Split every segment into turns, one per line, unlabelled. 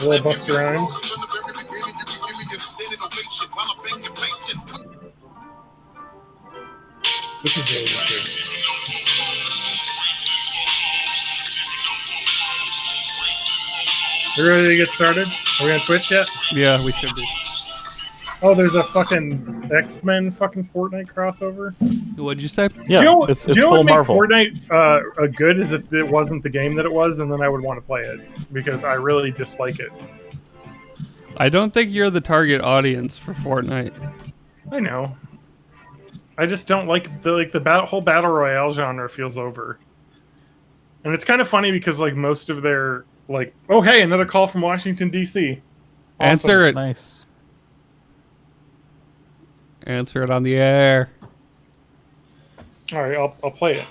Little Buster Rhymes. This is really good. You ready to get started? Are we on Twitch yet?
Yeah, we should be.
Oh, there's a fucking X-Men fucking Fortnite crossover.
What'd you say?
Yeah,
do you know,
it's
do you know
full
what make
Marvel.
Fortnite good is if it wasn't the game that it was, and then I would want to play it because I really dislike it.
I don't think you're the target audience for Fortnite.
I know. I just don't like the whole battle royale genre feels over. And it's kind of funny because like most of their like, oh hey, another call from Washington D.C. Awesome.
Answer it.
Nice.
Answer it on the air.
All right, I'll play it.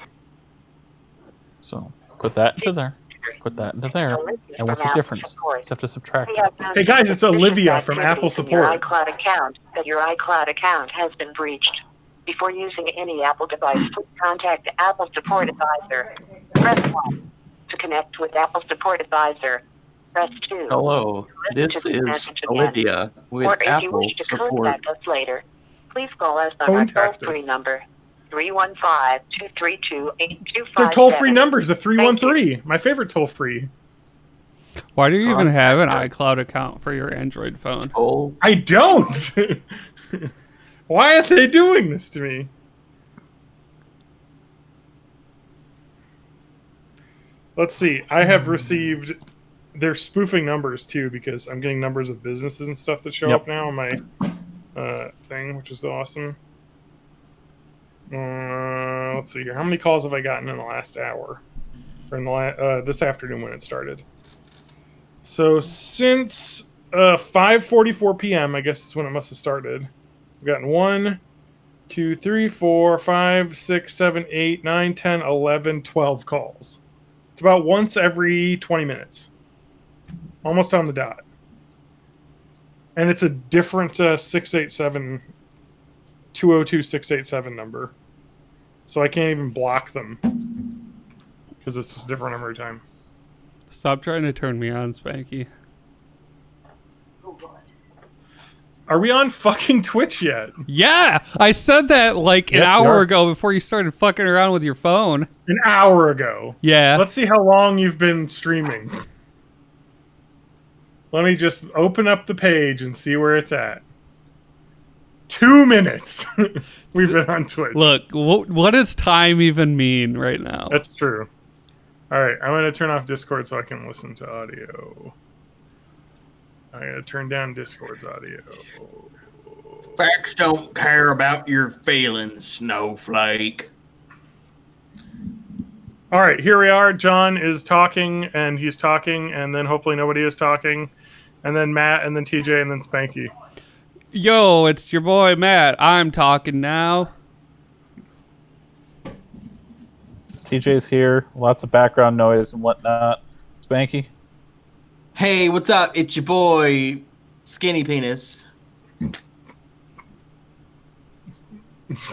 So put that into there. Put that into there. And what's the difference? You just have to subtract.
Hey guys, it's Olivia from Apple Support.
Your iCloud account has been breached. Before using any Apple device, please contact the Apple Support Advisor. Press 1 to connect with Apple Support Advisor. Press 2.
Hello, this is Olivia with
or if
Apple
you wish to
Support.
contact us later, please call us on our toll-free number, 315-232-8257.
Their toll-free number is a 313. My favorite toll-free.
Why do you even have an iCloud account for your Android phone?
Oh,
I don't. Why are they doing this to me? Let's see. I have received. They're spoofing numbers too because I'm getting numbers of businesses and stuff that show up now on my thing, which is awesome. Let's see here. How many calls have I gotten in the last hour, or in the this afternoon when it started? So since 5:44 p.m., I guess is when it must have started. We've gotten 1, 2, 3, 4, 5, 6, 7, 8, 9, 10, 11, 12 calls. It's about once every 20 minutes. Almost on the dot. And it's a different 687, 202-687 number. So I can't even block them. Because it's just different every time.
Stop trying to turn me on, Spanky.
Are we on fucking Twitch yet?
Yeah! I said that like an hour ago before you started fucking around with your phone.
An hour ago.
Yeah.
Let's see how long you've been streaming. Let me just open up the page and see where it's at. 2 minutes we've been on Twitch.
Look, what does time even mean right now?
That's true. All right, I'm going to turn off Discord so I can listen to audio. I'm going to turn down Discord's audio.
Facts don't care about your feelings, snowflake.
All right, here we are. John is talking, and he's talking, and then hopefully nobody is talking. And then Matt, and then TJ, and then Spanky.
Yo, it's your boy Matt. I'm talking now.
TJ's here. Lots of background noise and whatnot. Spanky?
Hey, what's up? It's your boy, Skinny Penis.
It's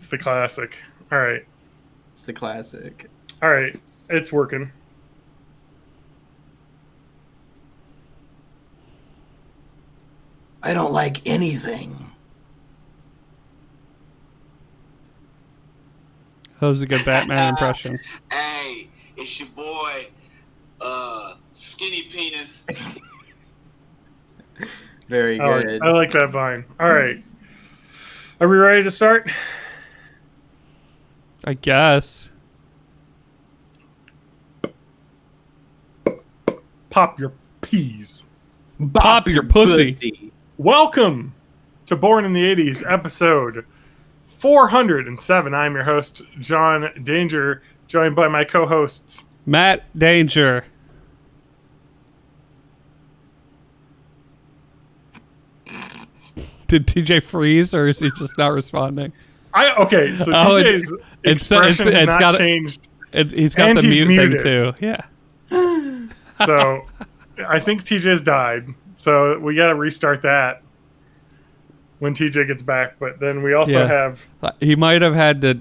the classic. All right.
It's the classic.
All right. It's working.
I don't like anything.
That was a good Batman impression.
Hey, it's your boy, Skinny Penis.
Very good.
I like that vine. All right. Are we ready to start?
I guess.
Pop your peas.
Pop your pussy.
Welcome to Born in the 80s, episode 407. I'm your host, John Danger, joined by my co-hosts,
Matt Danger. Did TJ freeze, or is he just not responding?
Okay, so TJ's expression has not changed.
He's got
and
the
he's
mute
muted.
thing too. Yeah.
So I think TJ's died. So we got to restart that when TJ gets back. But then we also have...
He might have had to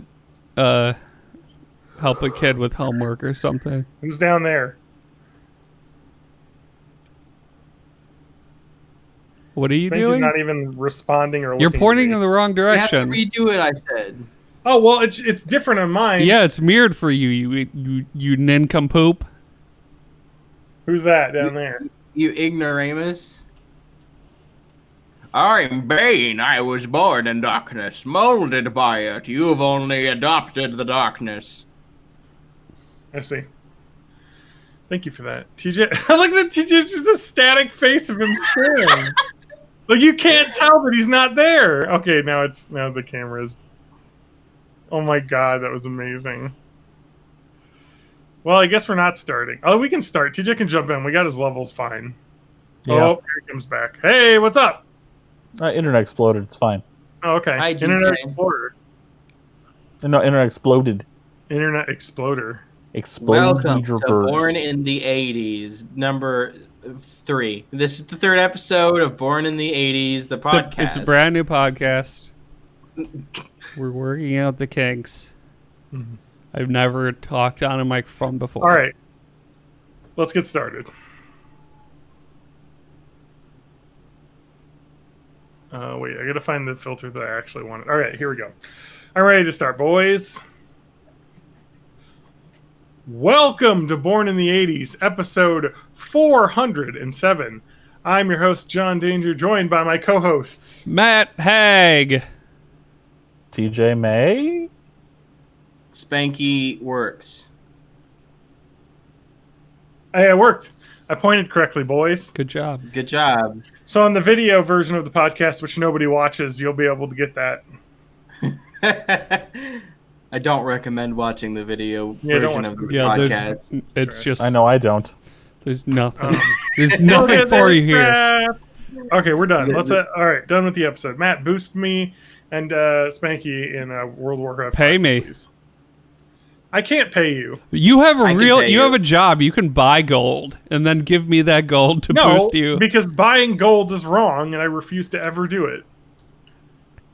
help a kid with homework or something.
Who's down there?
What are you
Spanky's
doing?
not even responding or looking.
You're pointing
at
in
me.
the wrong
You have to
direction.
redo it, I said.
Oh well, it's different on mine.
Yeah, it's mirrored for you, you nincompoop.
Who's that down there?
You ignoramus. I'm Bane. I was born in darkness, molded by it. You've only adopted the darkness.
I see. Thank you for that, TJ. I like that TJ's just a static face of him staring. Like you can't tell that he's not there. Okay, now the camera's. Oh my god, that was amazing. Well, I guess we're not starting. Oh, we can start. TJ can jump in. We got his levels fine.
Yeah.
Oh, here he comes back. Hey, what's up?
Internet exploded. It's fine.
Oh, okay.
Hi, TJ.
Internet Explorer.
No, internet exploded.
Internet Exploder.
Welcome to
Exploded.
Born in the 80s, number 3. This is the 3rd episode of Born in the 80s, the podcast.
It's a brand new podcast. We're working out the kinks.
Mm-hmm.
I've never talked on a microphone before.
All right. Let's get started. Wait, I gotta find the filter that I actually wanted. All right, here we go. I'm ready to start, boys. Welcome to Born in the 80s, episode 407. I'm your host, John Danger, joined by my co-hosts.
Matt Hag.
TJ May?
Spanky works.
Hey, it worked. I pointed correctly, boys.
Good job.
Good job.
So on the video version of the podcast, which nobody watches, you'll be able to get that.
I don't recommend watching the video
Yeah, don't
version
watch
of
the
the
Yeah,
podcast.
it's just.
I know I don't.
There's nothing.
Um,
There's nothing
Okay,
for
there's
you here.
Brad. Okay, we're done.
Yeah,
Let's. All right, done with the episode. Matt, boost me and Spanky in World of Warcraft.
Pay
Classic,
me.
please. I can't pay you.
You have
I
a
can
real.
pay
You
you.
have a job. You can buy gold and then give me that gold to
No,
boost you.
because buying gold is wrong, and I refuse to ever do it.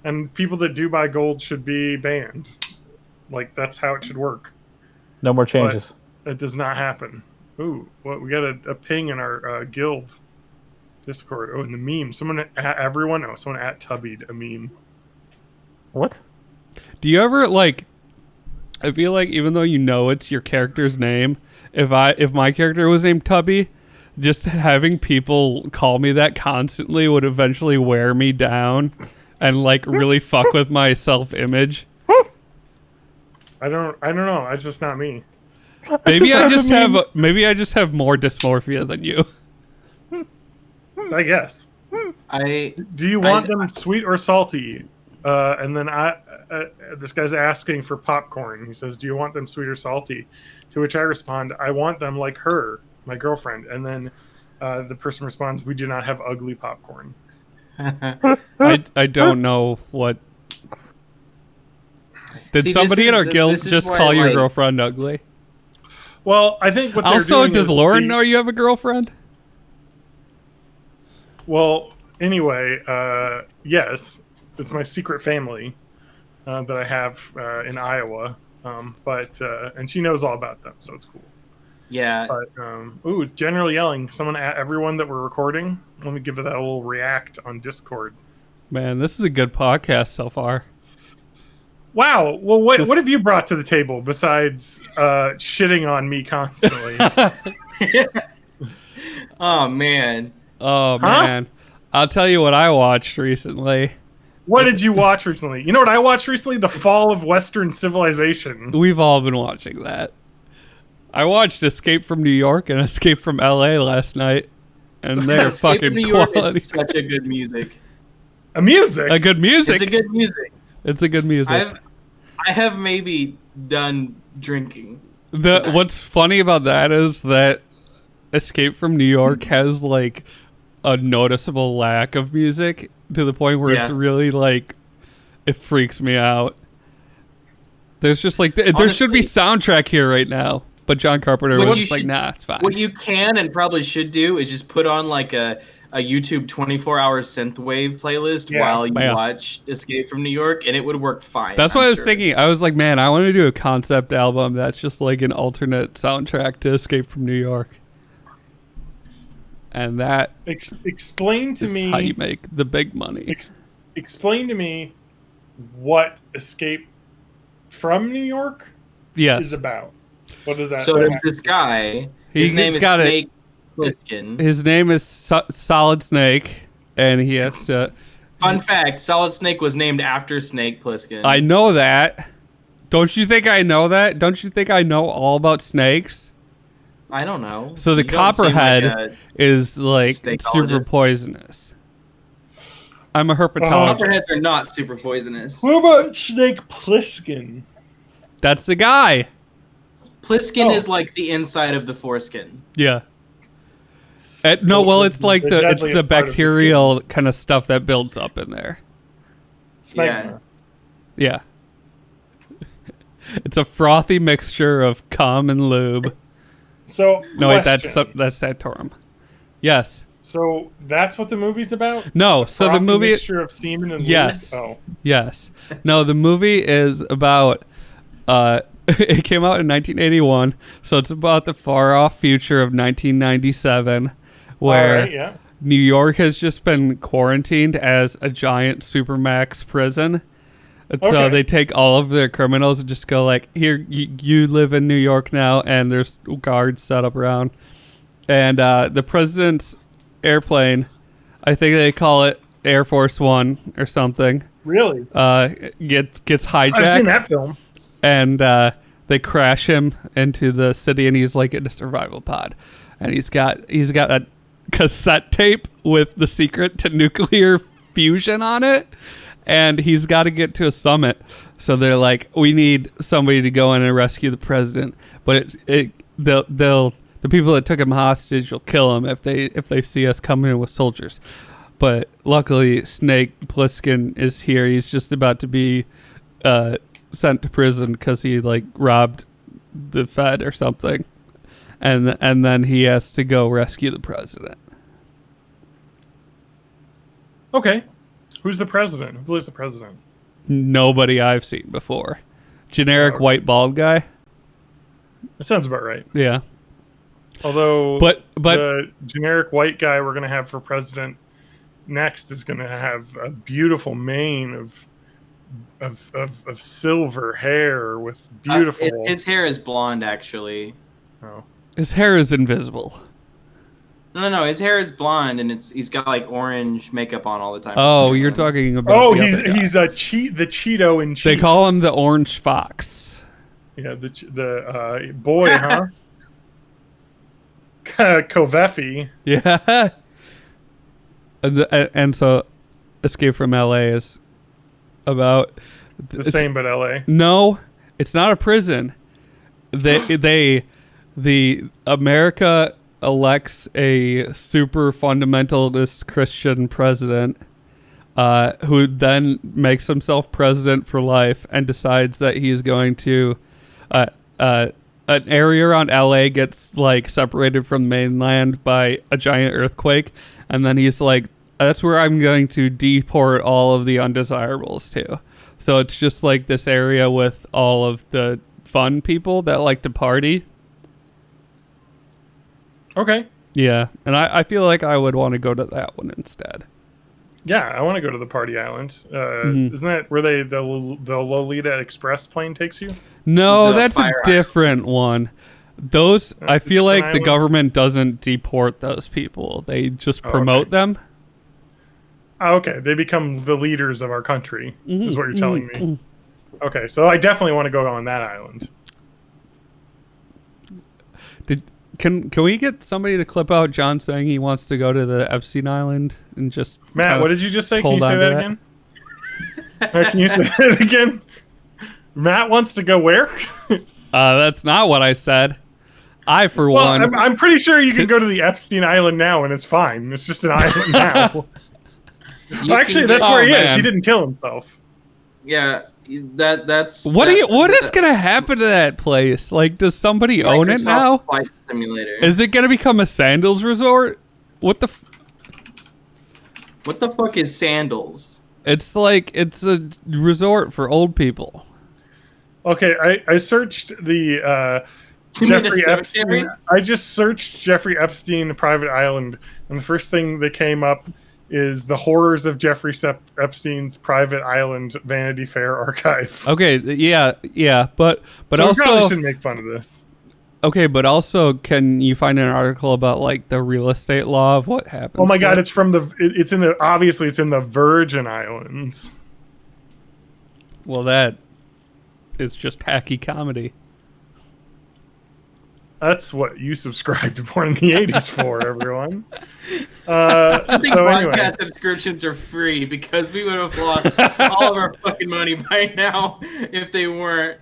And people that do buy gold should be banned. Like that's how it should work.
No more changes.
It does not happen. Ooh, what we got a ping in our guild Discord. Oh, and the meme. Someone at Tubbied a meme.
What?
Do you ever like? I feel like even though you know it's your character's name, if my character was named Tubby, just having people call me that constantly would eventually wear me down and like really fuck with my self-image.
I don't know. It's just not me.
Maybe I
just
just have more dysmorphia than you.
I guess. Do you want them sweet or salty? And then this guy's asking for popcorn. He says, "Do you want them sweet or salty?" To which I respond, "I want them like her, my girlfriend." And then the person responds, "We do not have ugly popcorn."
I don't know what. Did
See,
somebody in our guild
this is
just
why,
call your
like-
girlfriend ugly?
Well, I think what they're
Also,
doing
does
is
Lauren know you have a girlfriend?
Well, anyway, yes, it's my secret family that I have in Iowa, and she knows all about them, so it's cool.
Yeah.
But ooh, it's general yelling. Someone at everyone that we're recording. Let me give it that little react on Discord.
Man, this is a good podcast so far.
Wow. Well, what have you brought to the table besides shitting on me constantly?
Oh man.
Oh man, I'll tell you what I watched recently.
What did you watch recently? You know what I watched recently? The Fall of Western Civilization.
We've all been watching that. I watched Escape from New York and Escape from LA last night, and they're
Escape
fucking
from New York
quality.
is such a good music.
A music.
A good music.
It's a good music.
It's a good music.
I have maybe done drinking.
What's funny about that is that Escape from New York has like a noticeable lack of music to the point where it's really like it freaks me out. There's just like there should be soundtrack here right now, but John Carpenter was just like, nah, it's fine.
What you can and probably should do is just put on like a a YouTube 24-hour synthwave playlist while you watch Escape from New York, and it would work fine.
That's what I was thinking. I was like, man, I want to do a concept album that's just like an alternate soundtrack to Escape from New York. And that
explain to me
how you make the big money.
Explain to me what Escape from New York is about. What is that?
So there's this guy. His name is Snake Plissken.
His name is Solid Snake, and he has to.
Fun fact: Solid Snake was named after Snake Plissken.
I know that. Don't you think I know that? Don't you think I know all about snakes?
I don't know.
So the copperhead is like super poisonous. I'm a herpetologist.
Copperheads are not super poisonous.
What about Snake Plissken?
That's the guy.
Plissken is like the inside of the foreskin.
Yeah. It's like the bacterial kind of stuff that builds up in there. Yeah. It's a frothy mixture of cum and lube.
So
no, wait, that's Santorum. Yes.
So that's what the movie's about?
No, so the movie
mixture of semen and
lube? Oh. Yes. No, the movie is about it came out in 1981, so it's about the far off future of 1997 where New York has just been quarantined as a giant supermax prison. So they take all of their criminals and just go like, here, you live in New York now, and there's guards set up around. And the president's airplane, I think they call it Air Force One or something.
Really?
Gets hijacked.
I've seen that film.
And they crash him into the city, and he's like in a survival pod. And he's got a cassette tape with the secret to nuclear fusion on it. And he's got to get to a summit, so they're like, "We need somebody to go in and rescue the president." But the people that took him hostage will kill him if they see us coming in with soldiers. But luckily, Snake Plissken is here. He's just about to be sent to prison because he like robbed the Fed or something, and then he has to go rescue the president.
Okay. Who's the president? Who plays the president?
Nobody I've seen before. Generic white bald guy.
That sounds about right.
Yeah.
Although,
but
the generic white guy we're going to have for president next is going to have a beautiful mane of silver hair with beautiful.
His hair is blonde, actually.
Oh.
His hair is invisible.
No. His hair is blonde, and he's got like orange makeup on all the time.
Oh, you're talking about.
Oh, he's the Cheeto in chief.
They call him the Orange Fox.
Yeah, the boy, huh? Koveffi.
Yeah. And so, Escape from LA is about
the same, but LA.
No, it's not a prison. The America elects a super fundamentalist Christian president who then makes himself president for life and decides that he's going to an area around LA gets like separated from the mainland by a giant earthquake, and then he's like, that's where I'm going to deport all of the undesirables to. So it's just like this area with all of the fun people that like to party.
Okay.
Yeah, and I feel like I would want to go to that one instead.
Yeah, I want to go to the party island. Isn't that where the Lolita Express plane takes you?
No, that's a different one. Those, I feel like the government doesn't deport those people. They just promote them.
Oh, okay. They become the leaders of our country, is what you're telling me. Okay, so I definitely want to go on that island.
Can we get somebody to clip out John saying he wants to go to the Epstein Island and just
Matt, what did you just say? Can you say that again? Can you say that again? Matt wants to go where?
That's not what I said. For one,
I'm pretty sure you can go to the Epstein Island now and it's fine. It's just an island now. Actually, that's where he is. He didn't kill himself.
Yeah, that's
what is gonna happen to that place? Like, does somebody own it now?
Flight Simulator.
Is it gonna become a sandals resort? What the?
What the fuck is Sandals?
It's like it's a resort for old people.
Okay, I searched the
You mean the
Jeffrey
cemetery?
Epstein. I just searched Jeffrey Epstein private island, and the first thing that came up is the horrors of Jeffrey Epstein's private island Vanity Fair archive.
Okay, yeah, but
So we probably
also
shouldn't make fun of this.
okay, but also, can you find an article about like the real estate law of what happens?
Oh my
to
god,
it?
it's from it's in the obviously it's in the Virgin Islands.
Well, that is just hacky comedy.
That's what you subscribe to Born in the 80s for, everyone.
I think
So
podcast
anyway,
subscriptions are free because we would have lost all of our fucking money by now if they weren't.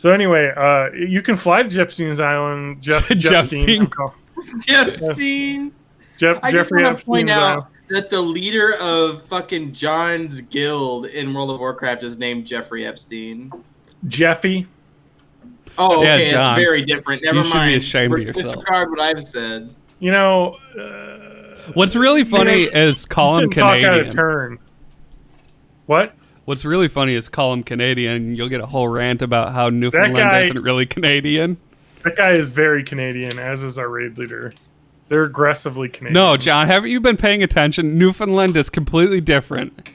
you can fly to Epstein's Island.
Jeffstein.
Justine. I just
Jeffrey
want to point
Epstein's
out
Island.
that the leader of fucking John's guild in World of Warcraft is named Jeffrey Epstein.
Jeffy.
Oh,
Yeah,
okay,
John.
it's very different. Never
You should be
mind.
ashamed of yourself.
Disregard what I've said.
You know,
What's really funny is call him
shouldn't talk out of
Canadian.
turn. What?
What's really funny is call him Canadian. And you'll get a whole rant about how Newfoundland
guy-
isn't really Canadian.
That guy is very Canadian, as is our raid leader. They're aggressively Canadian.
No, John, haven't you been paying attention? Newfoundland is completely different.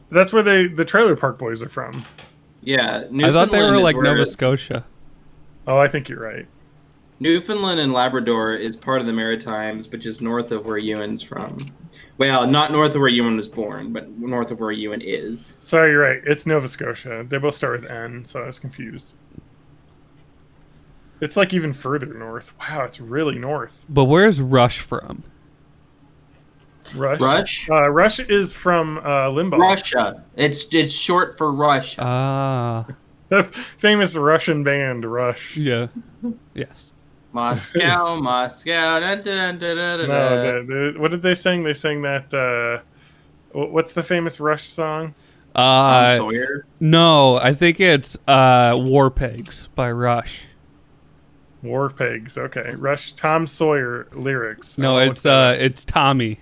That's where the Trailer Park Boys are from.
Yeah,
I thought they were
Newfoundland is
like
where-
Nova Scotia.
Oh, I think you're right.
Newfoundland and Labrador is part of the Maritimes, but just north of where Ewan's from. Well, not north of where Ewan was born, but north of where Ewan is.
Sorry, you're right. It's Nova Scotia. They both start with N, so I was confused. It's like even further north. Wow, it's really north.
But where's Rush from?
Rush.
Rush?
Rush is from Limbaugh.
Russia. It's short for Russia.
Ah,
The famous Russian band Rush.
yeah. Yes.
Moscow, Moscow. Dun, dun, dun, dun, dun,
No,
dun.
what did they sing? They sang that. What's the famous Rush song?
Tom Sawyer.
No, I think it's War Pigs by Rush.
War Pigs. Okay, Rush. Tom Sawyer lyrics.
No,
I'll
it's
look that up.
it's Tommy.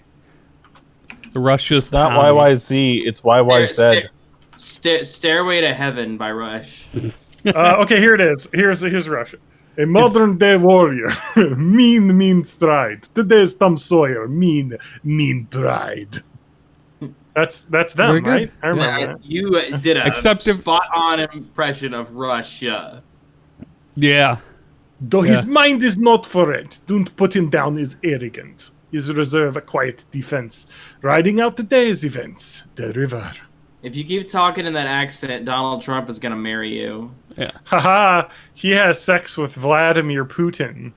The Russia's
It's not
Tommy.
YYZ, it's YYZ.
Stairway to Heaven by Rush.
Okay, here it is. Here's Rush. A modern day warrior, mean stride. Today's Tom Sawyer, mean pride. That's them,
Very good.
right? I remember that.
You did a
Except if-
spot-on impression of Russia.
Yeah.
Though his mind is not for it, don't put him down as arrogant. He's reserve a quiet defense, riding out the day's events, the river.
If you keep talking in that accent, Donald Trump is gonna marry you.
Haha, he has sex with Vladimir Putin.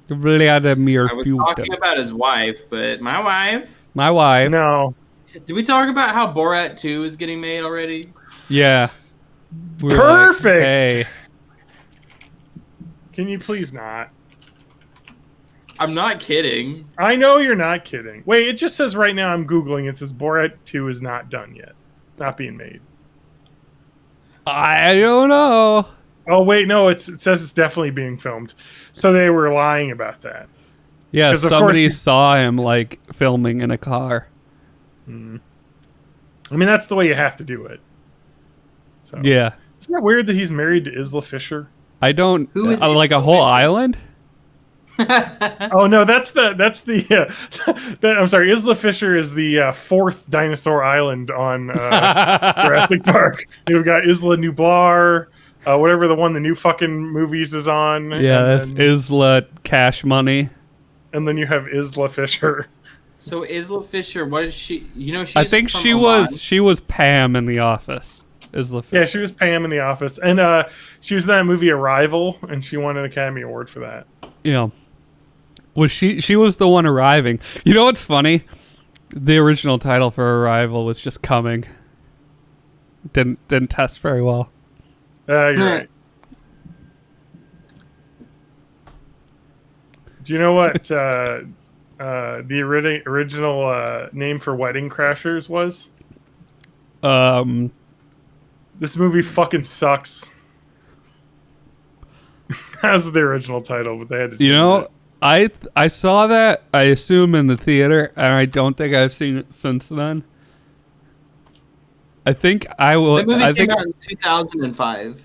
Vladimir
I was talking
Putin.
about his wife, but my wife.
My wife.
No.
Did we talk about how Borat 2 is getting made already?
Yeah. We were
Perfect.
Like, hey.
Can you please not?
I'm not kidding.
I know you're not kidding. Wait, it just says right now, I'm Googling, it says Borat 2 is not done yet. Not being made.
I don't know.
Oh, wait, no, it says it's definitely being filmed. So they were lying about that.
Yeah,
'Cause of
somebody
course-
saw him like filming in a car.
I mean, that's the way you have to do it. So.
Yeah.
Isn't that weird that he's married to Isla Fisher?
I don't
Who is
like a
Isla
whole
Fisher?
island?
Oh no, that's the I'm sorry. Isla Fisher is the fourth dinosaur island on Jurassic Park. You've got Isla Nublar, whatever the new fucking movies is on.
Yeah,
and
that's
then,
Isla Cash Money.
and then you have Isla Fisher.
So Isla Fisher, what is she? You know, she's
I think
from
she
Oman.
was Pam in The Office. Isla Fisher.
Yeah, she was Pam in The Office, and she was in that movie Arrival, and she won an Academy Award for that.
Yeah. Was she was the one arriving. You know what's funny? The original title for Arrival was just Coming. Didn't test very well.
You're right. Do you know what the original name for Wedding Crashers was? This movie fucking sucks. That's the original title, but they had to change
You know,
it.
I saw that, I assume, in the theater, and I don't think I've seen it since then. I think I will.
The movie
I
came
think.
out in 2005.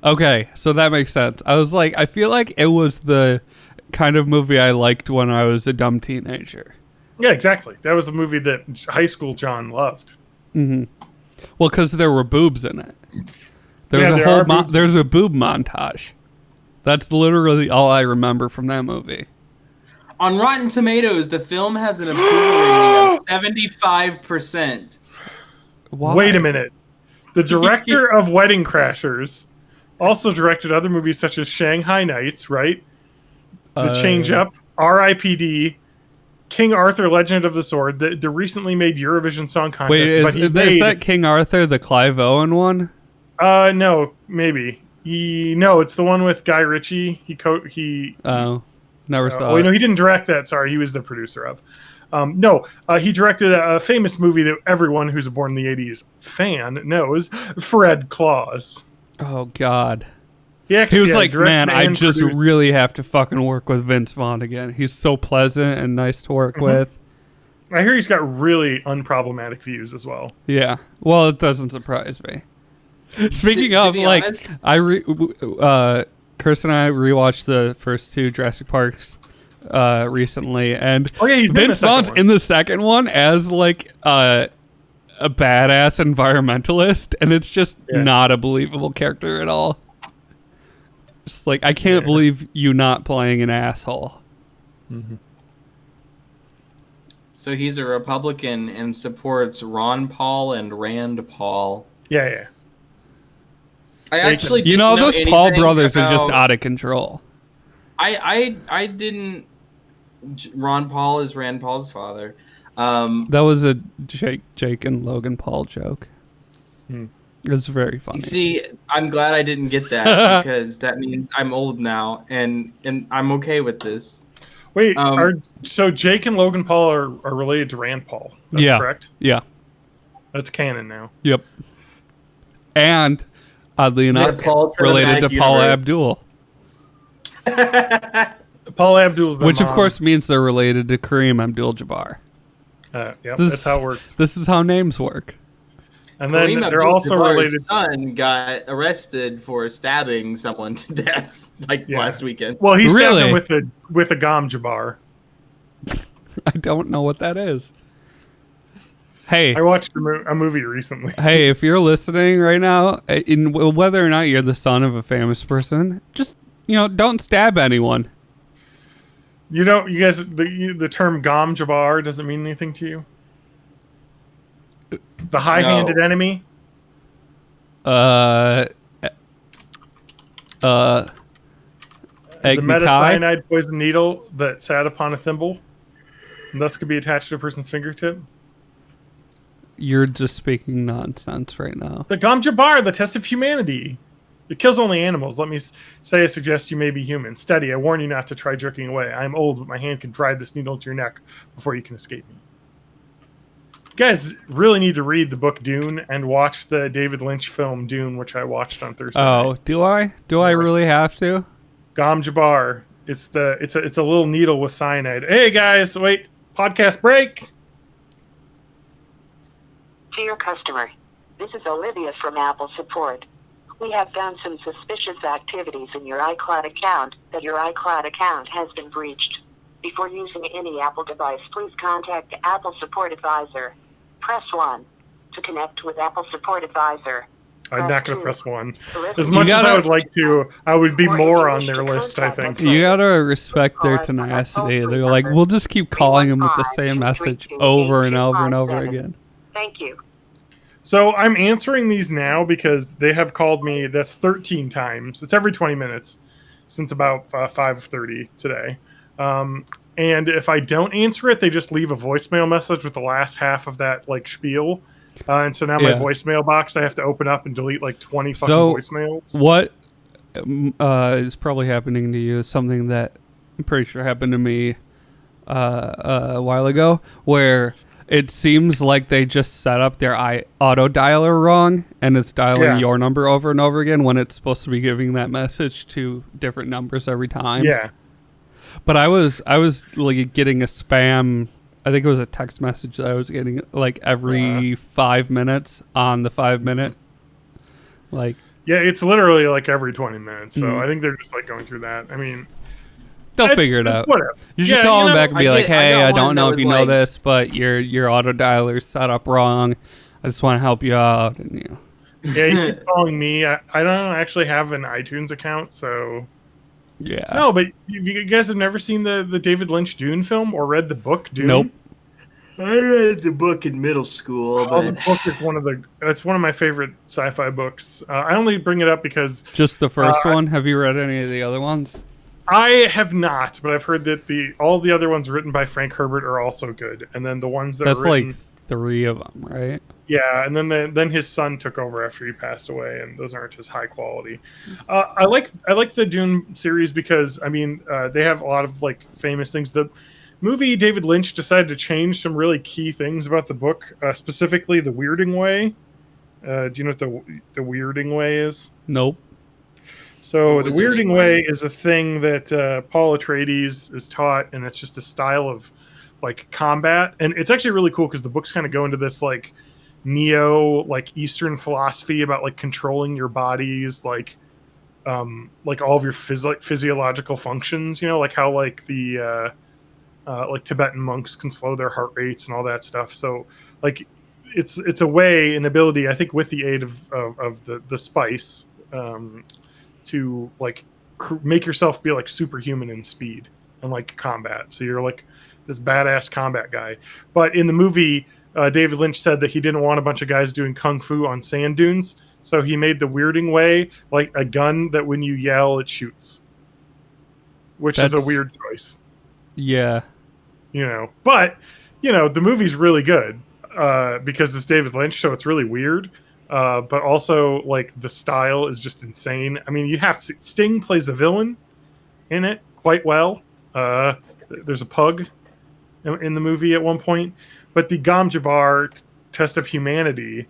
Okay, so that makes sense. I was like, I feel like it was the kind of movie I liked when I was a dumb teenager.
Yeah, exactly. That was a movie that high school John loved.
Mm-hmm. Well, because there were boobs in it.
Yeah,
There's a boob montage. That's literally all I remember from that movie.
On Rotten Tomatoes, the film has an approval rating of 75%.
Why?
Wait a minute. The director of Wedding Crashers also directed other movies such as Shanghai Nights, right? The Change Up, R.I.P.D., King Arthur: Legend of the Sword, the recently made Eurovision Song Contest.
Wait, is that King Arthur, the Clive Owen one?
No, maybe. No, it's the one with Guy Ritchie. He
never saw it.
Wait, no, he didn't direct that. Sorry, he was the producer of. He directed a famous movie that everyone who's born in the 80s fan knows, Fred Claus.
Oh, God.
He
was like,
directed
man, I
and
just
produced.
really have to fucking work with Vince Vaughn again. He's so pleasant and nice to work with.
I hear he's got really unproblematic views as well.
Yeah. Well, it doesn't surprise me. Speaking
To
of,
be
like,
honest-
Chris and I rewatched the first two Jurassic Parks recently, and
Oh, yeah, he's been in the
Vince
second
Vaughn's
one.
in the second one as, like, a badass environmentalist, and it's just not a believable character at all. Just like, I can't believe you not playing an asshole.
So he's a Republican and supports Ron Paul and Rand Paul.
Yeah.
I actually
You know,
didn't
those Paul
anything
brothers are just
about-
out of control.
I didn't. Ron Paul is Rand Paul's father.
That was a Jake and Logan Paul joke. It was very funny.
See, I'm glad I didn't get that because that means I'm old now, and I'm okay with this.
Wait, so Jake and Logan Paul are related to Rand Paul? That's correct?
Yeah.
That's canon now.
Yep. And oddly enough,
Paul
related to
Cinematic
Paula
Universe.
Abdul,
Paul Abdul's the
which of
mom.
course means they're related to Kareem Abdul-Jabbar.
Yep,
This
that's how it works.
This is how names work.
And then
Kareem
they're also
Abdul-Jabbar's
related.
son got arrested for stabbing someone to death last weekend.
Well, he stabbed
Really?
him with a Gom Jabbar.
I don't know what that is. Hey,
I watched a movie recently.
hey, if you're listening right now, whether or not you're the son of a famous person, just, don't stab anyone.
You guys, the term Gom Jabbar doesn't mean anything to you? The high-handed enemy?
Egg
The
Mackay?
metacyanide poison needle that sat upon a thimble and thus could be attached to a person's fingertip?
You're just speaking nonsense right now.
The Gom Jabbar, the test of humanity. It kills only animals. Let me say I suggest you may be human. Steady, I warn you not to try jerking away. I am old, but my hand can drive this needle into your neck before you can escape me. You guys really need to read the book Dune and watch the David Lynch film Dune, which I watched on Thursday
Oh,
night.
do I? Do I really have to?
Gom Jabbar. It's a little needle with cyanide. Hey guys, wait, podcast break.
Dear customer, this is Olivia from Apple Support. We have found some suspicious activities in your iCloud account that your iCloud account has been breached. Before using any Apple device, please contact the Apple Support Advisor. Press 1 to connect with Apple Support Advisor.
I'm not going to press 1.
To
As much as I
gotta-
would like to, I would be more on their list, I think.
You gotta respect their tenacity. They're like, we'll just keep calling him with the same message over and over and over again.
Thank you.
So I'm answering these now because they have called me. That's 13 times. It's every 20 minutes since about 5:30 today. And if I don't answer it, they just leave a voicemail message with the last half of that spiel. And so now my voicemail box I have to open up and delete 20 fucking voicemails.
What is probably happening to you is something that I'm pretty sure happened to me a while ago, where it seems like they just set up their auto dialer wrong, and it's dialing your number over and over again when it's supposed to be giving that message to different numbers every time.
Yeah.
But I was like getting a spam. I think it was a text message that I was getting like every 5 minutes on the 5 minute. Like,
yeah, it's literally like every 20 minutes. So I think they're just like going through that. I mean,
they'll figure it out.
Whatever.
You should call them back and be like, "Hey, I don't know if you know
like,
this, but your auto dialer's set up wrong. I just want to help you out." And
yeah, you keep calling me. I don't actually have an iTunes account, so
yeah.
no. But you guys have never seen the David Lynch Dune film or read the book Dune?
Nope.
I read the book in middle school,
Oh, the
but
book is it's one of my favorite sci-fi books. I only bring it up because
Just the first one. Have you read any of the other ones?
I have not, but I've heard that all the other ones written by Frank Herbert are also good, and then the ones that
That's
are written,
like 3 of them, right?
yeah, and then his son took over after he passed away, and those aren't as high quality. I like the Dune series because I mean they have a lot of like famous things. The movie David Lynch decided to change some really key things about the book, specifically the weirding way. Do you know what the weirding way is?
Nope.
So the weirding way is a thing that Paul Atreides is taught, and it's just a style of like combat, and it's actually really cool because the books kind of go into this like like Eastern philosophy about like controlling your bodies, like all of your physiological functions. You know, like how like the like Tibetan monks can slow their heart rates and all that stuff. So like it's a way, an ability, I think, with the aid of the spice. To like make yourself be like superhuman in speed and like combat. So you're like this badass combat guy. But in the movie, David Lynch said that he didn't want a bunch of guys doing kung fu on sand dunes. So he made the weirding way like a gun that when you yell, it shoots. Which is a weird choice.
Yeah.
You know, but you know, the movie's really good because it's David Lynch, so it's really weird. But also, like, the style is just insane. I mean, you have to... Sting plays a villain in it quite well. There's a pug in the movie at one point. But the Gom Jabbar test of humanity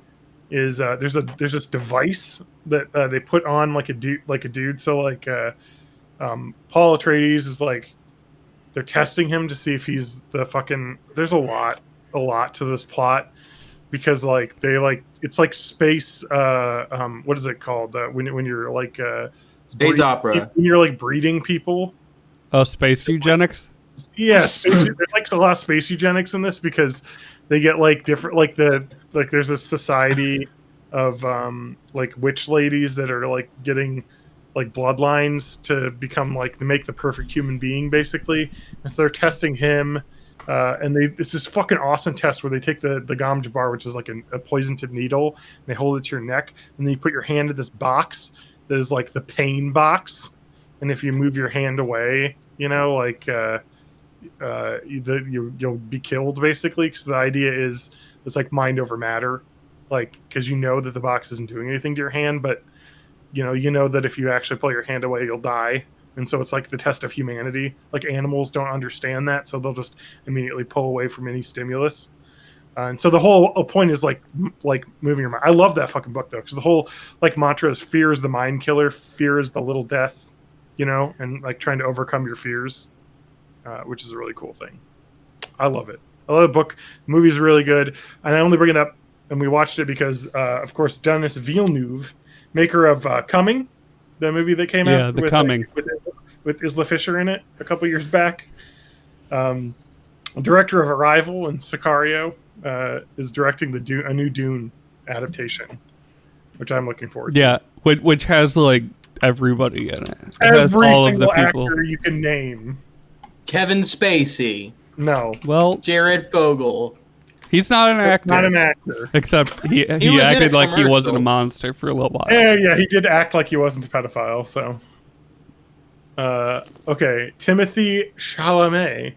is... there's this device that they put on, like a dude. So, like, Paul Atreides is, like... They're testing him to see if he's the fucking... There's a lot to this plot. Because like they like it's like space what is it called when you're like
space opera,
when you're like breeding people.
Oh, space eugenics.
Yeah, there's like a lot of space eugenics in this because they get like different like there's a society of like witch ladies that are like getting like bloodlines to become like to make the perfect human being basically, and so they're testing him. And it's this fucking awesome test where they take the Gom Jabbar, which is like a poison tip needle, and they hold it to your neck, and then you put your hand in this box that is like the pain box, and if you move your hand away, you know, like you'll be killed basically. Because the idea is it's like mind over matter, like because you know that the box isn't doing anything to your hand, but you know that if you actually pull your hand away, you'll die. And so it's like the test of humanity. Like animals don't understand that, so they'll just immediately pull away from any stimulus. And so the whole point is like moving your mind. I love that fucking book though, because the whole like mantra is fear is the mind killer, fear is the little death, you know, and like trying to overcome your fears, which is a really cool thing. I love it. I love the book. The movie's really good, and I only bring it up, and we watched it because, of course, Denis Villeneuve, maker of Coming. The movie that came out
with, Coming
with Isla Fisher in it a couple years back. Director of Arrival and Sicario is directing a new Dune adaptation, which I'm looking forward to.
Yeah, which has like everybody in it.
Every single actor you can name.
Kevin Spacey.
No.
Well,
Jared Fogle.
He's not an actor.
Not an actor.
Except he acted like he wasn't a monster for a little while.
Yeah, he did act like he wasn't a pedophile, so. Okay, Timothy Chalamet.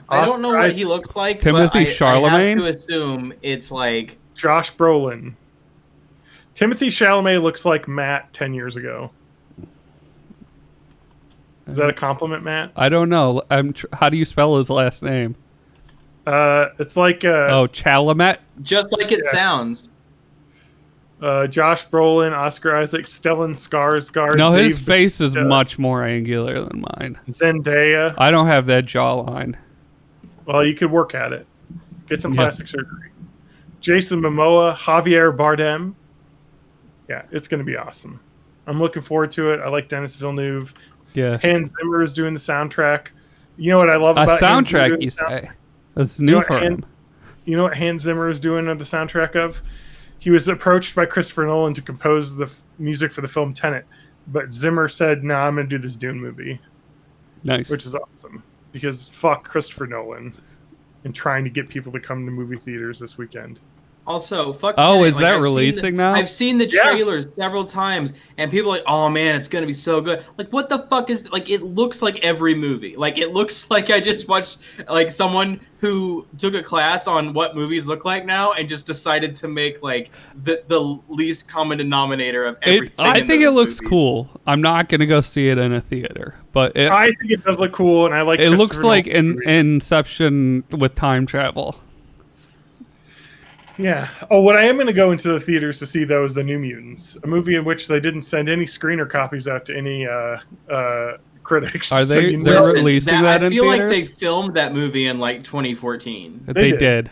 I don't know what he looks like,
Timothy
but
Chalamet?
I have to assume it's like...
Josh Brolin. Timothy Chalamet looks like Matt 10 years ago. Is that a compliment, Matt?
I don't know. How do you spell his last name?
It's like
Chalamet.
Just like it sounds.
Josh Brolin, Oscar Isaac, Stellan Skarsgård.
No, his
Dave
face is
Bautista,
much more angular than mine.
Zendaya.
I don't have that jawline.
Well, you could work at it. Get some
Yeah.
plastic surgery. Jason Momoa, Javier Bardem. Yeah, it's going to be awesome. I'm looking forward to it. I like Dennis Villeneuve.
Yeah.
Hans Zimmer is doing the soundtrack. You know what I love
A
about Hans Zimmer
soundtrack,
doing
you
the sound-
say? That's
You know
new
what
for
Han-
him.
You know what Hans Zimmer is doing on the soundtrack of? He was approached by Christopher Nolan to compose the music for the film Tenet, but Zimmer said, "No, I'm going to do this Dune movie,"
Nice.
which is awesome because fuck Christopher Nolan and trying to get people to come to movie theaters this weekend.
Also, fuck.
Oh,
Tenet.
is that
I've seen
releasing now?
I've seen the
Yeah.
trailers several times, and people are like, "Oh man, it's gonna be so good." Like, what the fuck is like? It looks like every movie. Like, it looks like I just watched like someone who took a class on what movies look like now and just decided to make like the least common denominator of everything.
I
in
think it
those
looks
movies.
cool. I'm not gonna go see it in a theater, but
I think it does look cool, and I like.
it looks
Christopher
like
Nolan
an
movies.
Inception with time travel.
Yeah. Oh, what I am going to go into the theaters to see though is the New Mutants, a movie in which they didn't send any screener copies out to any critics.
Are
So
they-
you
they're
know-
Listen,
releasing that
I
in
feel like
theaters?
they filmed that movie in like 2014,
They
did.
did.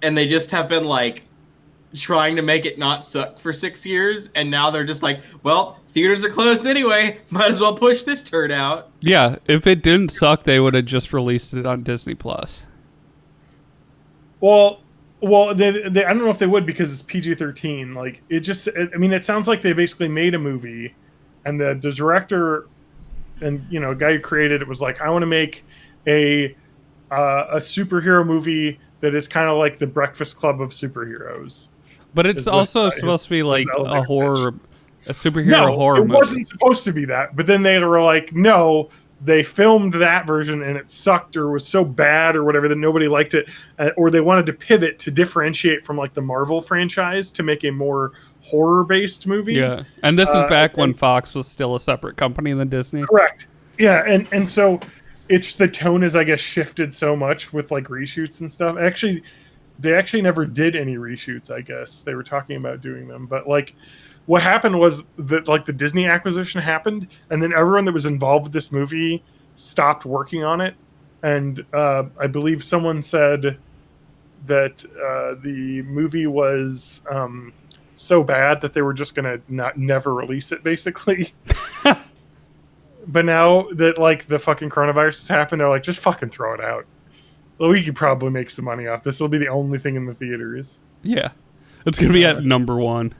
and they just have been like trying to make it not suck for 6 years, and now they're just like, well, theaters are closed anyway, might as well push this turd out.
Yeah, if it didn't suck, they would have just released it on Disney Plus.
Well, they I don't know if they would because it's PG-13. Like I mean, it sounds like they basically made a movie, and the director and a guy who created it was like, I want to make a superhero movie that is kind of like the Breakfast Club of superheroes.
But it's
Is what-
also
is-
supposed to be like
an elevator
a horror, a superhero
No,
horror
it
movie.
wasn't supposed to be that. But then they were like, no, they filmed that version and it sucked or was so bad or whatever that nobody liked it, or they wanted to pivot to differentiate from like the Marvel franchise to make a more horror-based movie.
Yeah, and this is back when
and-
Fox was still a separate company than Disney.
Correct. Yeah, and so it's the tone has I guess shifted so much with like reshoots and stuff. Actually, they actually never did any reshoots. I guess they were talking about doing them, but like what happened was that like the Disney acquisition happened, and then everyone that was involved with this movie stopped working on it. And I believe someone said that the movie was so bad that they were just gonna never release it, basically. But now that like the fucking coronavirus has happened, they're like, just fucking throw it out. Well, we could probably make some money off this. It'll be the only thing in the theaters.
Yeah, it's gonna be at number one.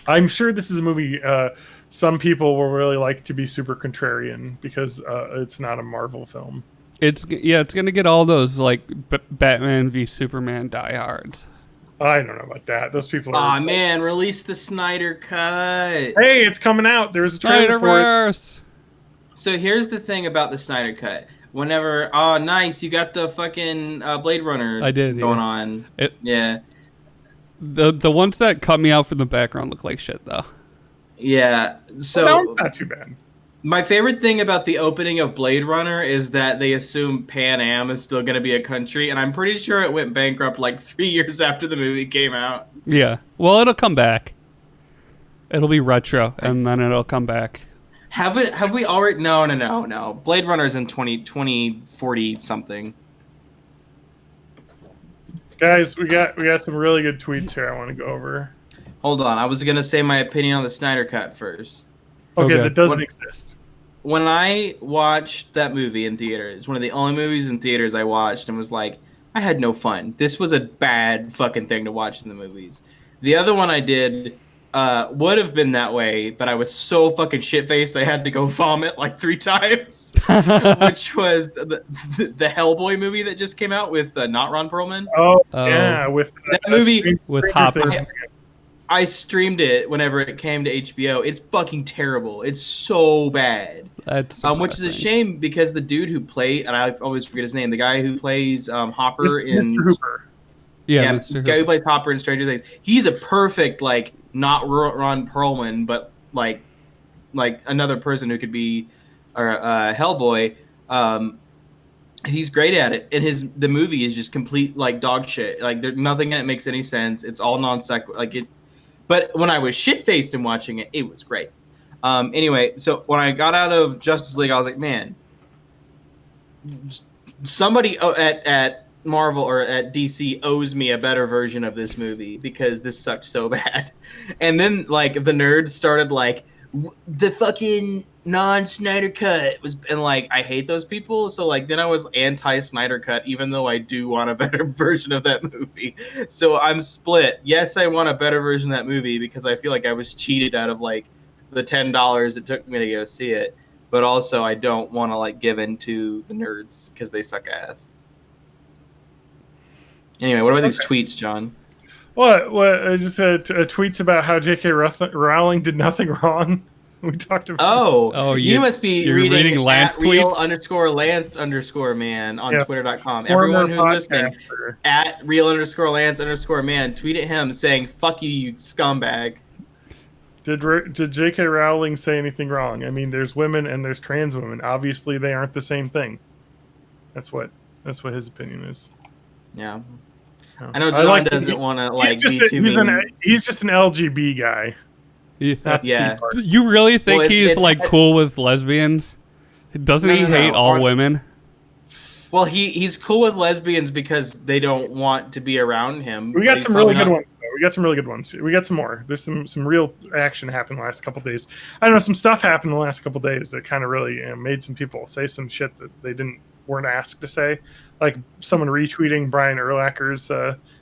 I'm sure this is a movie some people will really like to be super contrarian because it's not a Marvel film.
It's gonna get all those like Batman v Superman diehards.
I don't know about that. Those people are.
Aw, man, release the Snyder Cut.
Hey, it's coming out. There's a trailer for it.
Snyderverse.
So here's the thing about the Snyder Cut. Whenever, oh, nice, you got the fucking Blade Runner
I did,
going
yeah.
on.
It-
Yeah.
The ones that cut me out from the background look like shit though.
Yeah. So
Well, it's not too bad.
my favorite thing about the opening of Blade Runner is that they assume Pan Am is still going to be a country, and I'm pretty sure it went bankrupt like 3 years after the movie came out.
Yeah. Well, it'll come back. It'll be retro, and then it'll come back.
Have we already? No. Blade Runner's in 2040 something.
Guys, we got some really good tweets here I want to go over.
Hold on, I was going to say my opinion on the Snyder Cut first.
Okay,
Okay.
that doesn't
What-
exist.
When I watched that movie in theaters, one of the only movies in theaters I watched and was like, I had no fun. This was a bad fucking thing to watch in the movies. The other one I did would have been that way, but I was so fucking shit-faced I had to go vomit like 3 times, which was the Hellboy movie that just came out with not Ron Perlman.
Oh,
Oh.
yeah, with
That movie-
With
Stranger
Hopper.
Things.
I streamed it whenever it came to HBO. It's fucking terrible. It's so bad.
That's
Which is a
depressing.
shame because the dude who played, and I always forget his name, the guy who plays Hopper in
Mr. Hooper.
Yeah,
the
Mr.
guy who
Hooper.
plays Hopper in Stranger Things. He's a perfect like not Ron Perlman, but like another person who could be or Hellboy. He's great at it, and the movie is just complete like dog shit. Like there's nothing in it makes any sense. It's all non sequitur. Like it, but when I was shit faced and watching it, it was great. Anyway, so when I got out of Justice League, I was like, man, somebody at Marvel or at DC owes me a better version of this movie because this sucked so bad. And then like the nerds started like the fucking non-Snyder cut was, and like I hate those people. So like then I was anti-Snyder cut, even though I do want a better version of that movie. So I'm split. Yes, I want a better version of that movie because I feel like I was cheated out of like the $10 it took me to go see it. But also I don't want to like give in to the nerds because they suck ass. Anyway, what about these tweets, John?
What? I just said tweets about how J.K. Rowling did nothing wrong. We talked about.
Oh, you must be
you're reading Lance
at real
tweets?
_Lance_man on Twitter.com.
Former
Everyone who's listening,
podcaster.
at real _Lance_man, tweet at him saying "fuck you, you scumbag."
Did J.K. Rowling say anything wrong? I mean, there's women and there's trans women. Obviously, they aren't the same thing. That's what his opinion is.
Yeah.
No.
I know John doesn't want to like be too mean.
He's just an LGB guy.
Yeah. You really think he's like cool with lesbians? Doesn't he hate all women?
Well, he's cool with lesbians because they don't want to be around him.
We got some really good ones. We got some really good ones. We got some more. There's some real action happened the last couple days. I don't know, some stuff happened the last couple days that kind of really made some people say some shit that they weren't asked to say. Like someone retweeting Brian Urlacher's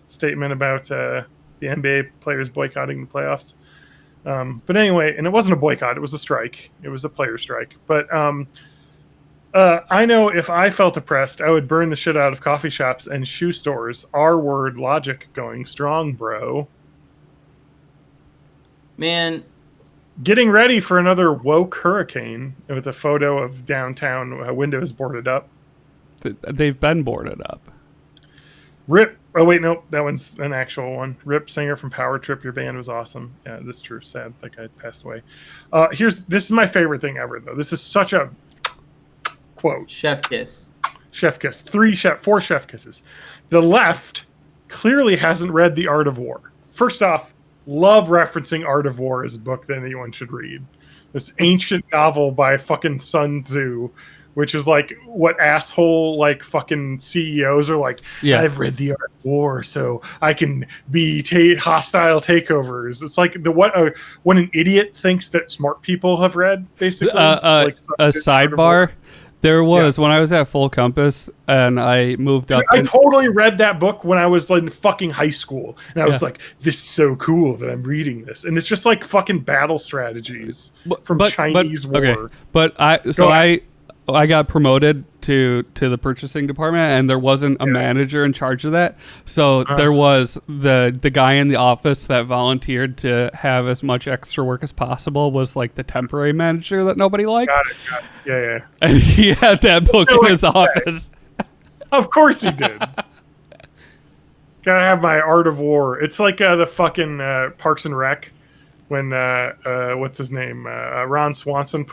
statement about the NBA players boycotting the playoffs. But anyway, and it wasn't a boycott; it was a strike. It was a player strike. But I know if I felt oppressed, I would burn the shit out of coffee shops and shoe stores. R-word logic going strong, bro.
Man,
getting ready for another woke hurricane with a photo of downtown windows boarded up.
They've been boarded up.
Rip. Oh, wait, no. That one's an actual one. Rip, singer from Power Trip. Your band was awesome. Yeah, that's true. Sad. That guy passed away. This is my favorite thing ever, though. This is such a quote.
Chef kiss.
Chef kiss. 4 chef kisses. The left clearly hasn't read The Art of War. First off, love referencing Art of War as a book that anyone should read. This ancient novel by fucking Sun Tzu, which is like what asshole like fucking CEOs are like. Yeah. I've read The Art of War, so I can be hostile takeovers. It's like when an idiot thinks that smart people have read, basically.
A sidebar. There was when I was at Full Compass and I moved up.
I totally read that book when I was in fucking high school, and I was like, "This is so cool that I'm reading this." And it's just like fucking battle strategies from Chinese war.
Okay. But I got promoted to the purchasing department, and there wasn't a manager in charge of that. So there was the guy in the office that volunteered to have as much extra work as possible was like the temporary manager that nobody liked.
Got it. Yeah.
And he had that book in his office.
Of course he did. Gotta have my Art of War. It's like the fucking Parks and Rec. When what's his name? Ron Swanson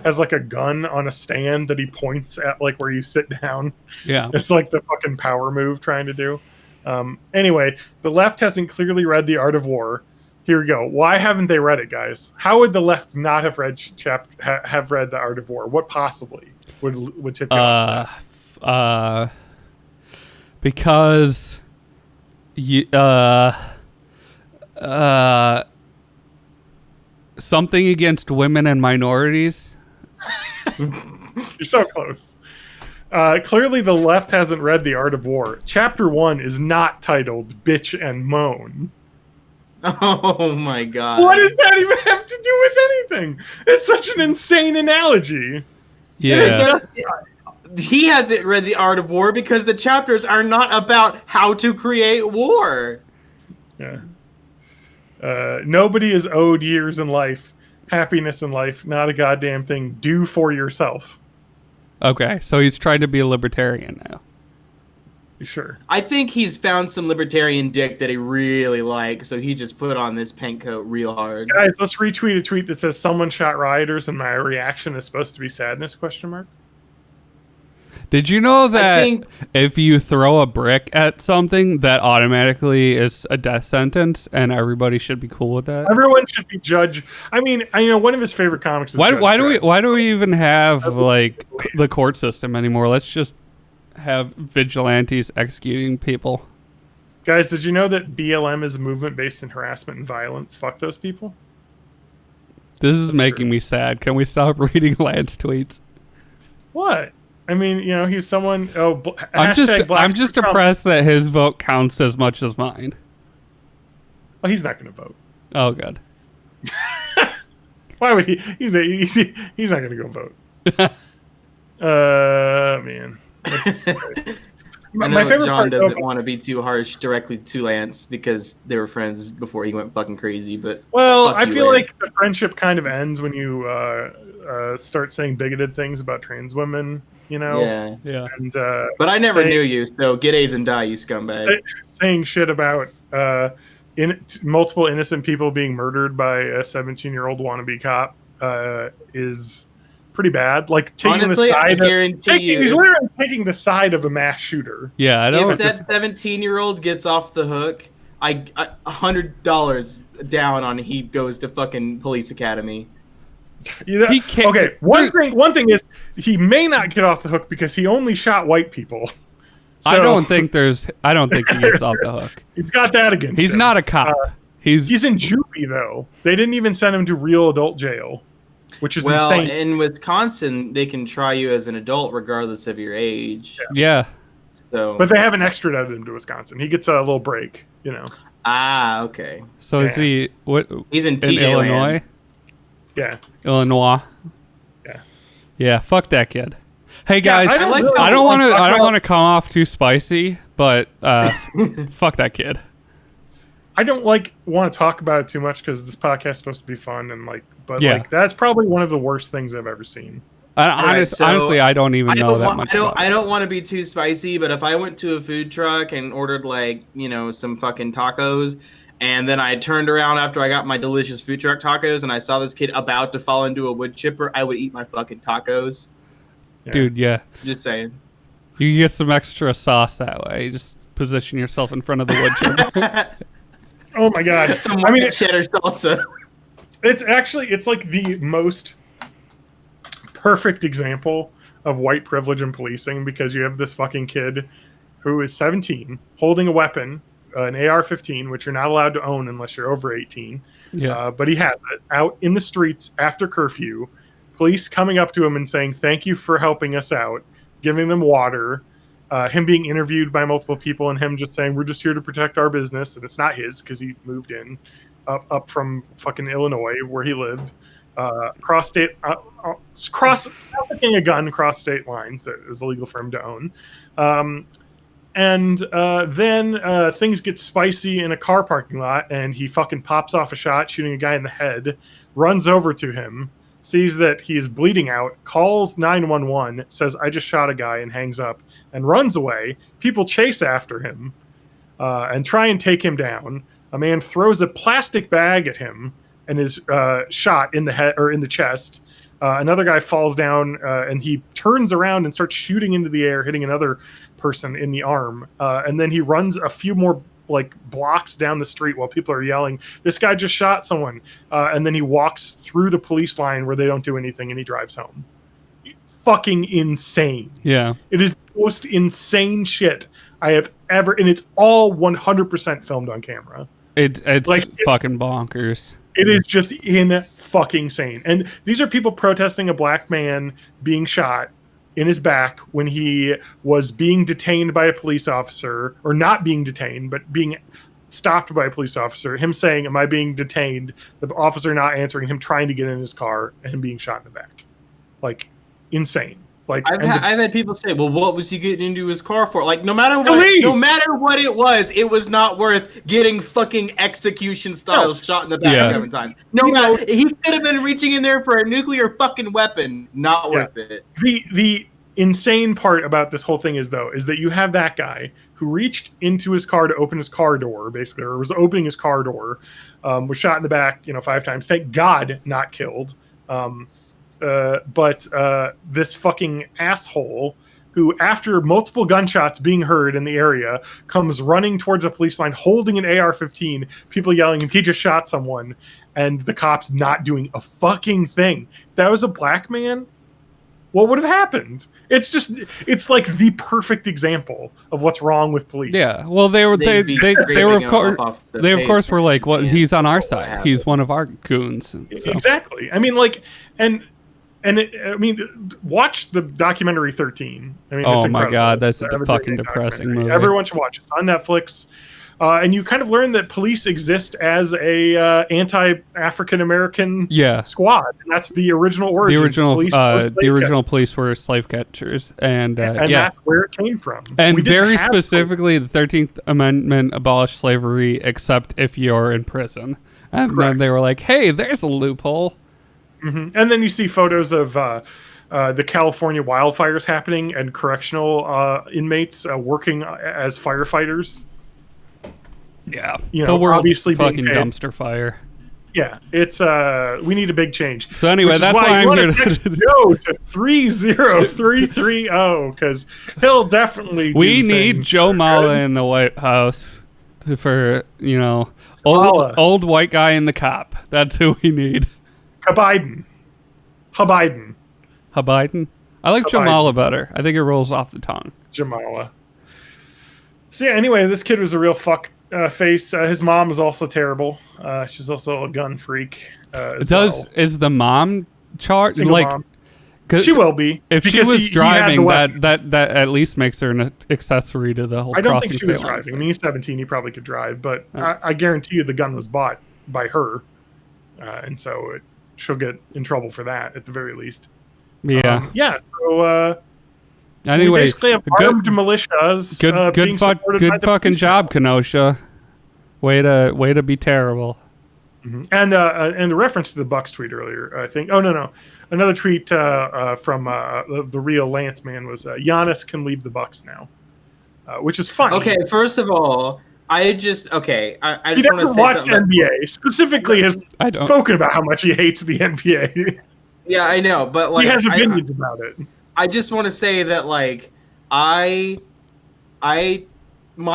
has like a gun on a stand that he points at like where you sit down.
Yeah,
it's like the fucking power move trying to do. Anyway, the left hasn't clearly read The Art of War. Here we go. Why haven't they read it, guys? How would the left not have read The Art of War? What possibly would tip you off to that?
Because something against women and minorities.
You're so close. Clearly, the left hasn't read The Art of War. Chapter 1 is not titled Bitch and Moan.
Oh my god.
What does that even have to do with anything? It's such an insane analogy.
Yeah.
He hasn't read The Art of War because the chapters are not about how to create war.
Yeah. Nobody is owed years in life. Happiness in life, not a goddamn thing. Do for yourself.
Okay, so he's trying to be a libertarian now.
Sure.
I think he's found some libertarian dick that he really likes, so he just put on this pink coat real hard.
Guys, let's retweet a tweet that says someone shot rioters and my reaction is supposed to be sadness, ?
Did you know that
think-
if you throw a brick at something, that automatically is a death sentence, and everybody should be cool with that?
Everyone should be judged. I mean, one of his favorite comics is Judge
Why do we
Dredd.
even have like the court system anymore? Let's just have vigilantes executing people.
Guys, did you know that BLM is a movement based in harassment and violence? Fuck those people.
This is
That's
making
true.
me sad. Can we stop reading Lance tweets?
What? I mean, he's someone.
I'm just
Trump.
depressed that his vote counts as much as mine.
Well, he's not going to vote.
Oh, good.
Why would he? He's not going to go vote. Man. That's just great.
I know
My favorite
John
part
doesn't
though-
want to be too harsh directly to Lance because they were friends before he went fucking crazy. But
Well,
fuck
I
you,
feel
Lance.
like the friendship kind of ends when you start saying bigoted things about trans women.
Yeah,
Yeah.
And
but I never
Say-
knew you, so get AIDS and die, you scumbag.
saying shit about multiple innocent people being murdered by a 17-year-old wannabe cop is pretty bad. Like taking
Honestly,
the
I
side.
guarantee you,
He's literally taking the side of a mass shooter.
Yeah, I
if
don't.
that 17-year-old gets off the hook, I $100 down on he goes to fucking police academy.
He can't-
Okay, one thing is he may not get off the hook because he only shot white people.
I
So,
don't think he gets off the hook.
he's got that against
He's
him.
not a cop.
He's in juvie though. They didn't even send him to real adult jail, which is
Well,
insane.
in Wisconsin, they can try you as an adult regardless of your age.
Yeah.
So,
But they haven't extradited him to Wisconsin. He gets a little break,
okay.
So is
Yeah.
he what
He's in
in
TJ
Illinois?
land.
Yeah.
Illinois.
Yeah.
Yeah. Fuck that kid. Hey guys,
I don't
like
really
I don't want to.
talk
I don't
about-
want to come off too spicy, but fuck that kid.
I don't want to talk about it too much because this podcast is supposed to be fun and
Yeah.
that's probably one of the worst things I've ever seen.
so
Honestly, I don't even know that much. about
I
it.
don't want to be too spicy, but if I went to a food truck and ordered some fucking tacos, and then I turned around after I got my delicious food truck tacos and I saw this kid about to fall into a wood chipper, I would eat my fucking tacos.
Dude. Yeah,
Just saying.
you get some extra sauce that way. You just position yourself in front of the wood chipper.
Oh my god!
Some cheddar salsa.
It's like the most perfect example of white privilege and policing because you have this fucking kid who is 17 holding a weapon, an AR-15, which you're not allowed to own unless you're over 18.
Yeah.
But he has it out in the streets after curfew. Police coming up to him and saying, "Thank you for helping us out," giving them water. Him being interviewed by multiple people and him just saying, "We're just here to protect our business," and it's not his because he moved in up from fucking Illinois where he lived. Trafficking a gun cross state lines that it was illegal for him to own. And then things get spicy in a car parking lot, and he fucking pops off a shot, shooting a guy in the head, runs over to him, sees that he's bleeding out, calls 911, says, "I just shot a guy," and hangs up and runs away. People chase after him and try and take him down. A man throws a plastic bag at him and is shot in the head or in the chest. Another guy falls down and he turns around and starts shooting into the air, hitting another person in the arm. And then he runs a few more blocks down the street while people are yelling, "This guy just shot someone." And then he walks through the police line where they don't do anything and he drives home. Fucking insane.
Yeah.
It is the most insane shit I have ever, and it's all 100% filmed on camera.
It's fucking bonkers.
It is just in fucking sane. And these are people protesting a black man being shot in his back when he was being detained by a police officer, or not being detained, but being stopped by a police officer. Him saying, "Am I being detained?" The officer not answering, him trying to get in his car, and him being shot in the back. Insane.
I've had people say, "Well, what was he getting into his car for?" No matter what it was not worth getting fucking execution style shot in the back 7 times. He could have been reaching in there for a nuclear fucking weapon. Not worth it.
The insane part about this whole thing is that you have that guy who reached into his car to open his car door, basically, or was opening his car door, was shot in the back, 5 times. Thank God, not killed. But this fucking asshole who, after multiple gunshots being heard in the area, comes running towards a police line holding an AR-15, people yelling, he just shot someone, and the cops not doing a fucking thing. If that was a black man, what would have happened? It's like the perfect example of what's wrong with police.
Yeah, well, they were of course were like, well, he's on our side. He's one of our goons. So.
Exactly. I mean, like, watch the documentary 13. I mean, it's
oh my god, that's a fucking depressing movie.
Everyone should watch it. It's on Netflix. And you kind of learn that police exist as a anti-African American squad, and that's the original origin.
The original police were slave catchers, and
that's where it came from.
And very specifically, the 13th Amendment abolished slavery, except if you're in prison. And then they were like, "Hey, there's a loophole."
Mm-hmm. And then you see photos of the California wildfires happening, and correctional inmates working as firefighters.
Yeah,
the world obviously
fucking dumpster fire.
Yeah, it's we need a big change.
So anyway, that's why I'm here
to 30330 because he'll definitely.
We need Joe Mala in the White House for old white guy in the cop. That's who we need.
Biden.
I like Jamala better. I think it rolls off the tongue.
Jamala. So yeah, anyway, this kid was a real fuck face. His mom is also terrible. She's also a gun freak.
Is the mom charged? Like,
mom. She will be.
If she was driving, that at least makes her an accessory to the whole.
I don't think she was driving. I mean, he's 17. He probably could drive, but I guarantee you the gun was bought by her, and so she'll get in trouble for that at the very least.
Yeah.
So.
Anyway,
we basically have armed militias.
Good fucking job, Kenosha. Way to be terrible.
Mm-hmm. And the reference to the Bucks tweet earlier, I think. Oh no, another tweet from the real Lance man was Giannis can leave the Bucks now, which is funny.
Okay, first of all, I just want to say
he doesn't watch NBA. Specifically, has spoken about how much he hates the NBA.
Yeah, I know, but like
he has opinions about it.
I just want to say that, like, my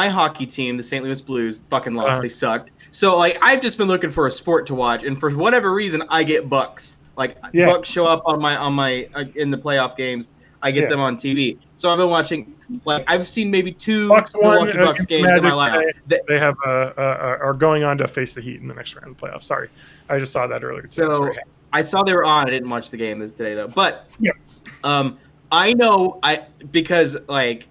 hockey team, the St. Louis Blues, fucking lost. They sucked. So, like, I've just been looking for a sport to watch, and for whatever reason, I get Bucks. Like, Bucks show up on my in the playoff games. I get them on TV. So I've been watching. Like, I've seen maybe 2 Milwaukee Bucks games in my life.
They have are going on to face the Heat in the next round of the playoffs. Sorry, I just saw that earlier.
So I saw they were on. I didn't watch the game today though. But I know because like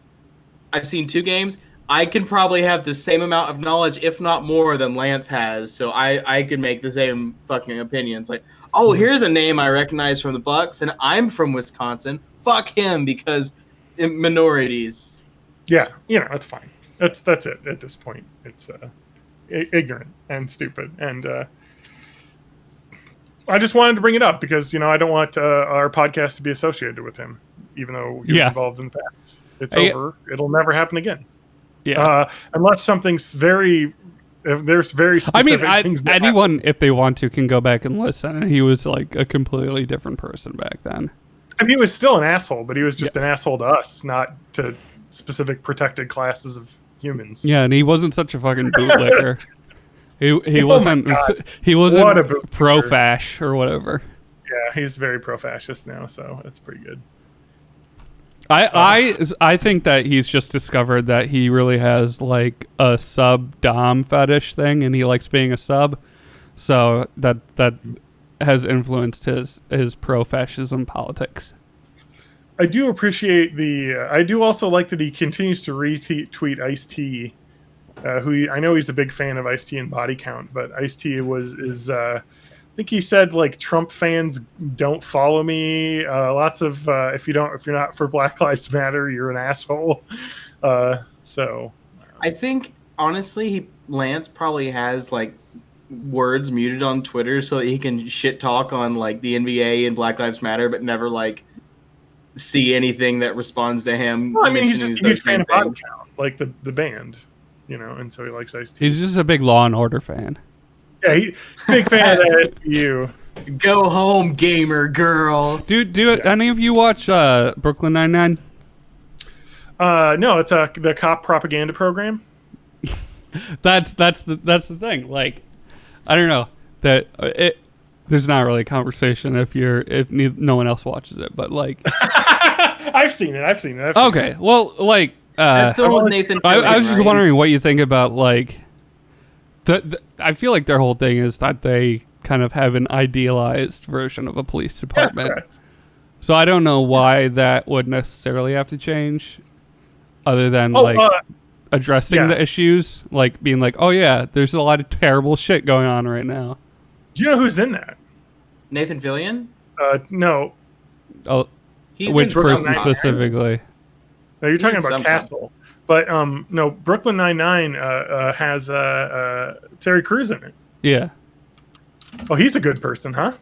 I've seen 2 games. I can probably have the same amount of knowledge, if not more, than Lance has. So I could make the same fucking opinions. Like, oh, here's a name I recognize from the Bucks, and I'm from Wisconsin. Fuck him because minorities.
Yeah, it's fine. That's it at this point. It's ignorant and stupid, and I just wanted to bring it up because I don't want our podcast to be associated with him, even though he was involved in the past. It's over. It'll never happen again.
Yeah.
Unless something's there's very specific things.
Anyone, if they want to, can go back and listen. And he was like a completely different person back then.
I mean, he was still an asshole, but he was just an asshole to us, not to specific protected classes of humans.
Yeah, and he wasn't such a fucking bootlicker. He wasn't pro-fash or whatever.
Yeah, he's very pro-fascist now, so that's pretty good.
I think that he's just discovered that he really has like a sub-dom fetish thing, and he likes being a sub. So that has influenced his pro-fascism politics.
I do appreciate I do also like that he continues to retweet Ice-T, who I know he's a big fan of Ice-T and Body Count, but Ice-T is I think he said like Trump fans don't follow me. Lots of if you're not for Black Lives Matter, you're an asshole. So
I think honestly, Lance probably has like words muted on Twitter so that he can shit talk on like the NBA and Black Lives Matter, but never like see anything that responds to him.
Well, I mean, he's just a huge fan of Body Count, like the band, and so he likes Ice-T.
He's just a big Law and Order fan.
Yeah, big fan of that SVU.
Go home, gamer girl.
Do any of you watch Brooklyn Nine-Nine?
No, it's the cop propaganda program.
That's the thing. Like, I don't know that there's not really a conversation if no one else watches it, but like,
I've seen it.
okay, well, like,
That's the one with Nathan.
I was just
right?
wondering what you think about like I feel like their whole thing is that they kind of have an idealized version of a police department.
correct.
So I don't know why that would necessarily have to change, other than addressing the issues, like being like, oh yeah, there's a lot of terrible shit going on right now.
Do you know who's in that?
Nathan Fillion.
No.
Oh,
He's
which
in
person
something.
specifically?
No, you're talking about
Something.
Castle. But no, Brooklyn Nine-Nine has Terry Crews in it.
Yeah.
Oh, he's a good person, huh?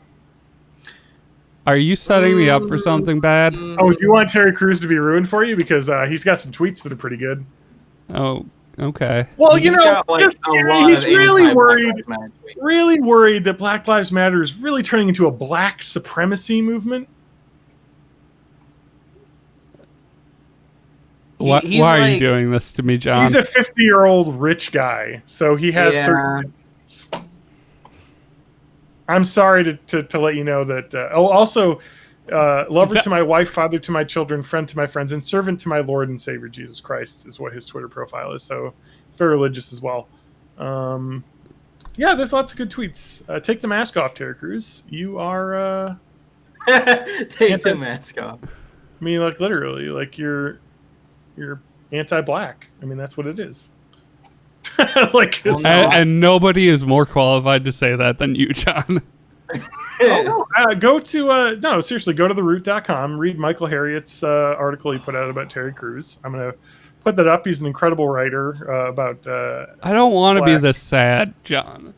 Are you setting me up for something bad?
Oh, do you want Terry Crews to be ruined for you? Because he's got some tweets that are pretty good.
Oh, okay.
Well,
He's got, like, a lot
he's
of
really
anti-Black
worried.
Lives Matter tweets.
Really worried that Black Lives Matter is really turning into a black supremacy movement.
Why
he's
are you
like-
doing this to me, John?
He's a 50-year-old rich guy, so he has
Yeah.
certain. I'm sorry to let you know that. Also, lover to my wife, father to my children, friend to my friends, and servant to my Lord and Savior Jesus Christ is what his Twitter profile is. So it's very religious as well. Yeah, there's lots of good tweets. Take the mask off, Terry Crews. You are.
Take the mask off.
I mean, like literally, like you're anti-black. I mean, that's what it is. Like,
Well,
it's,
no.
And nobody is more qualified to say that than you, John.
go to no, seriously, go to theroot.com, read Michael Harriot's article he put out about Terry Crews. I'm gonna put that up. He's an incredible writer about.
I don't want to be
Black.
this sad, John.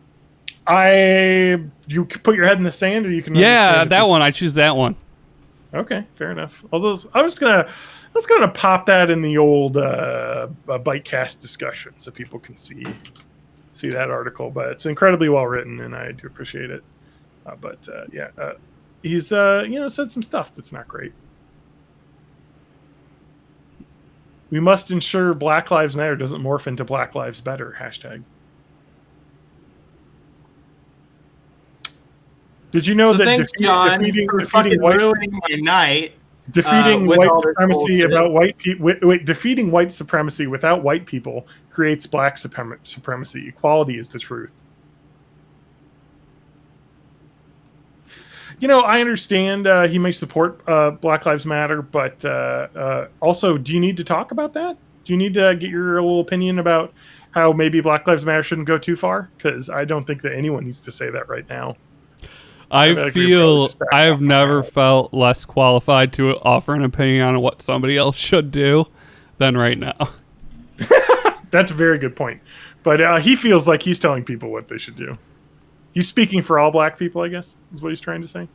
You can put your head in the sand, or you can.
Yeah,
understand
that
it.
one. I choose that one.
Okay, fair enough. Although I was gonna pop that in the old Bytecast discussion so people can see that article. But it's incredibly well written, and I do appreciate it. He's said some stuff that's not great. We must ensure Black Lives Matter doesn't morph into Black Lives Better #. Did you know
So
that
thanks, John,
defeating
for fucking
white
ruining my night.
defeating
with
white
all this
supremacy
bullshit.
about white people defeating white supremacy without white people creates black supremacy. Equality is the truth. You know, I understand he may support Black Lives Matter, but also, do you need to talk about that? Do you need to get your little opinion about how maybe Black Lives Matter shouldn't go too far? Because I don't think that anyone needs to say that right now.
I
feel like we
feel
probably just back
I have
off on
never
that.
felt less qualified to offer an opinion on what somebody else should do than right now.
That's a very good point. But he feels like he's telling people what they should do. He's speaking for all black people, I guess, is what he's trying to say.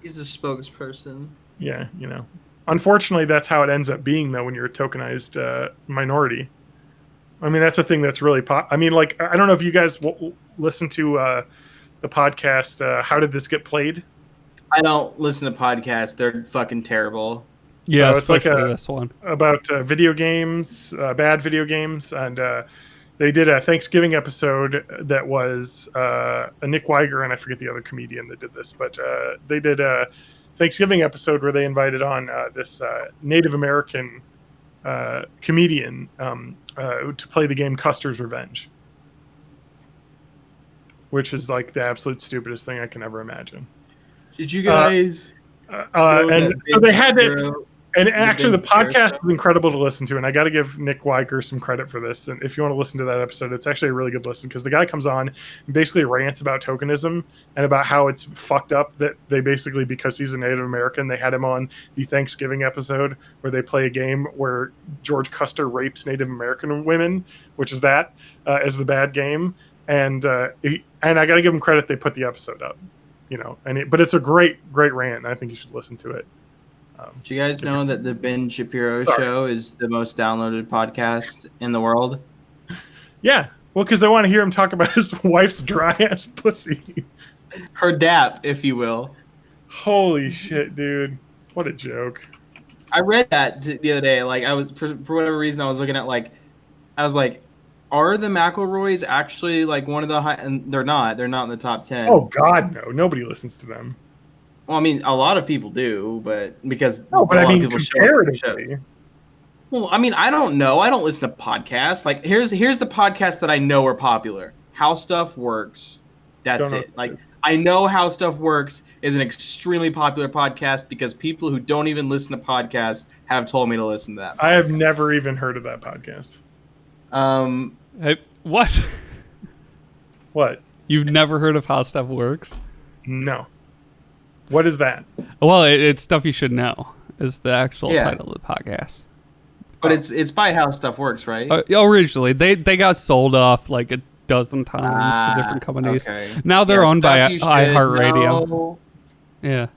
He's the spokesperson.
Yeah, you know. Unfortunately, that's how it ends up being, though, when you're a tokenized minority. I mean, that's a thing that's really I mean, like, I don't know if you guys listen to the podcast, How Did This Get Played?
I don't listen to podcasts. They're fucking terrible.
Yeah,
it's like
especially this one.
About video games, bad video games, and they did a Thanksgiving episode that was a Nick Weiger, and I forget the other comedian that did this, but they did a Thanksgiving episode where they invited on this Native American comedian to play the game Custer's Revenge, which is like the absolute stupidest thing I can ever imagine.
Did you guys?
And so they had to.
to.
And actually, the
Ben Shapiro
podcast
show?
is incredible to listen to, and I got to give Nick Weiger some credit for this. And if you want to listen to that episode, it's actually a really good listen because the guy comes on and basically rants about tokenism and about how it's fucked up that they basically, because he's a Native American, they had him on the Thanksgiving episode where they play a game where George Custer rapes Native American women, which is that as the bad game. And I got to give him credit; they put the episode up, you know. But it's a great rant. And I think you should listen to it.
Do you guys know that the Ben Shapiro
Sorry.
show is the most downloaded podcast in the world?
Yeah, well, because they want to hear him talk about his wife's dry ass pussy.
Her dap, if you will.
Holy shit, dude! What a joke.
I read that the other day. Like I was for whatever reason I was looking at I was like, are the McElroys actually like one of the high? And they're not. They're not in the top 10.
Oh God, no! Nobody listens to them.
Well, I mean, a lot of people do, but because
No, but
a
I
lot
mean
of people show up at the shows.
comparatively.
Well, I mean, I don't know. I don't listen to podcasts. Like here's the podcasts that I know are popular. How Stuff Works. That's
Don't know
it. Like
what it is.
I know How Stuff Works is an extremely popular podcast because people who don't even listen to podcasts have told me to listen to that.
I have never even heard of that podcast.
Hey, what?
What?
You've never heard of How Stuff Works?
No. What is that?
Well, it's Stuff You Should Know is the actual
Yeah.
title of the podcast.
But it's by How Stuff Works, right?
Originally, they got sold off like a dozen times to different companies.
Okay.
Now they're owned by
Stuff You Should
iHeartRadio.
Know.
Yeah.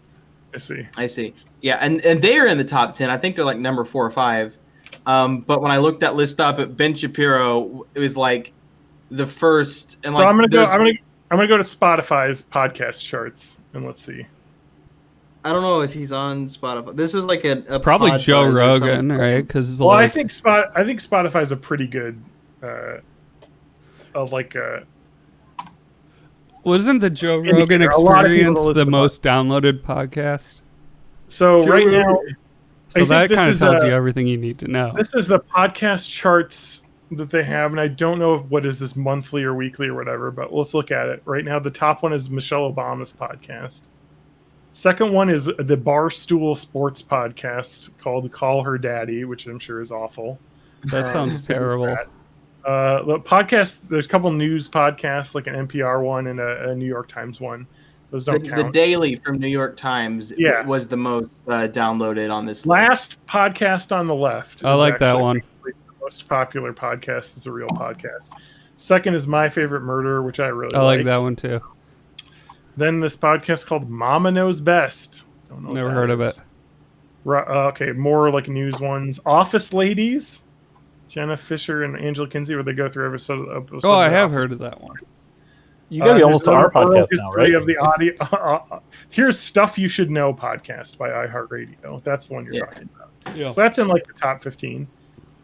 I see.
Yeah, and they are in the top 10. I think they're like number 4 or 5. But when I looked that list up, at Ben Shapiro, it was like the first. And
So
like,
I'm gonna go.
there's-
I'm gonna go to Spotify's podcast charts and let's see.
I don't know if he's on Spotify. This was like a
Probably
Pod
Joe
Buzz or
Rogan,
something.
right? Because
Well, I think Spotify's a pretty good, like
wasn't the Joe
Indicator.
Rogan
A lot of people
Experience
listen
the
to
most downloaded podcast?
So right now,
So
think
that
this
kind of
is
tells
a-
you everything you need to know.
this is the podcast charts that they have, and I don't know what is this monthly or weekly or whatever, but let's look at it. Right now, the top one is Michelle Obama's podcast. Second one is the Barstool Sports podcast called Call Her Daddy, which I'm sure is awful.
That sounds terrible.
The podcast, there's a couple news podcasts, like an NPR one and a New York Times one. Those don't
The
count.
Daily from New York Times
Yeah.
was the most downloaded on this list.
Last podcast on the left.
I
is
like that
actually
one.
the most popular podcast. It's a real podcast. Second is My Favorite Murder, which I really
I like that one too.
Then this podcast called Mama Knows Best. Don't know what
Never
that
heard of
is.
it.
Okay, more like news ones. Office Ladies, Jenna Fisher and Angela Kinsey, where they go through every episode.
Oh, I
of The
have
Office.
heard of that one.
You gotta be almost to
there's
our
an oral
podcast now,
history
right?
Of the audio. Here's Stuff You Should Know podcast by iHeartRadio. That's the one you're talking about.
Yeah.
So that's in like the top 15.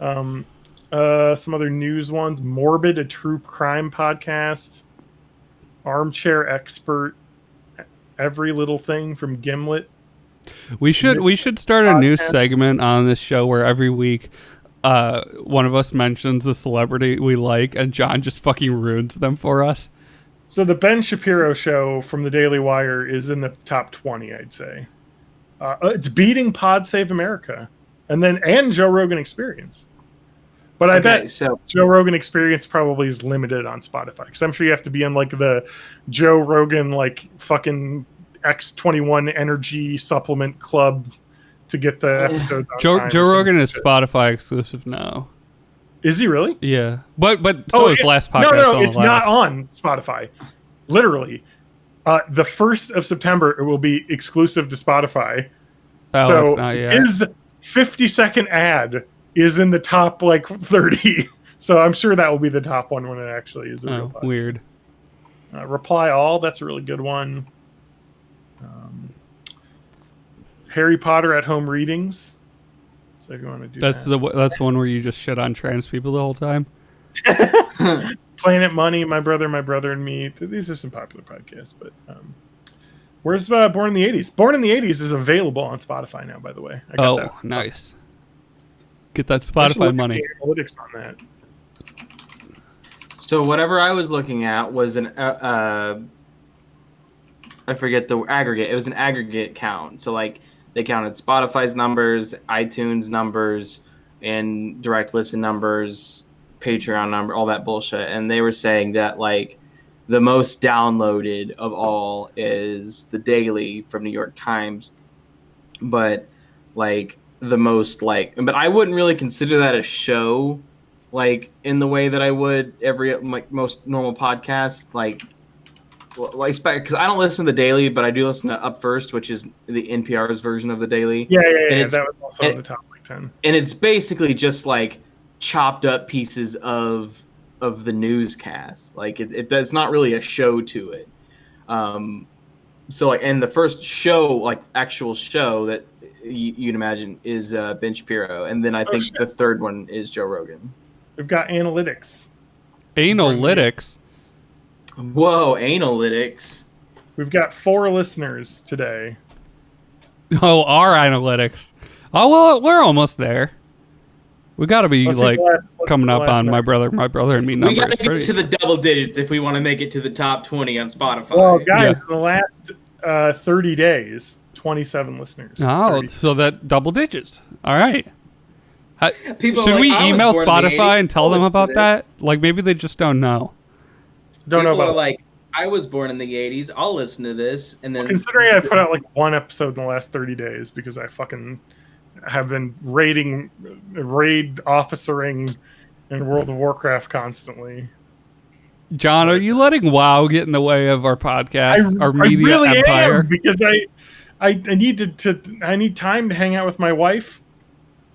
Some other news ones: Morbid, a true crime podcast. Armchair Expert, Every Little Thing from Gimlet.
We should start a new segment on this show where every week one of us mentions a celebrity we like and John just fucking ruins them for us.
So the Ben Shapiro show from the Daily Wire is in the top 20, I'd say. It's beating Pod Save America, and Joe Rogan Experience. But I bet Joe Rogan Experience probably is limited on Spotify, because I'm sure you have to be in like the Joe Rogan like fucking X21 energy supplement club to get the episodes on time.
Joe Rogan is Spotify exclusive now.
Is he really?
Yeah, but so is last podcast.
No, it's not on Spotify. Literally, the 1st of September it will be exclusive to Spotify.
Oh,
so
that's not yet.
his 50-second ad is in the top like 30. So I'm sure that will be the top one when it actually is a real podcast.
Weird.
Reply All, that's a really good one. Harry Potter at Home Readings. So if you want to do
That's one where you just shit on trans people the whole time.
Planet Money, My Brother and Me. These are some popular podcasts, but where's Born in the 80s? Born in the 80s is available on Spotify now, by the way. I got that.
Nice. Get that
I should look
Spotify
at
money.
the analytics on that.
So whatever I was looking at was an I forget the aggregate. It was an aggregate count. So like they counted Spotify's numbers, iTunes numbers, and direct listen numbers, Patreon number, all that bullshit. And they were saying that like the most downloaded of all is the Daily from New York Times, but like the most but I wouldn't really consider that a show, like in the way that I would every like most normal podcast, like because I don't listen to the Daily, but I do listen to Up First, which is the NPR's version of the Daily.
Yeah.
And
That was also in the top like 10.
And it's basically just like chopped up pieces of the newscast. Like it's not really a show to it. So like, and the first show, like actual show that you'd imagine is Ben Shapiro, and then I think the third one is Joe Rogan.
We've got analytics.
Analytics.
Whoa, analytics.
We've got 4 listeners today.
Oh, our analytics. Oh well, we're almost there. We got to be coming up on my brother and me numbers.
We got to get to the double digits if we want to make it to the top 20 on Spotify.
Well, guys, in the last 30 days, 27 listeners.
Oh,
30.
so that double digits. All right.
People
Should
are
we
like, "I was
email
born in the
Spotify
80s.
and tell them
I'll
about
listen to
that? Like maybe they just don't know.
Don't know
People
about
are like, I was born in the 80s. I'll listen to this. And then
considering I've put out like 1 episode in the last 30 days because I fucking have been raid officering in World of Warcraft constantly.
John, are you letting WoW get in the way of our podcast, our media
I really
empire?
am, because I need I need time to hang out with my wife.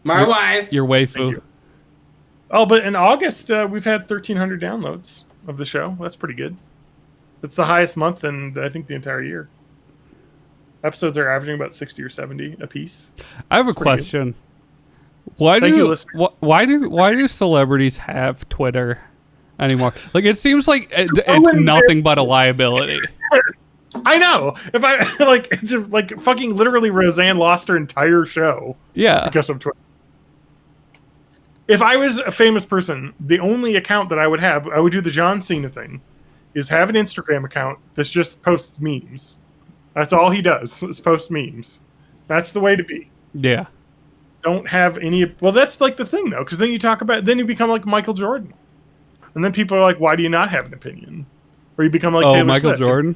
my wife.
Your
Thank
waifu.
you. Oh, but in August we've had 1,300 downloads of the show. That's pretty good. It's the highest month in I think the entire year. Episodes are averaging about 60 or 70 a piece.
I have a question. Why
Thank you,
do
listeners.
why do celebrities have Twitter anymore? Like it seems like it's
ruined
nothing but a liability.
I know. If I it's like fucking literally Roseanne lost her entire show
Yeah.
because of Twitter. If I was a famous person, the only account that I would do the John Cena thing, is have an Instagram account that just posts memes. That's all he does, is post memes. That's the way to be.
Yeah.
Don't have any... Well, that's like the thing, though, because then then you become like Michael Jordan. And then people are like, why do you not have an opinion? Or you become like Taylor
Michael
Swift.
Jordan?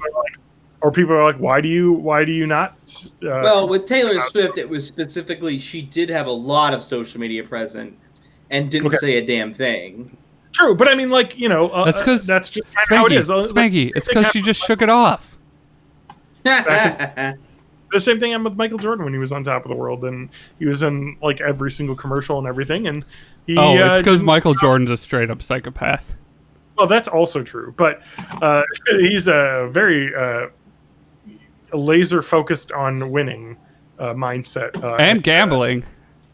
Or people are like, why do you not...
Well, with Taylor Swift, it was specifically she did have a lot of social media presence and didn't say a damn thing.
True, but I mean, like, you know...
That's because
that's just kind of how it is.
Spanky, it's because she just shook it off.
The same thing happened with Michael Jordan when he was on top of the world, and he was in like every single commercial and everything. And he,
it's because Michael Jordan's a straight up psychopath.
Well, that's also true, but he's a very laser focused on winning mindset
And gambling.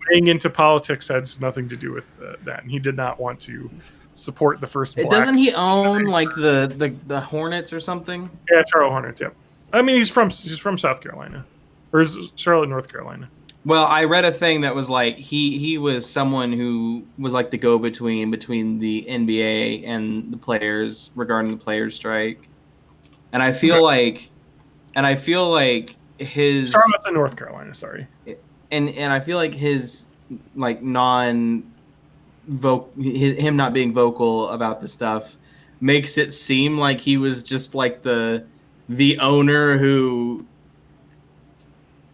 Getting into politics has nothing to do with that, and he did not want to support the first.
Doesn't he own like the Hornets or something?
Yeah, Charlotte Hornets. Yep. I mean, he's from South Carolina, or is Charlotte, North Carolina?
Well, I read a thing that was like he was someone who was like the go-between between the NBA and the players regarding the players' strike, and I feel like his
Charlotte's in North Carolina. Sorry,
and I feel like his like him not being vocal about the stuff makes it seem like he was just like the owner who,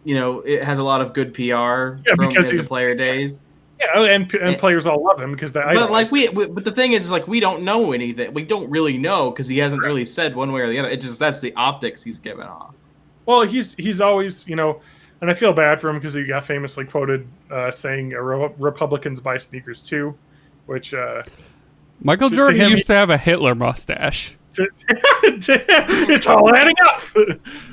you know, it has a lot of good PR from his player days.
Yeah, and players all love him because they.
But like but the thing is like we don't know anything. We don't really know because he hasn't really said one way or the other. It just that's the optics he's given off.
Well, he's always, you know, and I feel bad for him because he got famously quoted saying Republicans buy sneakers too, which
Michael Jordan used to have a Hitler mustache.
It's all adding up.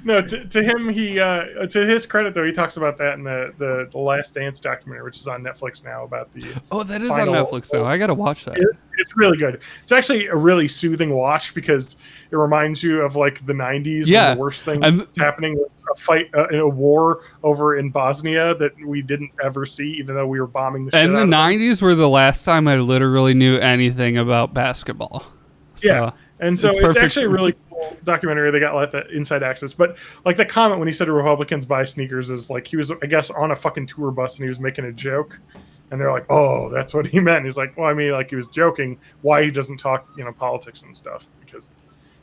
No, to him, he to his credit though, he talks about that in the Last Dance documentary, which is on Netflix now about the.
Oh, that is on Netflix now. I gotta watch that.
It's really good. It's actually a really soothing watch because it reminds you of like the '90s.
Yeah,
when the worst thing that's happening was a fight in a war over in Bosnia that we didn't ever see, even though we were bombing the shit
and
out
the
of them.
'90s were the last time I literally knew anything about basketball. So.
Yeah. And so it's actually a really cool documentary. They got like that inside access. But like the comment when he said Republicans buy sneakers is like he was, I guess, on a fucking tour bus and he was making a joke. And they're like, oh, that's what he meant. He's like, well, I mean, like he was joking why he doesn't talk, you know, politics and stuff.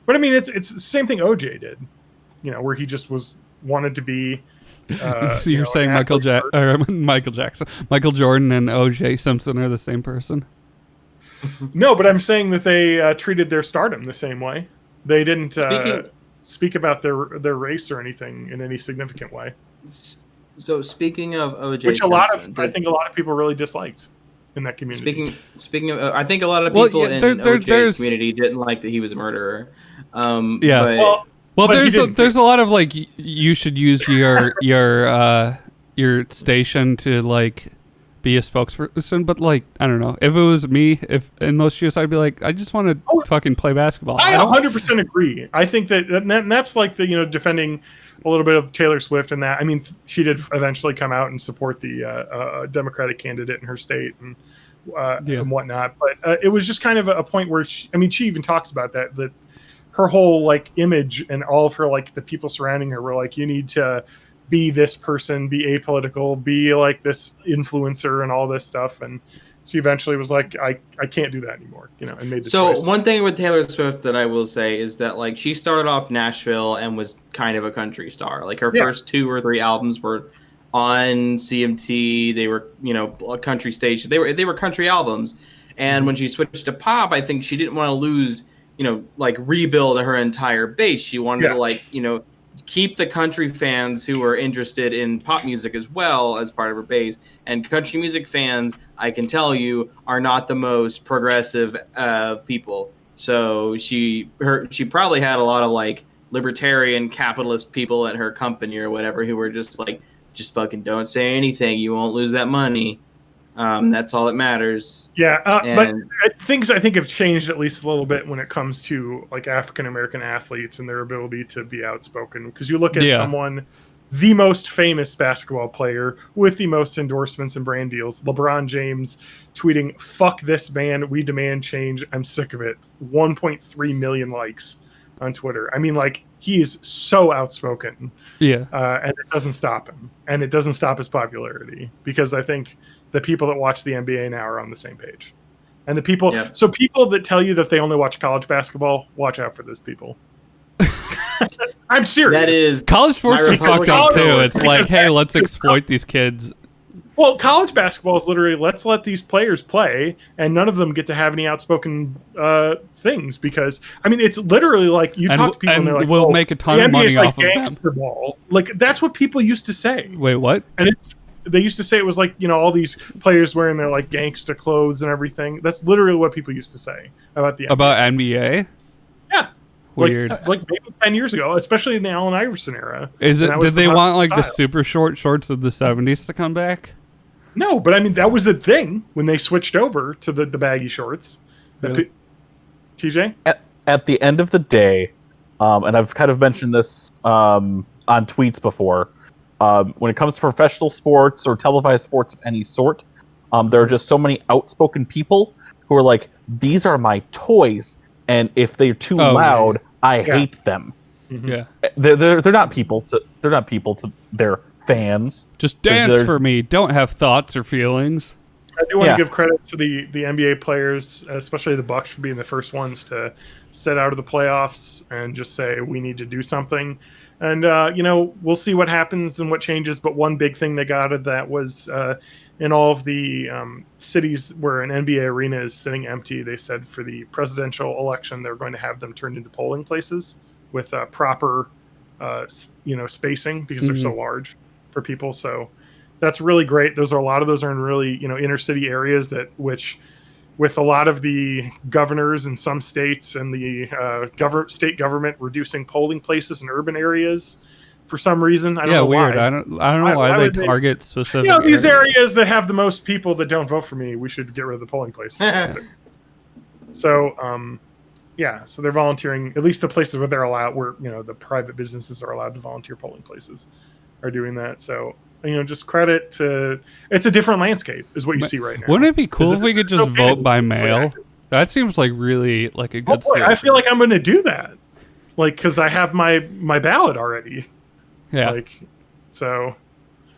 But I mean, it's the same thing OJ did, you know, where he just wanted to be.
So you're saying Michael Jackson, Michael Jordan and OJ Simpson are the same person?
No, but I'm saying that they treated their stardom the same way. They didn't speak about their race or anything in any significant way.
So speaking of OJ,
which I think a lot of people really disliked in that community.
Speaking of, I think a lot of people in OJ's community didn't like that he was a murderer.
There's a lot of like you should use your your station to like be a spokesperson, but like I don't know. If it was me, if in those shoes, I'd be like, I just want to fucking play basketball.
I 100% agree. I think that's like the defending a little bit of Taylor Swift and that. I mean, she did eventually come out and support the Democratic candidate in her state and whatnot. But it was just kind of a point where she even talks about that her whole like image and all of her like the people surrounding her were like, you need to be this person, be apolitical, be like this influencer and all this stuff. And she eventually was like, I can't do that anymore, and made the choice.
One thing with Taylor Swift that I will say is that like she started off Nashville and was kind of a country star. Like her first 2 or 3 albums were on CMT. They were, a country station. They were country albums. And when she switched to pop, I think she didn't want to lose, like rebuild her entire base. She wanted to like, keep the country fans who are interested in pop music as well as part of her base. And country music fans, I can tell you, are not the most progressive people. So she probably had a lot of like libertarian capitalist people at her company or whatever who were just like, just fucking don't say anything. You won't lose that money. That's all that matters.
Yeah, but things I think have changed at least a little bit when it comes to like African American athletes and their ability to be outspoken. Because you look at someone, the most famous basketball player with the most endorsements and brand deals, LeBron James, tweeting "Fuck this ban, we demand change. I'm sick of it." 1.3 million likes on Twitter. I mean, like he is so outspoken. Yeah, and it doesn't stop him, and it doesn't stop his popularity because I think the people that watch the NBA now are on the same page. And the people, so people that tell you that they only watch college basketball, watch out for those people. I'm serious.
That is
college sports are fucked up too. It's like, hey, let's exploit these kids.
Well, college basketball is literally let's let these players play, and none of them get to have any outspoken things because I mean it's literally like you talk to people and they're like,
we'll make a ton of money off of them.
Ball. Like that's what people used to say.
Wait, what?
And they used to say it was like, all these players wearing their like gangsta clothes and everything. That's literally what people used to say about the NBA.
About NBA?
Yeah.
Weird.
Like maybe 10 years ago, especially in the Allen Iverson era.
Did they want like the super short shorts of the 70s to come back?
No, but I mean that was the thing when they switched over to the baggy shorts. Really? TJ?
At the end of the day, and I've kind of mentioned this on tweets before, when it comes to professional sports or televised sports of any sort, there are just so many outspoken people who are like, these are my toys, and if they're too loud, I hate them.
Mm-hmm. Yeah,
they're not people to their fans.
Just dance for me. Don't have thoughts or feelings.
I do want to give credit to the NBA players, especially the Bucks, for being the first ones to set out of the playoffs and just say we need to do something. And, we'll see what happens and what changes. But one big thing they got out of that was in all of the cities where an NBA arena is sitting empty, they said for the presidential election, they're going to have them turned into polling places with proper, spacing because they're so large for people. So that's really great. A lot of those are in really, inner city areas which with a lot of the governors in some states and the state government reducing polling places in urban areas for some reason. I don't know
weird.
Why.
I don't know why they target specific
these areas that have the most people that don't vote for me, we should get rid of the polling places. So, so they're volunteering, at least the places where they're allowed, where, the private businesses are allowed to volunteer polling places are doing that. So, just credit to it's a different landscape is what you see right now.
Wouldn't it be cool if we could just vote by mail? That seems like really like a good
I feel like I'm going to do that. Like, cause I have my ballot already.
Yeah.
So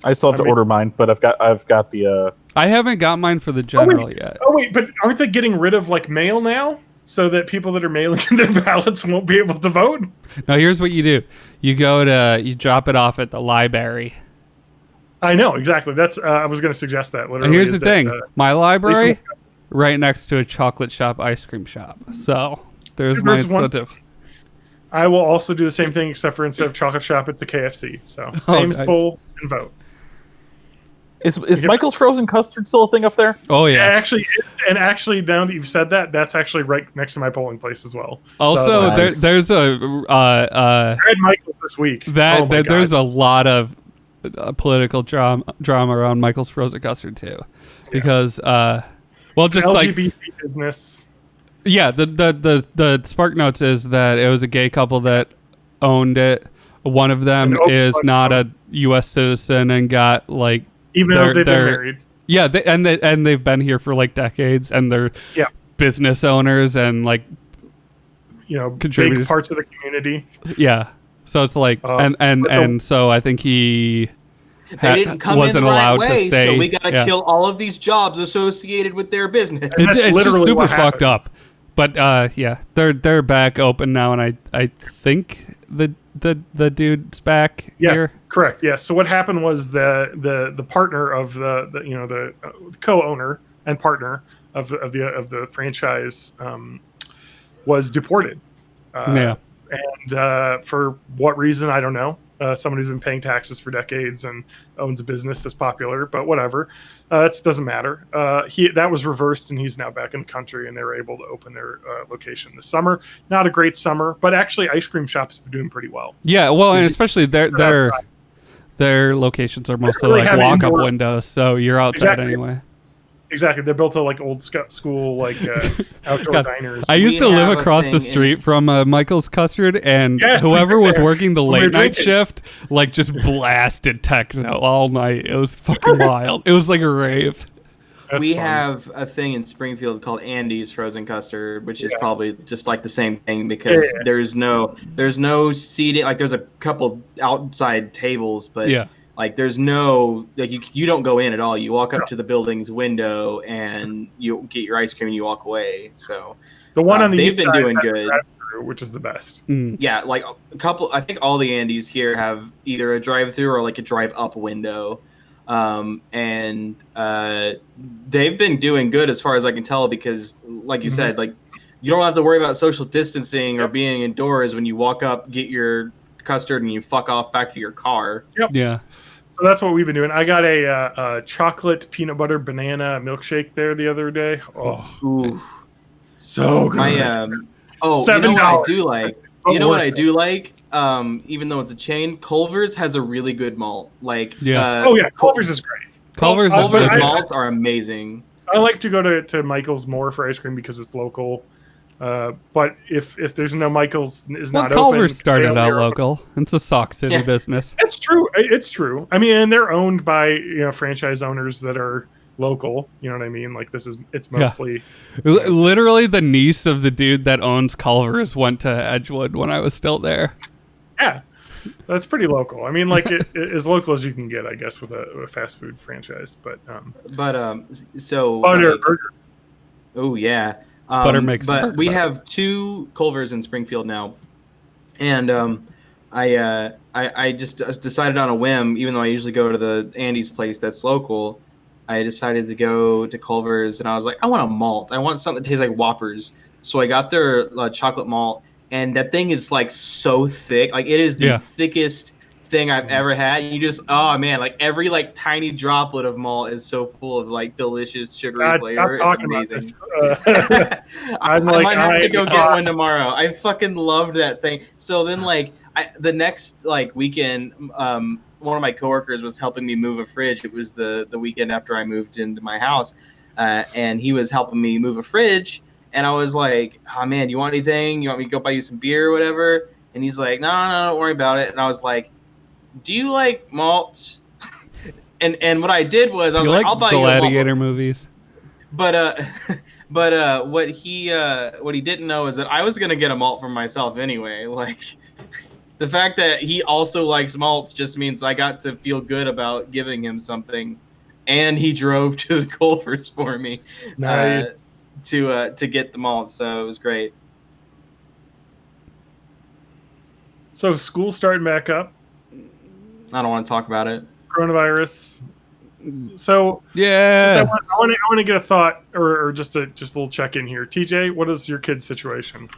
I still have to order mine, but I've got the,
I haven't got mine for the general yet.
Oh wait, but aren't they getting rid of like mail now? So that people that are mailing in their ballots won't be able to vote?
No, here's what you do. You drop it off at the library.
I know, exactly. That's I was going to suggest that. Literally,
and here's the thing. My library, right next to a chocolate shop, ice cream shop. So there's my incentive.
I will also do the same thing, except for instead of chocolate shop, it's a KFC. So Famous Bowl and vote.
Is Michael's Frozen Custard still a thing up there?
Oh yeah,
actually, now that you've said that, that's actually right next to my polling place as well.
Also, there's a
I had Michael's this week.
There's a lot of political drama around Michael's Frozen Custard too, because just like
LGBT business.
yeah, the spark notes is that it was a gay couple that owned it. One of them is not a U.S. citizen and got like
even though they've been married.
Yeah, they've been here for like decades, and they're business owners and like
big parts of the community.
Yeah, so it's like so I think he
they didn't come
wasn't
in the right
allowed
way,
to stay.
so we gotta kill all of these jobs associated with their business.
It's
literally
just super
what
fucked
happens.
up. But they're back open now, and I think the dude's back here.
Correct. Yeah. So what happened was the partner of the co-owner and partner of the franchise was deported. And for what reason, I don't know. Someone who's been paying taxes for decades and owns a business that's popular, but whatever. It doesn't matter. That was reversed, and he's now back in the country, and they were able to open their location this summer. Not a great summer, but actually, ice cream shops have been doing pretty well.
Yeah, well, and especially their locations are mostly
really
like walk-up
indoor
windows, so you're outside anyway.
Exactly. They're built to like old school, like outdoor diners.
I used to live
have a
across the
thing
street from Michael's Custard, and
Yes,
whoever
we were
was
there.
working the
We were
late night
drinking.
shift, like just blasted techno all night. It was fucking wild. It was like a rave.
That's
we
fun.
have a thing in Springfield called Andy's Frozen Custard, which is probably just like the same thing because there's no seating. Like there's a couple outside tables, but like there's no like you don't go in at all. You walk up to the building's window and you get your ice cream and you walk away. So
the one on the
they've
east
been
side
doing
has a
good.
drive-thru, which is the best.
Yeah, like a couple. I think all the Andes here have either a drive-through or like a drive-up window, and they've been doing good as far as I can tell because, like you said, like you don't have to worry about social distancing or being indoors when you walk up, get your custard, and you fuck off back to your car.
Yep.
Yeah.
So that's what we've been doing. I got a chocolate peanut butter banana milkshake there the other day. Oh,
Ooh.
so good.
My you know what I do
$7.
like?
But
You know what
worth
I
it.
do like? Even though it's a chain, Culver's has a really good malt. Like
Culver's is great.
Culver's
Culver's
I-
malts are amazing.
I like to go to Michael's more for ice cream because it's local. But if there's no Michael's is not open,
Culver's started
they're
out
open.
local. It's a Sauk City business.
It's true. It's true. I mean, and they're owned by franchise owners that are local. You know what I mean? Like it's mostly
Literally, the niece of the dude that owns Culver's went to Edgewood when I was still there.
yeah. That's pretty local. I mean, like as local as you can get, I guess, with a fast food franchise. But
So
butter
like,
burger.
oh yeah,
Butter makes
But
burger
we
better.
have 2 Culvers in Springfield now, and I just decided on a whim, even though I usually go to the Andy's place that's local. I decided to go to Culver's, and I was like, I want a malt. I want something that tastes like Whoppers. So I got their chocolate malt, and that thing is like so thick. Like it is the thickest thing I've ever had. You just, oh man, like every like tiny droplet of malt is so full of like delicious sugary flavor. It's amazing. I might have to go get one tomorrow. I fucking loved that thing. So then like the next like weekend, one of my coworkers was helping me move a fridge. It was the weekend after I moved into my house, and he was helping me move a fridge. And I was like, oh man, you want anything? You want me to go buy you some beer or whatever? And he's like, no, don't worry about it. And I was like, do you like malt? and what I did was I was like, I'll buy you a malt.
Gladiator movies.
But what he didn't know is that I was gonna get a malt for myself anyway. Like the fact that he also likes malts just means I got to feel good about giving him something, and he drove to the Culver's for me to get the malt. So it was great.
So school's starting back up.
I don't want to talk about it.
Coronavirus. So
Yeah.
I want to get a thought or just a little check in here. TJ, what is your kid's situation?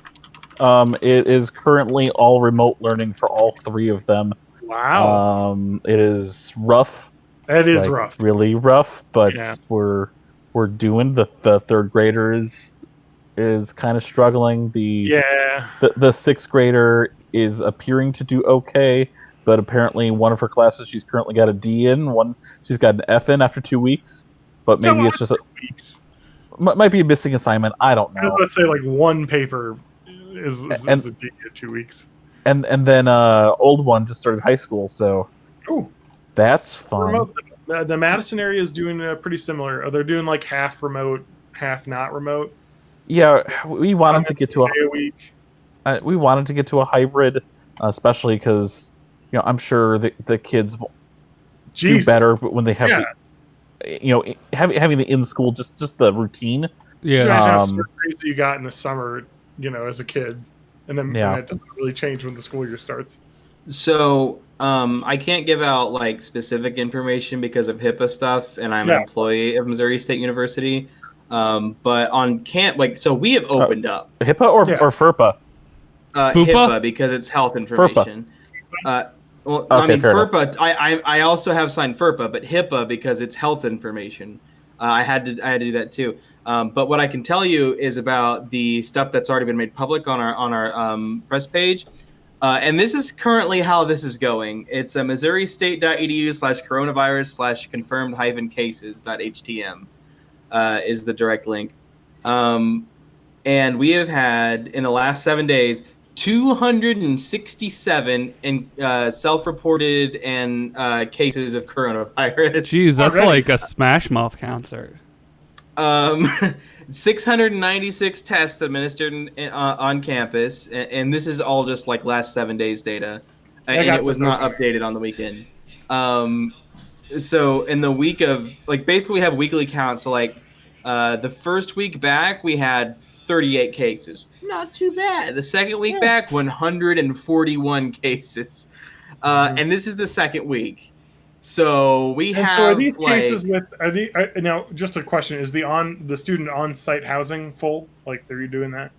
It is currently all remote learning for all 3 of them.
Wow,
It is rough.
that is rough.
Really rough, but
Yeah.
we're doing. The 3rd grader is kind of struggling. The 6th grader is appearing to do okay, but apparently one of her classes she's currently got a D in, one she's got an F in after 2 weeks. But maybe it's just
weeks.
Might be a missing assignment. I don't know.
Let's say like one paper is a D at 2 weeks.
And then old one just started high school, so that's fun.
The Madison area is doing pretty similar. They're doing like half remote, half not remote.
Yeah, we wanted to get to
a week.
We wanted to get to a hybrid, especially because I'm sure the kids do better when they have having the in school just the routine.
Yeah, how crazy you got in the summer, as a kid, and then that doesn't really change when the school year starts.
So I can't give out like specific information because of HIPAA stuff, and I'm an employee of Missouri State University. But on so we have opened up
HIPAA or FERPA.
HIPAA because it's health information. Well, I mean FERPA. I also have signed FERPA, but HIPAA because it's health information. I had to do that too. But what I can tell you is about the stuff that's already been made public on our press page. And this is currently how this is going. It's a MissouriState.edu/coronavirus/confirmed-cases.htm is the direct link. And we have had, in the last 7 days, 267 self-reported and cases of coronavirus.
Jeez, that's like a Smash Mouth concert.
696 tests administered on campus, and this is all just like last 7 days data, and it was not updated on the weekend. So in the week of basically we have weekly counts. So the first week back we had 38 cases, not too bad. The second week back 141 cases, and this is the second week. So we have.
So are these cases now? Just a question: is the student on-site housing full? Are you doing that?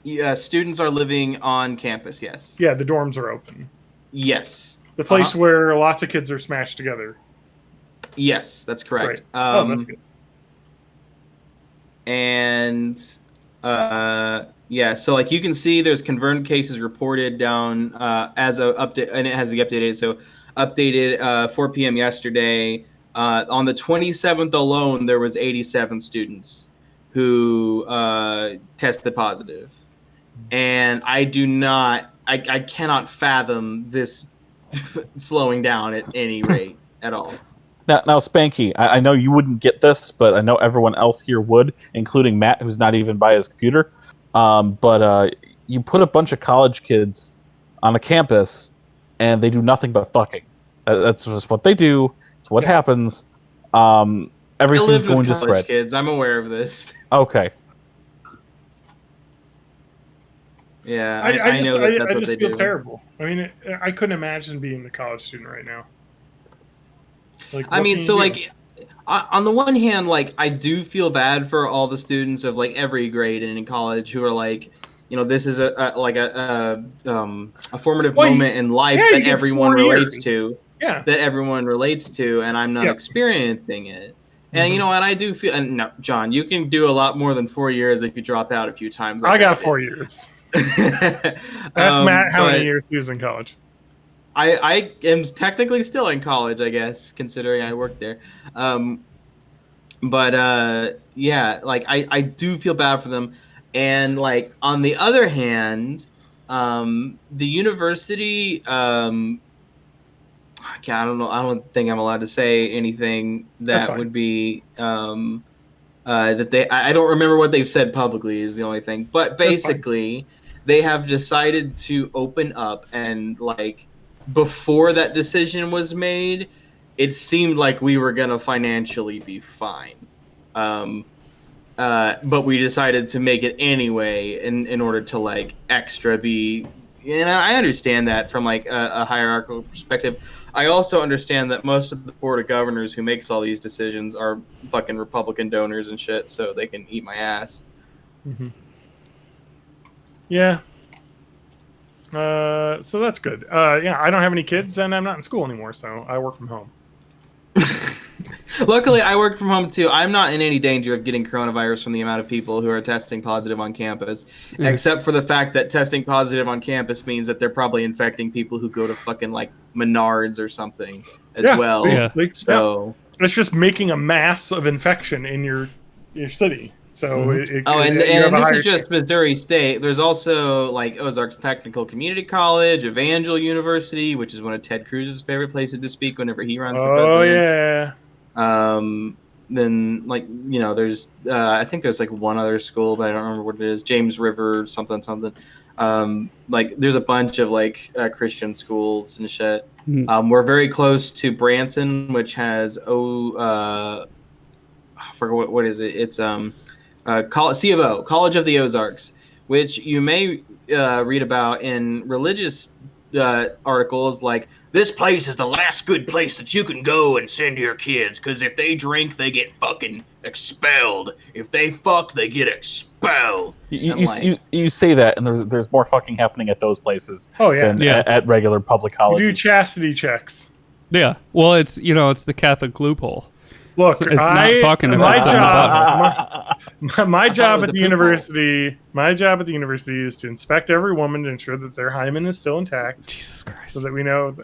Yeah, students are living on campus. Yes.
Yeah, the dorms are open.
Yes.
The place where lots of kids are smashed together.
Yes, that's correct.
Right. That's good.
And so you can see there's confirmed cases reported down as of update, and it has the updated. So updated 4 p.m. yesterday. On the 27th alone, there was 87 students who tested positive, and I cannot fathom this slowing down at any rate at all.
Now, Spanky, I know you wouldn't get this, but I know everyone else here would, including Matt, who's not even by his computer. But you put a bunch of college kids on a campus, and they do nothing but fucking. That's just what they do. It's what happens. Everything's going to spread.
Kids, I'm aware of this.
Okay.
Yeah, I know that's what they do.
I just feel terrible. I mean, I couldn't imagine being a college student right now.
On the one hand, I do feel bad for all the students of every grade and in college who are this is a formative moment in life that everyone relates to.
Yeah.
That everyone relates to, and I'm not experiencing it. And you know what? I do feel. And no, John, you can do a lot more than 4 years if you drop out a few times.
I got 4 years. Ask Matt how many years he was in college.
I am technically still in college, I guess, considering I work there. I do feel bad for them. And on the other hand, the university, I don't know. I don't think I'm allowed to say anything that would be that they. I don't remember what they've said publicly is the only thing. But basically, they have decided to open up and before that decision was made, it seemed like we were gonna financially be fine. But we decided to make it anyway in order to extra be. And I understand that from a hierarchical perspective. I also understand that most of the board of governors who makes all these decisions are fucking Republican donors and shit, so they can eat my ass.
Mm-hmm. Yeah. So that's good. I don't have any kids and I'm not in school anymore, so I work from home.
Luckily, I work from home too. I'm not in any danger of getting coronavirus from the amount of people who are testing positive on campus, except for the fact that testing positive on campus means that they're probably infecting people who go to fucking like Menards or something as well.
Basically.
So
it's just making a mass of infection in your city. So
and this is just Missouri State. There's also like Ozarks Technical Community College, Evangel University, which is one of Ted Cruz's favorite places to speak whenever he runs for president. Then like there's I think there's like one other school, but I don't remember what it is. James River something. Like there's a bunch of like Christian schools and shit. We're very close to Branson, which has I forget what is it. It's C of O, College of the Ozarks, which you may read about in religious articles like, this place is the last good place that you can go and send your kids, because if they drink, they get fucking expelled. If they fuck, they get expelled.
You say that, and there's more fucking happening at those places than at regular public colleges.
You do chastity checks.
Yeah. Well, it's the Catholic loophole.
Look,
it's not fucking
my job at the university. My job at the university is to inspect every woman to ensure that their hymen is still intact.
Jesus Christ!
So that we know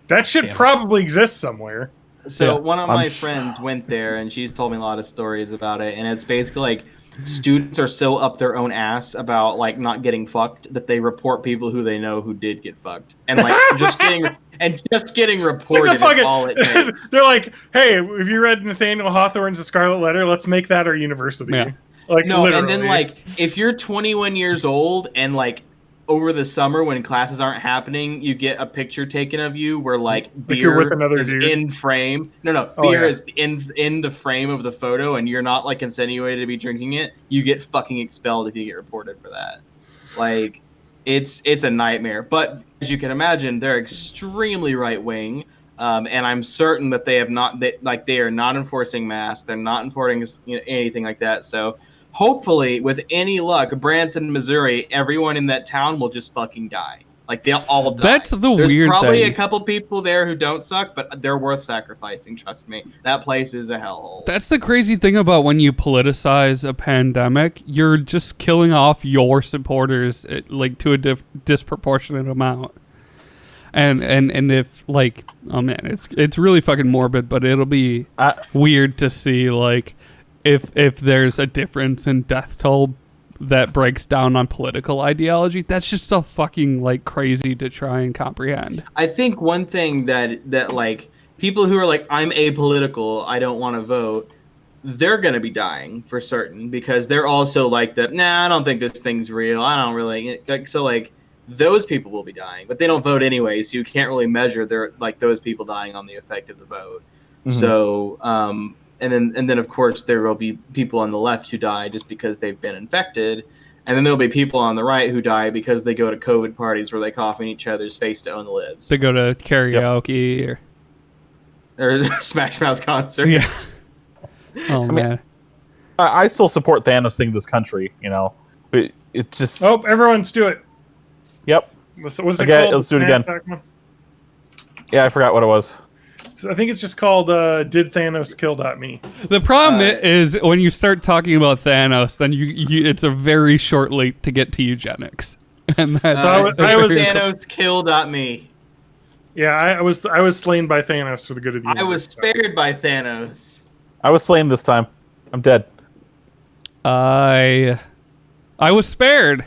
that shit probably exists somewhere.
So one of my friends went there, and she's told me a lot of stories about it. And it's basically like students are so up their own ass about like not getting fucked that they report people who they know who did get fucked, and like just getting reported is all it takes.
They're like, hey, have you read Nathaniel Hawthorne's The Scarlet Letter? Let's make that our university.
Yeah.
Like,
no,
literally.
And then like if you're 21 years old and like over the summer when classes aren't happening, you get a picture taken of you where like beer is in frame. Beer is in the frame of the photo, and you're not like insinuated to be drinking it. You get fucking expelled if you get reported for that. Like, it's a nightmare. But as you can imagine, they're extremely right wing, and I'm certain that they are not enforcing masks. They're not enforcing anything like that. So hopefully, with any luck, Branson, Missouri, everyone in that town will just fucking die. Like, they'll all die.
That's the
There's
weird
probably
thing.
a couple people there who don't suck, but they're worth sacrificing, trust me. That place is a hellhole.
That's the crazy thing about when you politicize a pandemic. You're just killing off your supporters like to a disproportionate amount. And if like, oh man, it's really fucking morbid, but it'll be weird to see like if there's a difference in death toll that breaks down on political ideology. That's just so fucking like crazy to try and comprehend.
I think one thing that like people who are like, I'm apolitical, I don't want to vote, they're gonna be dying for certain, because they're also like that. Nah, I don't think this thing's real. I don't really like, so like those people will be dying, but they don't vote anyway, so you can't really measure those people dying on the effect of the vote. Mm-hmm. So and then of course there will be people on the left who die just because they've been infected, and then there'll be people on the right who die because they go to COVID parties where they cough in each other's face to own the libs.
They go to karaoke
or Smash Mouth concerts.
Yeah. Oh man,
I still support Thanos thing this country. It just
everyone's do it.
Yep.
What's it called?
Let's do it again. Yeah, I forgot what it was.
I think it's just called Did Thanos Kill .me.
The problem is when you start talking about Thanos, then you it's a very short leap to get to eugenics. And that's
I was Thanos Kill .me.
Yeah, I was slain by Thanos for the good of the universe.
I was spared by Thanos.
I was slain this time. I'm dead.
I was spared.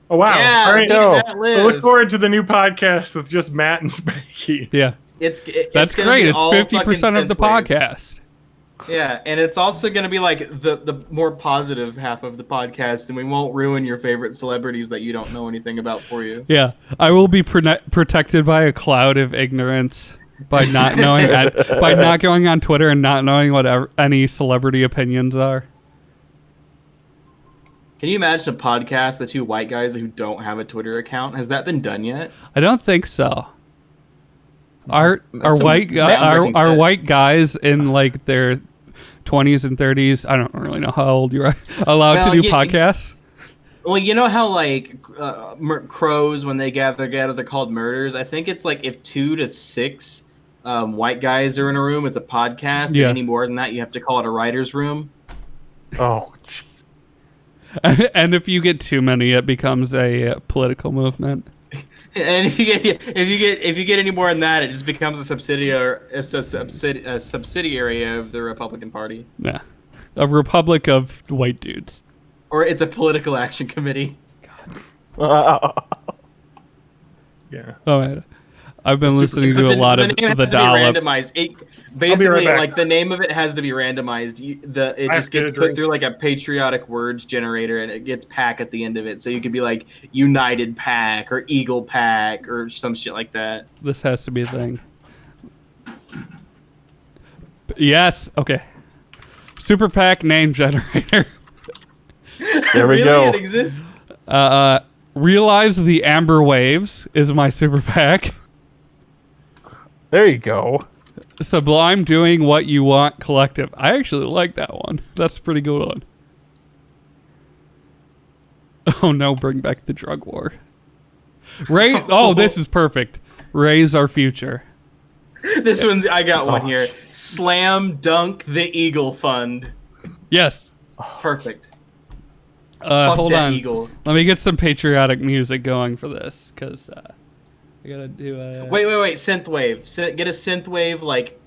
Oh wow!
Yeah,
all right,
so
look forward to the new podcast with just Matt and Spanky.
Yeah. That's great. It's 50% of the podcast.
Yeah, and it's also going to be like the more positive half of the podcast, and we won't ruin your favorite celebrities that you don't know anything about for you.
Yeah, I will be protected by a cloud of ignorance by not knowing by not going on Twitter and not knowing what any celebrity opinions are.
Can you imagine a podcast, the two white guys who don't have a Twitter account? Has that been done yet?
I don't think so. Are white guys in like their 20s and 30s? I don't really know how old you are. Allowed to do podcasts?
Well, you know how like crows when they gather together, they're called murders. I think it's like if 2 to 6 white guys are in a room. It's a podcast.
Yeah.
And any more than that, you have to call it a writer's room.
Oh, jeez.
And if you get too many, it becomes a political movement.
And if you get any more than that, it just becomes a subsidiary of the Republican Party,
Yeah, a republic of white dudes.
or it's a political action committee.
Yeah.
Oh, man. I've been listening to a lot of
name
the
has to be
dollop.
randomized. Basically,
back.
like the name of it has to be randomized. It
I
just
have to
gets
get a
put
drink.
through like a patriotic words generator, and it gets pack at the end of it. So you could be like United Pack or Eagle Pack or some shit like that.
This has to be a thing. Yes. Okay. Super PAC name generator.
There we
Really?
go.
It exists?
Realize the Amber Waves is my super PAC.
There you go.
Sublime Doing What You Want Collective. I actually like that one. That's a pretty good one. Oh no, bring back the drug war. This is perfect. Raise Our Future.
This one's. I got one here. Slam Dunk the Eagle Fund.
Yes.
Perfect. Fuck
Hold
that
on.
Eagle.
Let me get some patriotic music going for this, because I gotta do a...
Wait. Synthwave. Get a synthwave like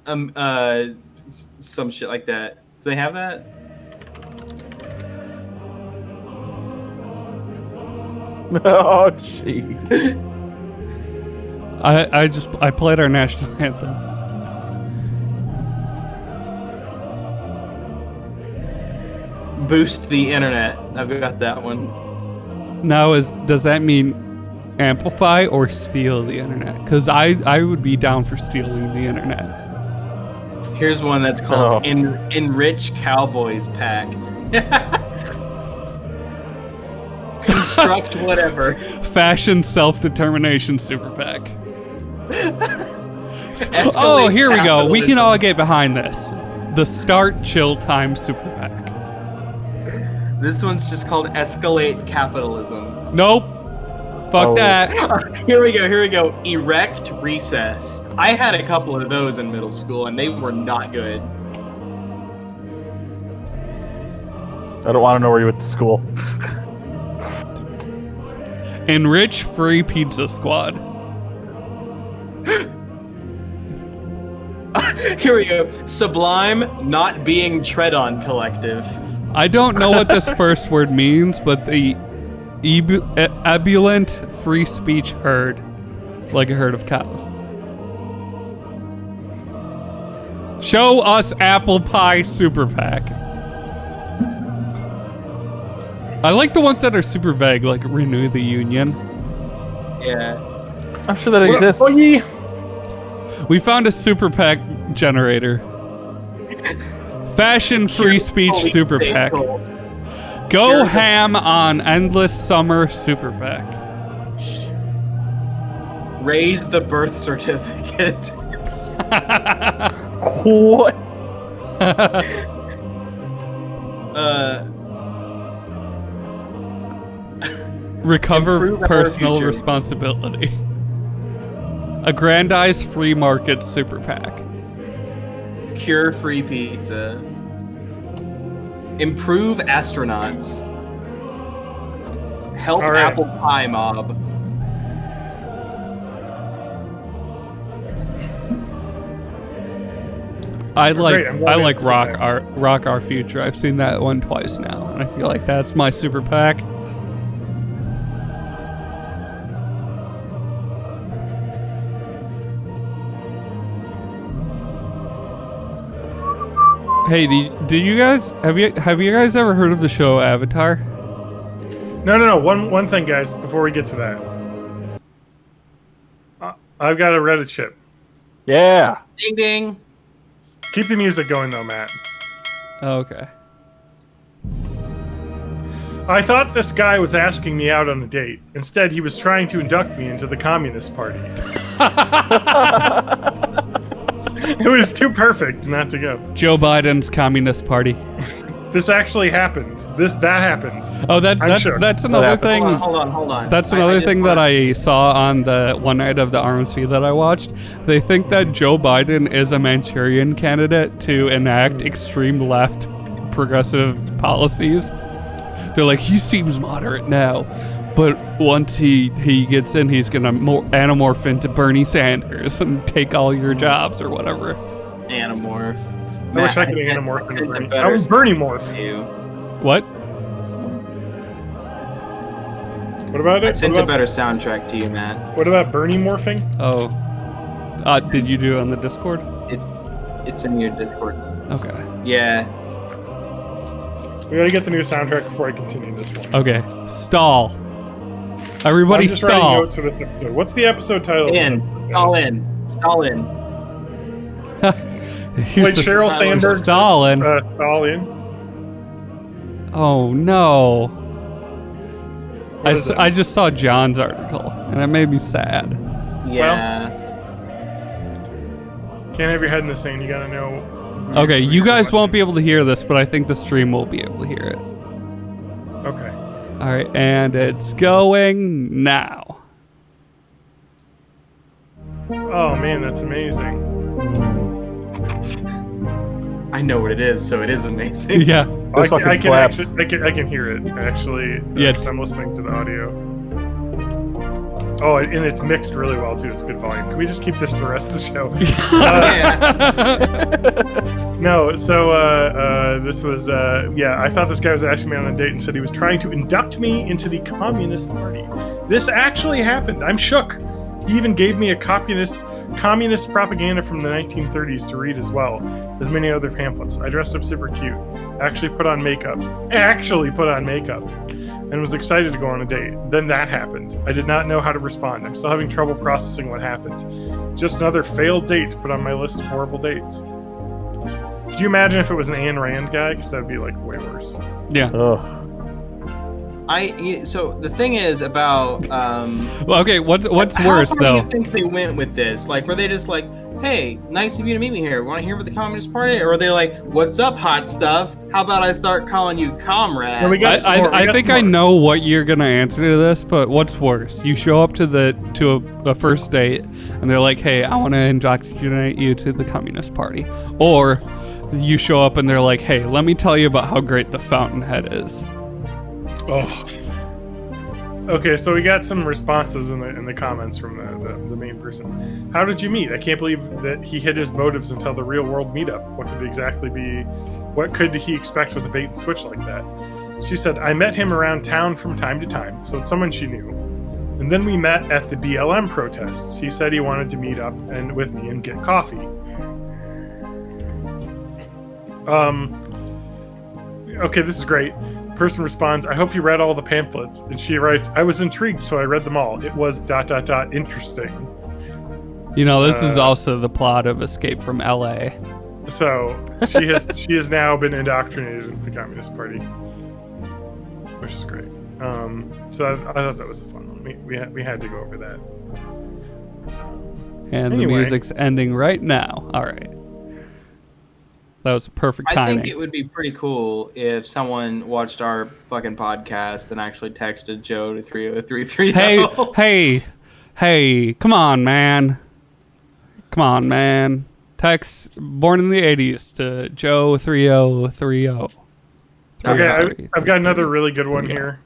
some shit like that. Do they have that?
Oh, jeez.
I played our national anthem.
Boost the internet. I've got that one.
Now, does that mean amplify or steal the internet? Because I would be down for stealing the internet.
Here's one that's called Enrich Cowboys Pack. Construct whatever.
Fashion Self-Determination Super PAC.
Escalate
Here we go. We can
capitalism.
all get behind this. The Start Chill Time Super PAC.
This one's just called Escalate Capitalism.
Nope. Fuck that.
Here we go. Erect Recess. I had a couple of those in middle school, and they were not good.
I don't want to know where you went to school.
Enrich Free Pizza Squad.
Here we go. Sublime Not Being Tread On Collective.
I don't know what this first word means, but the ebullient free speech herd, like a herd of cows. Show us apple pie super PAC. I like the ones that are super vague, like Renew the Union.
Yeah.
I'm sure that exists.
Oh, yeah.
We found a super PAC generator. Fashion free speech
Holy
super
state
PAC.
goal.
Go ham on endless summer super PAC.
Raise the birth certificate.
What?
Recover
Improve our
personal
future.
responsibility. Aggrandize free market super PAC.
Cure free pizza. Improve astronauts. Help
All right.
apple pie mob.
I
Great, I'm glad we
like
have
rock our future. I've seen that one twice now, and I feel like that's my super PAC. Hey, do you guys have you guys ever heard of the show Avatar?
No. One thing, guys, before we get to that. I've got a Reddit ship.
Yeah.
Ding ding.
Keep the music going, though, Matt.
Oh, okay.
I thought this guy was asking me out on a date. Instead, he was trying to induct me into the Communist Party. It was too perfect not to go.
Joe Biden's Communist Party.
This actually happened. That happened.
Oh,
I'm shook.
that's another thing.
Hold on.
That's another thing that I saw on the one night of the RMC that I watched. They think that Joe Biden is a Manchurian candidate to enact extreme left progressive policies. They're like, he seems moderate now, but once he gets in, he's gonna anamorph into Bernie Sanders and take all your jobs or whatever.
Anamorph.
I wish I could anamorph into Bernie. I was Bernie morph.
What?
What about it?
I sent a better soundtrack to you, Matt.
What about Bernie morphing?
Oh. Did you do it on the Discord?
It's in your Discord.
Okay.
Yeah.
We gotta get the new soundtrack before I continue this one.
Okay. Stall. Everybody
I'm just writing
stall.
notes for this episode. What's the episode title?
Stall in.
Wait, Sheryl Sandberg.
Stalin.
Stalin.
Oh no.
What is it?
I just saw John's article and it made me sad.
Yeah.
Can't have your head in the sand. You gotta know.
Okay, you guys won't be able to hear this, but I think the stream will be able to hear it.
Okay.
All right, and it's going now.
Oh man, that's amazing.
I know what it is, so it is amazing.
Yeah.
This fucking
I
slaps.
can hear it actually.
Yeah,
because I'm listening to the audio. Oh, and it's mixed really well too. It's good volume. Can we just keep this for the rest of the show? No, so this was I thought this guy was asking me on a date and said he was trying to induct me into the Communist Party. This actually happened. I'm shook. He even gave me a communist propaganda from the 1930s to read as well as many other pamphlets. I dressed up super cute. Actually put on makeup. And was excited to go on a date. Then that happened. I did not know how to respond. I'm still having trouble processing what happened. Just another failed date to put on my list of horrible dates. Could you imagine if it was an Ayn Rand guy? Because that would be like way worse.
Yeah.
Ugh.
So the thing is about
Well, okay, what's worse
how far
though?
do you think they went with this? Like, were they just like, "Hey, nice of you to meet me here. Want to hear about the Communist Party?" Or were they like, "What's up, hot stuff? How about I start calling you comrade?"
No, we got some more.
I think I know what you're gonna answer to this, but what's worse? You show up to a first date and they're like, "Hey, I want to indoctrinate you to the Communist Party," or you show up and they're like, "Hey, let me tell you about how great the Fountainhead is."
Oh. Okay, so we got some responses in the comments from the main person. How did you meet? I can't believe that he hid his motives until the real world meetup. What could he expect with a bait and switch like that? She said, I met him around town from time to time, so it's someone she knew. And then we met at the BLM protests. He said he wanted to meet up with me and get coffee. Okay, this is great. Person responds, I hope you read all the pamphlets. And she writes, I was intrigued, so I read them all. It was ... interesting.
You know, this is also the plot of Escape from LA.
So she has now been indoctrinated into the Communist Party, which is great. So I thought that was a fun one. We had to go over that.
And
Anyway.
the music's ending right now. All right. That was perfect
I
timing.
think it would be pretty cool if someone watched our fucking podcast and actually texted Joe to 30330.
Hey, come on, man. Text Born in the 80s to Joe 3030.
Okay, I've got another really good one here.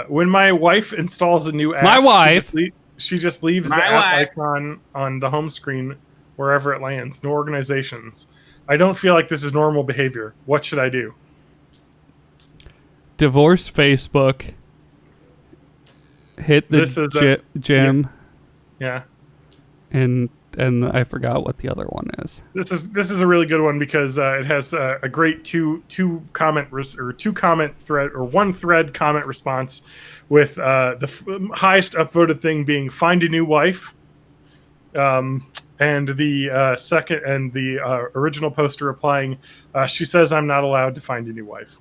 When my wife installs a new app,
My wife?
she just leaves the app icon on the home screen wherever it lands. No organizations. I don't feel like this is normal behavior. What should I do?
Divorce Facebook. Hit the gym.
Yeah.
And I forgot what the other one is.
This is a really good one because it has a great two comment thread or one thread comment response with the highest upvoted thing being find a new wife, and the second and the original poster replying, she says I'm not allowed to find a new wife.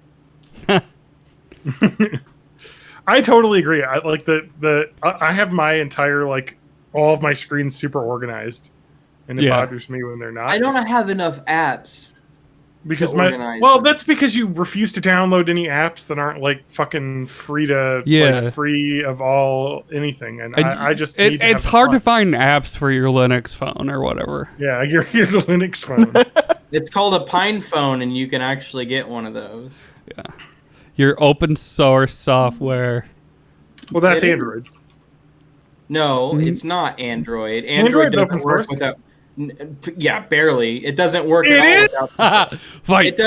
I totally agree. I like I have my entire all of my screens super organized, and it bothers me when they're not.
I don't have enough apps.
Because
organize them.
that's because you refuse to download any apps that aren't like fucking free to like free of all anything, and I just need to
it's
have
hard
fun.
to find apps for your Linux phone or whatever.
Yeah, your Linux phone.
It's called a Pine phone, and you can actually get one of those.
Yeah, your open source software.
Well, that's Android.
No, it's not Android. Android doesn't work without. Yeah, barely. It doesn't work
It
at all without.
Fight.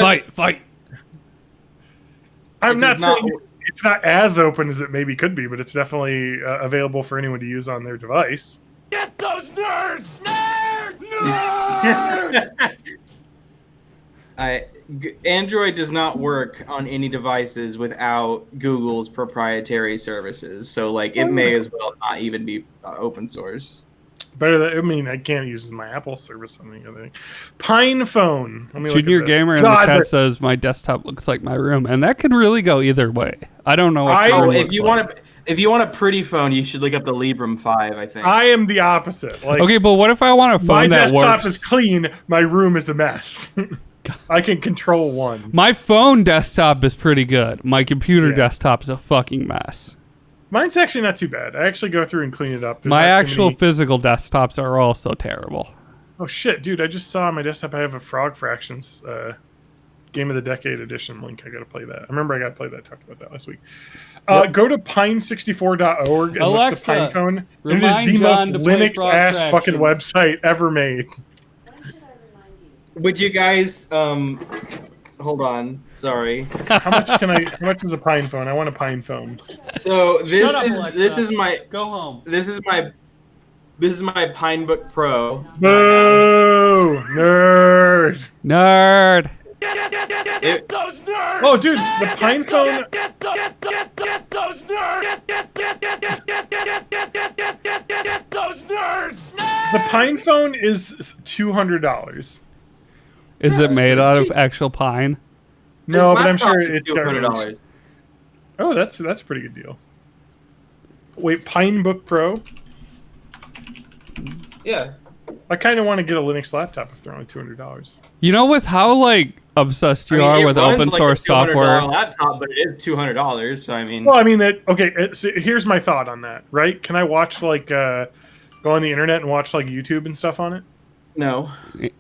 I'm not saying it's not as open as it maybe could be, but it's definitely available for anyone to use on their device.
Get those nerds! Nerds!
Android does not work on any devices without Google's proprietary services. So, like, it may as well not even be open source.
Better than, I mean, I can't use my Apple service on the other thing. Pine phone. Let me look
Junior
at this.
Gamer in the chat says my desktop looks like my room, and that could really go either way. I don't know.
If you want a pretty phone, you should look up the Librem 5. I think
I am the opposite. Like,
okay, but what if I want a phone that works?
My desktop is clean. My room is a mess. I can control one.
My phone desktop is pretty good. My computer desktop is a fucking mess.
Mine's actually not too bad. I actually go through and clean it up. There's
my actual physical desktops are also terrible.
Oh shit, dude! I just saw on my desktop I have a Frog Fractions Game of the Decade edition link. I gotta play that. I remember I gotta play that. I talked about that last week. Go to pine64.org and
Alexa,
look the Pine phone. And it is the most Linux ass fucking website ever made.
Would you guys hold on, sorry.
How much is a Pine phone? I want a Pine phone.
So this is my
go home.
This is my Pinebook Pro.
Boo! Nerd.
Get those nerds!
Oh, dude, the Pine phone.
Get those nerds! Get those nerds!
The Pine phone is $200.
Is it made out of actual pine?
No, but I'm sure it's
$200.
Oh, that's a pretty good deal. Wait, Pinebook Pro?
Yeah.
I kind of want to get a Linux laptop if they're only $200.
You know, with how like obsessed you are with open source software,
laptop, but it is $200. So I mean,
well, I mean that. Okay, so here's my thought on that. Right? Can I watch like go on the internet and watch like YouTube and stuff on it?
No.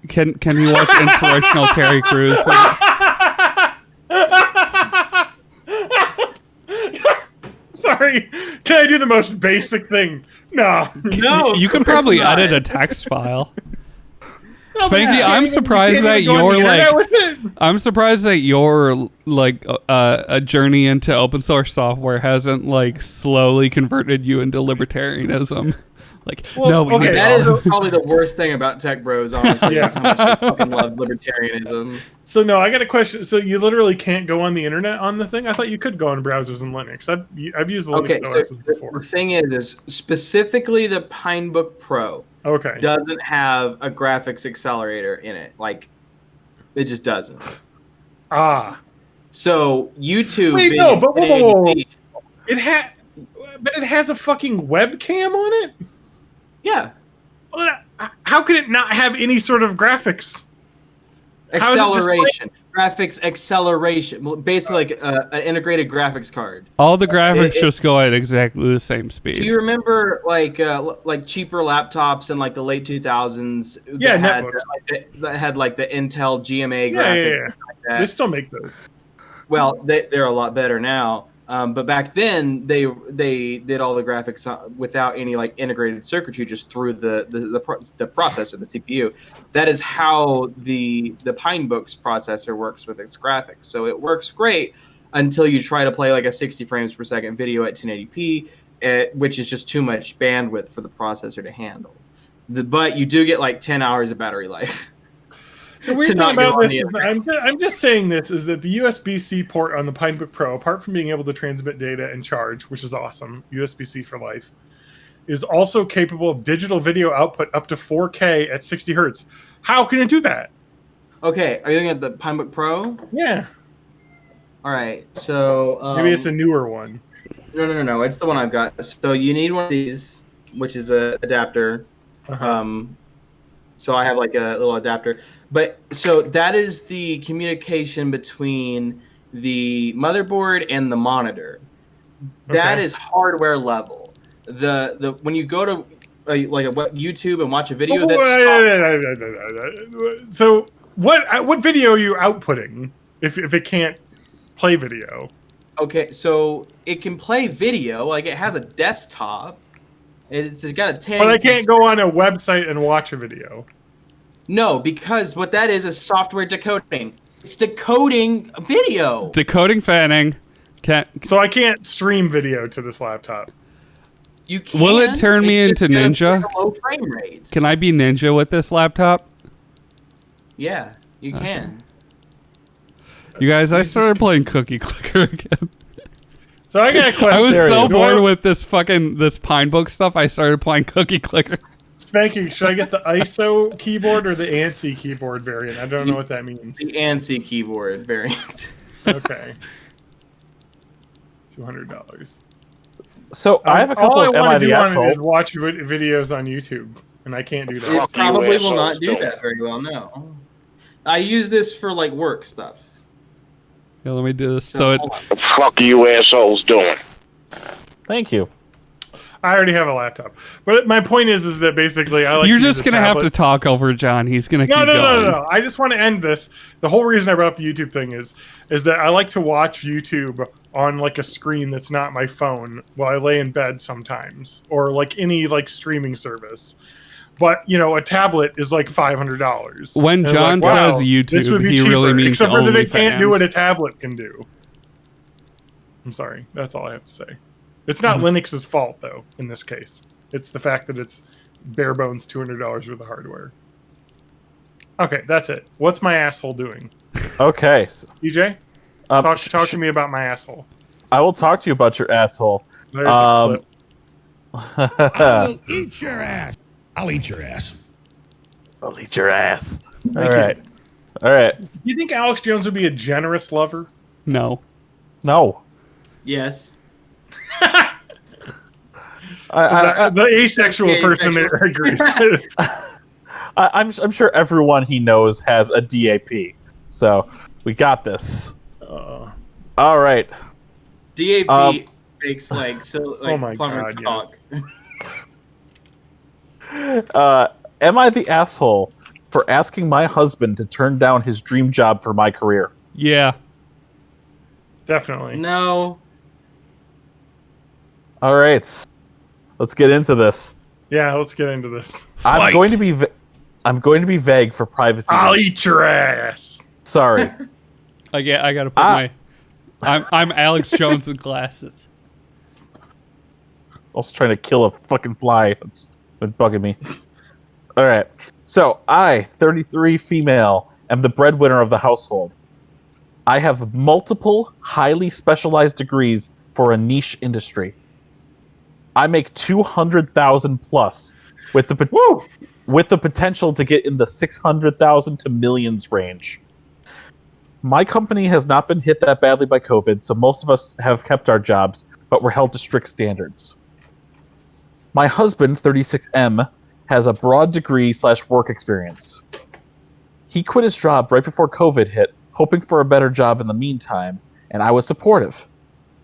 Can you watch inspirational Terry Crews?
Sorry, can I do the most basic thing? No.
You can probably edit a text file. Spanky, I'm surprised that you're like. I'm surprised that your like a journey into open source software hasn't like slowly converted you into libertarianism. Like,
well,
no, we
that is probably the worst thing about Tech Bros, honestly. Is how much I fucking love libertarianism.
So no, I got a question. So you literally can't go on the internet on the thing? I thought you could go on browsers in Linux. I've used Linux OSs before.
The thing is specifically the Pinebook Pro.
Okay.
Doesn't have a graphics accelerator in it. Like, it just doesn't.
Ah.
So YouTube.
Wait, no, but whoa. But it has a fucking webcam on it.
Yeah.
How could it not have any sort of graphics?
Acceleration. Graphics acceleration. Basically, like an integrated graphics card.
All the graphics just go at exactly the same speed.
Do you remember like cheaper laptops in like the late 2000s?
Yeah,
that had like the Intel GMA graphics.
Yeah.
Like that.
They still make those.
Well, they're a lot better now. But back then, they did all the graphics without any like integrated circuitry, just through the processor, the CPU. That is how the Pinebook's processor works with its graphics. So it works great until you try to play like a 60 frames per second video at 1080p, which is just too much bandwidth for the processor to handle. But you do get like 10 hours of battery life.
The weird thing about this is that I'm just saying this is that the USB-C port on the Pinebook Pro, apart from being able to transmit data and charge, which is awesome, USB-C for life, is also capable of digital video output up to 4K at 60 hertz. How can it do that?
Okay, are you looking at the Pinebook Pro?
Yeah.
All right, so
maybe it's a newer one.
No. It's the one I've got. So you need one of these, which is a adapter. So I have like a little adapter. But so that is the communication between the motherboard and the monitor. That
Okay.
is hardware level. The when you go to YouTube and watch a video, that's
So what video are you outputting if it can't play video?
okay. So it can play video, like it has a desktop. It's got a 10.
But I can't go on a website and watch a video.
No, because what that is software decoding. It's decoding video.
Decoding fanning.
So I can't stream video to this laptop.
You can.
Will it turn me
It's
into
just gonna
Ninja?
be a low frame rate.
Can I be Ninja with this laptop?
Yeah, you can.
You guys, I started playing Cookie Clicker again.
So I got a question.
I was so
Do
bored
I-
with this Pine Book stuff, I started playing Cookie Clicker.
Spanky, should I get the ISO keyboard or the ANSI keyboard variant? I don't know what that means.
The ANSI keyboard variant.
Okay. $200.
So I have a couple
All I
of Am
want
I
to
the
do on it is
asshole?
watch videos on YouTube, and I can't do that.
It
Fuck you,
probably will
asshole.
not do that very well. No, I use this for like work stuff.
Yeah, let me do this. So it,
hold on.
The fuck are you assholes doing?
Thank you.
I already have a laptop, but my point is that basically I like.
you're
to use
just
a
gonna have to
tablet.
talk over John. He's gonna
No,
keep
no,
going.
no. I just want to end this. The whole reason I brought up the YouTube thing is that I like to watch YouTube on like a screen that's not my phone while I lay in bed sometimes, or like any like streaming service. But a tablet is like $500.
When
And
John says YouTube,
this would be
he really
cheaper,
means
except for that it can't do
OnlyFans.
what a tablet can do. I'm sorry. That's all I have to say. It's not Linux's fault though. In this case, it's the fact that it's bare bones $200 worth of hardware. Okay, that's it. What's my asshole doing?
Okay.
DJ, talk to me about my asshole.
I will talk to you about your asshole.
There's a clip.
I'll eat your ass. I'll eat your ass.
I'll eat your ass. All
Thank you.
right. All right.
Do you think Alex Jones would be a generous lover?
No.
No.
Yes.
The asexual
Yeah,
person
asexual.
agrees.
I'm sure everyone he knows has a DAP. So we got this. All right.
DAP makes like
Oh my
plumbers
God,
talk.
Am I the asshole for asking my husband to turn down his dream job for my career?
Yeah.
Definitely.
No.
All right. Let's get into this.
Yeah, let's get into this.
I'm going to be vague for privacy.
I'll
reasons.
eat your ass.
Sorry.
I gotta put my. I'm Alex Jones with glasses.
I was trying to kill a fucking fly. It's been bugging me. All right. So I, 33 female, am the breadwinner of the household. I have multiple highly specialized degrees for a niche industry. I make 200,000 plus with the potential to get in the 600,000 to millions range. My company has not been hit that badly by COVID, so most of us have kept our jobs, but we're held to strict standards. My husband, 36M, has a broad degree / work experience. He quit his job right before COVID hit, hoping for a better job in the meantime, and I was supportive.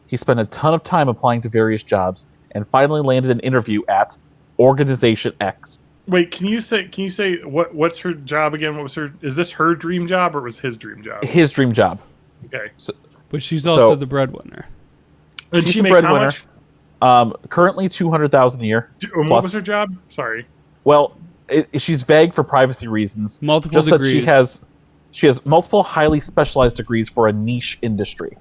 He spent a ton of time applying to various jobs and finally landed an interview at Organization X.
Wait, can you say what's her job again? Is this her dream job or was his dream job?
His dream job.
Okay.
But she's also the breadwinner.
And
She's
she
the
makes how
breadwinner.
much?
Currently 200,000 a year.
And what
plus.
was her job? Sorry.
Well, she's vague for privacy reasons.
Multiple
just
degrees.
that she has multiple highly specialized degrees for a niche industry.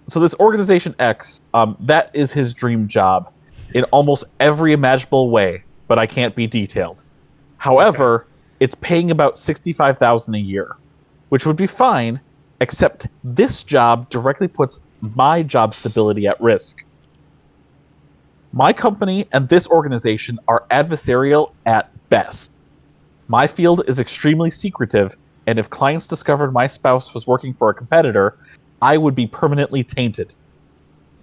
So this Organization X, that is his dream job in almost every imaginable way, but I can't be detailed. However, it's paying about 65,000 a year, which would be fine, except this job directly puts my job stability at risk. My company and this organization are adversarial at best. My field is extremely secretive, and if clients discovered my spouse was working for a competitor, I would be permanently tainted.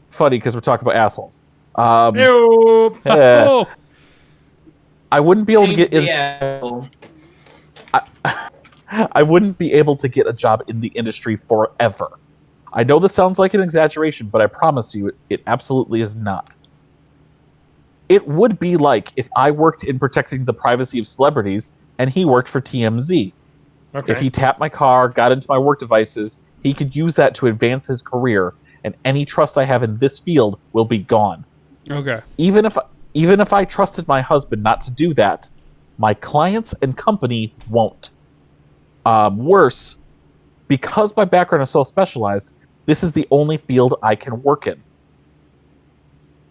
Funny, because we're talking about assholes.
Ew.
eh,
Oh,
I wouldn't be able to
Change
get in.
the asshole.
I wouldn't be able to get a job in the industry forever. I know this sounds like an exaggeration, but I promise you, it absolutely is not. It would be like if I worked in protecting the privacy of celebrities and he worked for TMZ.
Okay.
If he tapped my car, got into my work devices, he could use that to advance his career, and any trust I have in this field will be gone.
okay.
Even if I trusted my husband not to do that, my clients and company won't. Worse, because my background is so specialized, this is the only field I can work in.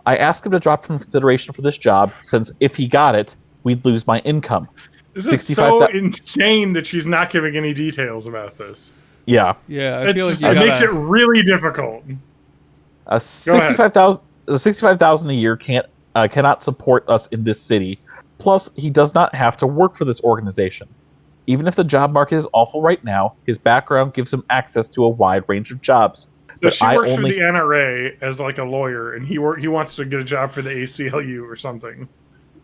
I asked him to drop from consideration for this job, since if he got it, we'd lose my income.
This is so insane that she's not giving any details about this.
Yeah.
Yeah, I
It's
feel like
just,
you
it
gotta,
makes it really difficult.
65,000 a year cannot support us in this city. Plus, he does not have to work for this organization. Even if the job market is awful right now, his background gives him access to a wide range of jobs.
So
But
she
I
works
only
for the NRA as like a lawyer, and he wants to get a job for the ACLU or something.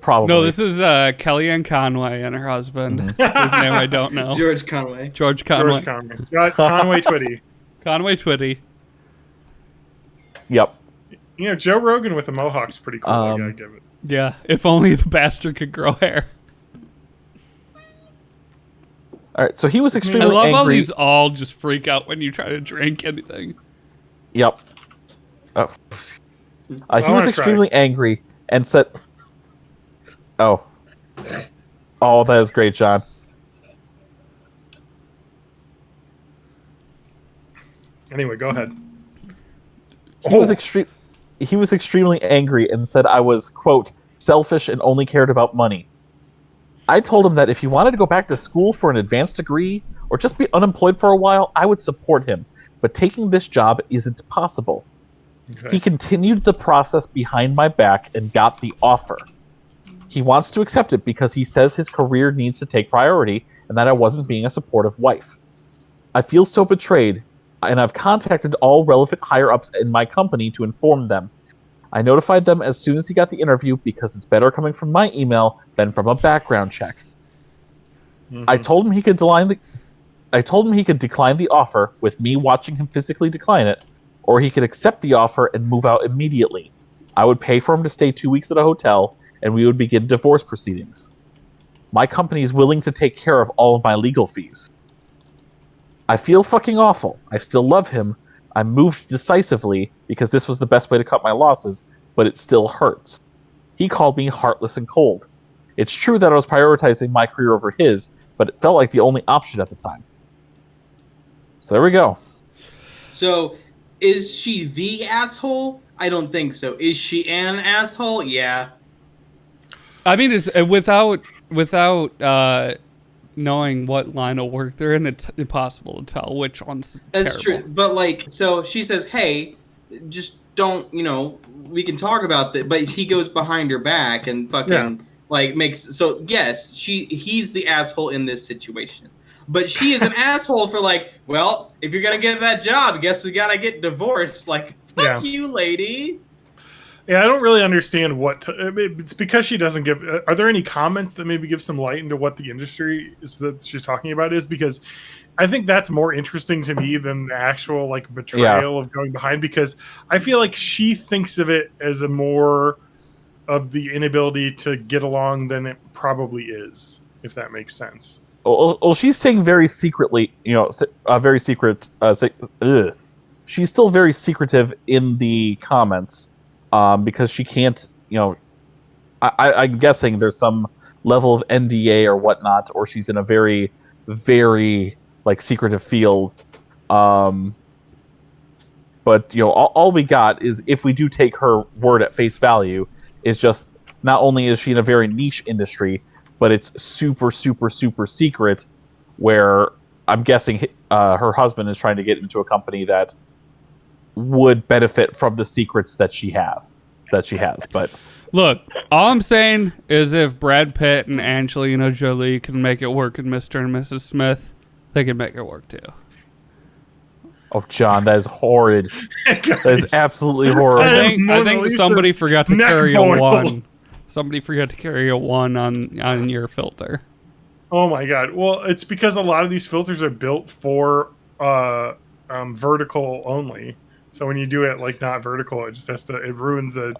probably
No, this is Kellyanne Conway and her husband. His name I don't know.
George Conway.
George Conway.
George Conway. Conway Twitty.
Conway Twitty.
Yep.
You know, Joe Rogan with the mohawk's pretty cool. I gotta give it.
Yeah, if only the bastard could grow hair.
All right. So he was
I
extremely
love how
angry.
these all just freak out when you try to drink anything.
Yep. Oh. He was
wanna
extremely angry and said, "Oh, oh, that is great, John."
Anyway, go ahead.
He was extremely angry and said I was, quote, selfish and only cared about money. I told him that if he wanted to go back to school for an advanced degree or just be unemployed for a while, I would support him. But taking this job isn't possible.
Okay.
He continued the process behind my back and got the offer. He wants to accept it because he says his career needs to take priority and that I wasn't being a supportive wife. I feel so betrayed, and I've contacted all relevant higher-ups in my company to inform them. I notified them as soon as he got the interview because it's better coming from my email than from a background check.
Mm-hmm.
I told him he could decline the offer with me watching him physically decline it, or he could accept the offer and move out immediately. I would pay for him to stay 2 weeks at a hotel, and we would begin divorce proceedings. My company is willing to take care of all of my legal fees. I feel fucking awful. I still love him. I moved decisively because this was the best way to cut my losses, but it still hurts. He called me heartless and cold. It's true that I was prioritizing my career over his, but it felt like the only option at the time. So there we go.
So, is she the asshole? I don't think so. Is she an asshole? Yeah.
I mean, it's without knowing what line of work they're in, it's impossible to tell which one's
That's
terrible.
true. But, like, so she says, hey, just don't, we can talk about that. But he goes behind her back and fucking, makes. So, yes, he's the asshole in this situation. But she is an asshole for, like, well, if you're going to get that job, I guess we got to get divorced. Like, fuck you, lady.
Yeah, I don't really understand it's because she doesn't give. Are there any comments that maybe give some light into what the industry is that she's talking about is? Because I think that's more interesting to me than the actual like betrayal of going behind. Because I feel like she thinks of it as a more of the inability to get along than it probably is, if that makes sense.
Well, she's saying very secretly, very secret. She's still very secretive in the comments. Because she can't, I'm guessing there's some level of NDA or whatnot, or she's in a very, very secretive field. But all we got is if we do take her word at face value, is just not only is she in a very niche industry, but it's super, super, super secret. Where I'm guessing her husband is trying to get into a company that would benefit from the secrets that she has. But
look, all I'm saying is if Brad Pitt and Angelina Jolie can make it work in Mr. and Mrs. Smith, they can make it work too.
Oh, John, that is horrid. That is absolutely horrible.
I think somebody forgot to
neck
carry
boil.
a 1. Somebody forgot to carry a 1 on your filter.
Oh my god. Well, it's because a lot of these filters are built for vertical only. So when you do it like not vertical, it just has to. It ruins the.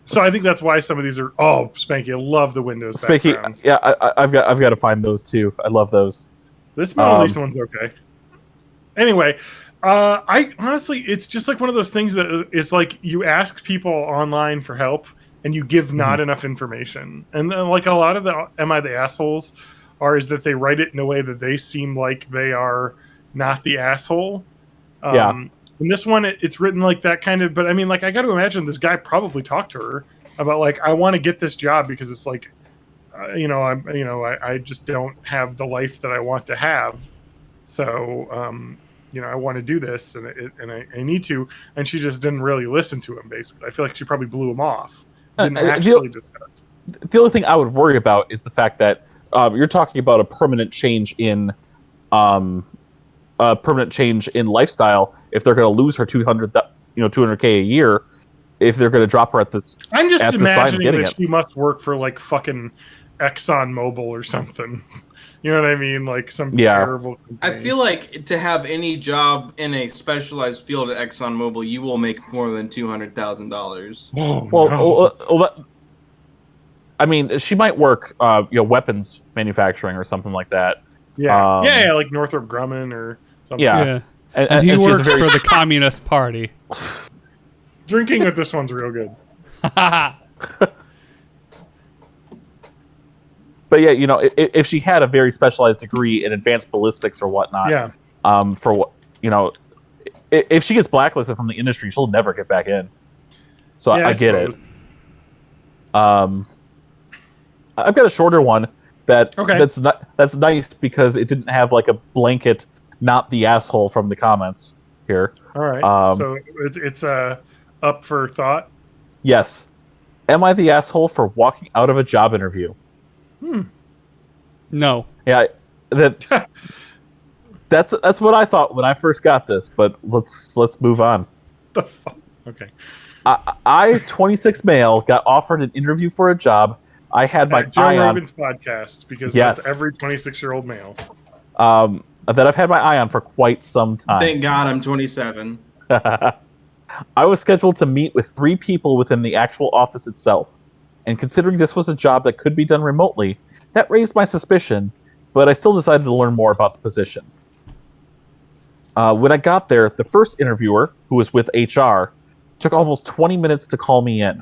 So I think that's why some of these are. Oh, Spanky, I love the Windows background.
Yeah, I've got to find those too. I love those.
This Mona Lisa one's okay. Anyway, I honestly, it's just like one of those things that is like you ask people online for help and you give not enough information. And then, like a lot of the "Am I the assholes?" is that they write it in a way that they seem like they are not the asshole. In this one, it's written like that kind of. But I mean, like I got to imagine this guy probably talked to her about like I want to get this job because it's like, I just don't have the life that I want to have. So, I want to do this, and I need to. And she just didn't really listen to him. Basically, I feel like she probably blew him off. Didn't actually discuss.
The only thing I would worry about is the fact that you're talking about a permanent change in lifestyle. If they're going to lose her 200K a year, if they're going to drop her at this,
I'm just
at the sign of
imagining
getting
that
it.
she must work for like fucking ExxonMobil or something. You know what I mean? Like some terrible company.
I feel like to have any job in a specialized field at ExxonMobil, you will make more than $200,000.
I mean, she might work, weapons manufacturing or something like that.
Yeah, like Northrop Grumman or something.
Yeah. And he works for the Communist Party.
Drinking with this one's real good.
But yeah, if she had a very specialized degree in advanced ballistics or whatnot, if she gets blacklisted from the industry, she'll never get back in. So I get it. I've got a shorter one that's nice because it didn't have like a blanket "not the asshole" from the comments here.
All right, so it's up for thought.
Yes, am I the asshole for walking out of a job interview?
No.
Yeah, that's what I thought when I first got this. But let's move on.
The fuck? Okay.
I 26 male, got offered an interview for a job. I had my
Joe
eye on
Rogan's podcast because that's every 26-year-old male.
That I've had my eye on for quite some time.
Thank God I'm 27.
I was scheduled to meet with 3 people within the actual office itself. And considering this was a job that could be done remotely, that raised my suspicion, but I still decided to learn more about the position. When I got there, the first interviewer, who was with HR, took almost 20 minutes to call me in.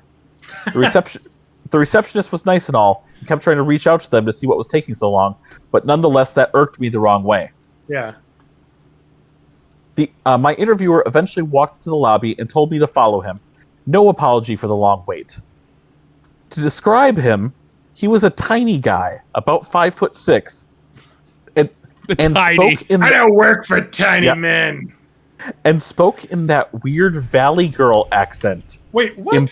The receptionist was nice and all, and kept trying to reach out to them to see what was taking so long, but nonetheless, that irked me the wrong way.
Yeah.
My interviewer eventually walked into the lobby and told me to follow him. No apology for the long wait. To describe him, he was a tiny guy, about 5'6", and
tiny.
spoke in
I don't work for tiny men.
And spoke in that weird Valley Girl accent.
Wait, what?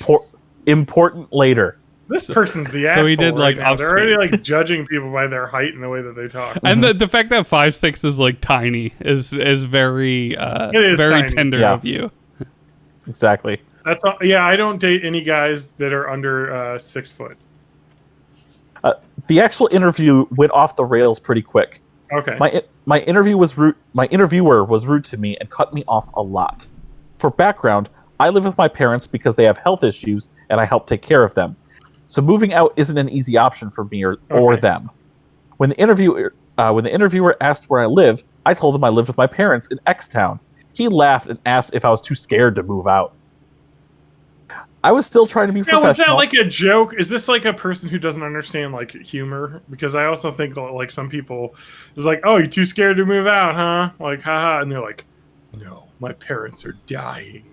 Important later.
This person's the asshole.
So he did
right
like
now. They're already
upspeak.
like judging people by their height and the way that they talk.
And the fact that 5'6" is like tiny is very very
tiny.
tender of you.
Exactly.
That's all, yeah. I don't date any guys that are under 6 foot.
The actual interview went off the rails pretty quick.
Okay.
My interviewer was rude to me and cut me off a lot. For background, I live with my parents because they have health issues and I help take care of them. So moving out isn't an easy option for me or them. When the interviewer asked where I live, I told him I lived with my parents in X town. He laughed and asked if I was too scared to move out. I was still trying to be professional.
Was that like a joke? Is this like a person who doesn't understand like humor? Because I also think like some people is like, oh, you're too scared to move out, huh? Like, haha, and they're like, no, my parents are dying.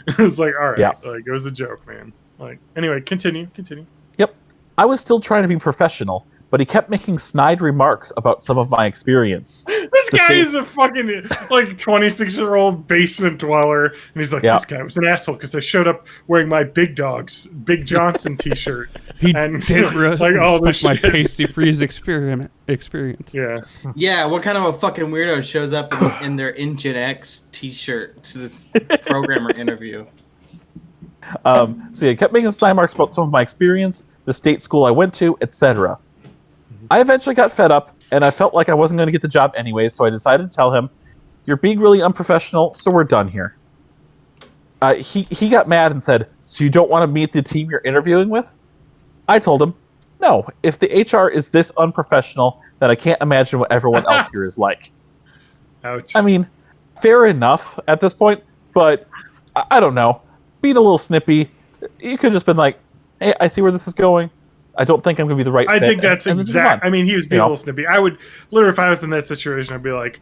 It's like, all right, like it was a joke, man. Like, anyway, continue.
Yep, I was still trying to be professional, but he kept making snide remarks about some of my experience.
This This
The
guy
state-
is a fucking like 26-year-old basement dweller, and he's like,
Yeah.
this guy was an asshole because I showed up wearing my Big Johnson T-shirt.
He
And,
did
like, all this
respect my
shit.
Tasty Freeze experience.
Yeah,
Yeah, what kind of a fucking weirdo shows up in their Engine X T-shirt to this programmer interview?
So yeah, I kept making snide remarks about some of my experience, the state school I went to, etc. I eventually got fed up, and I felt like I wasn't going to get the job anyway, so I decided to tell him, "You're being really unprofessional, so we're done here." He got mad and said, "So you don't want to meet the team you're interviewing with?" I told him, "No, if the HR is this unprofessional, then I can't imagine what everyone else here is like."
ouch.
I mean, fair enough at this point, but I don't know. Being a little snippy, you could have just been like, "Hey, I see where this is going. I don't think I'm going to be the right
I
fit."
think that's
and then just move on.
exact. I mean, he was being
You
a
know?
little snippy. I would literally, if I was in that situation, I'd be like,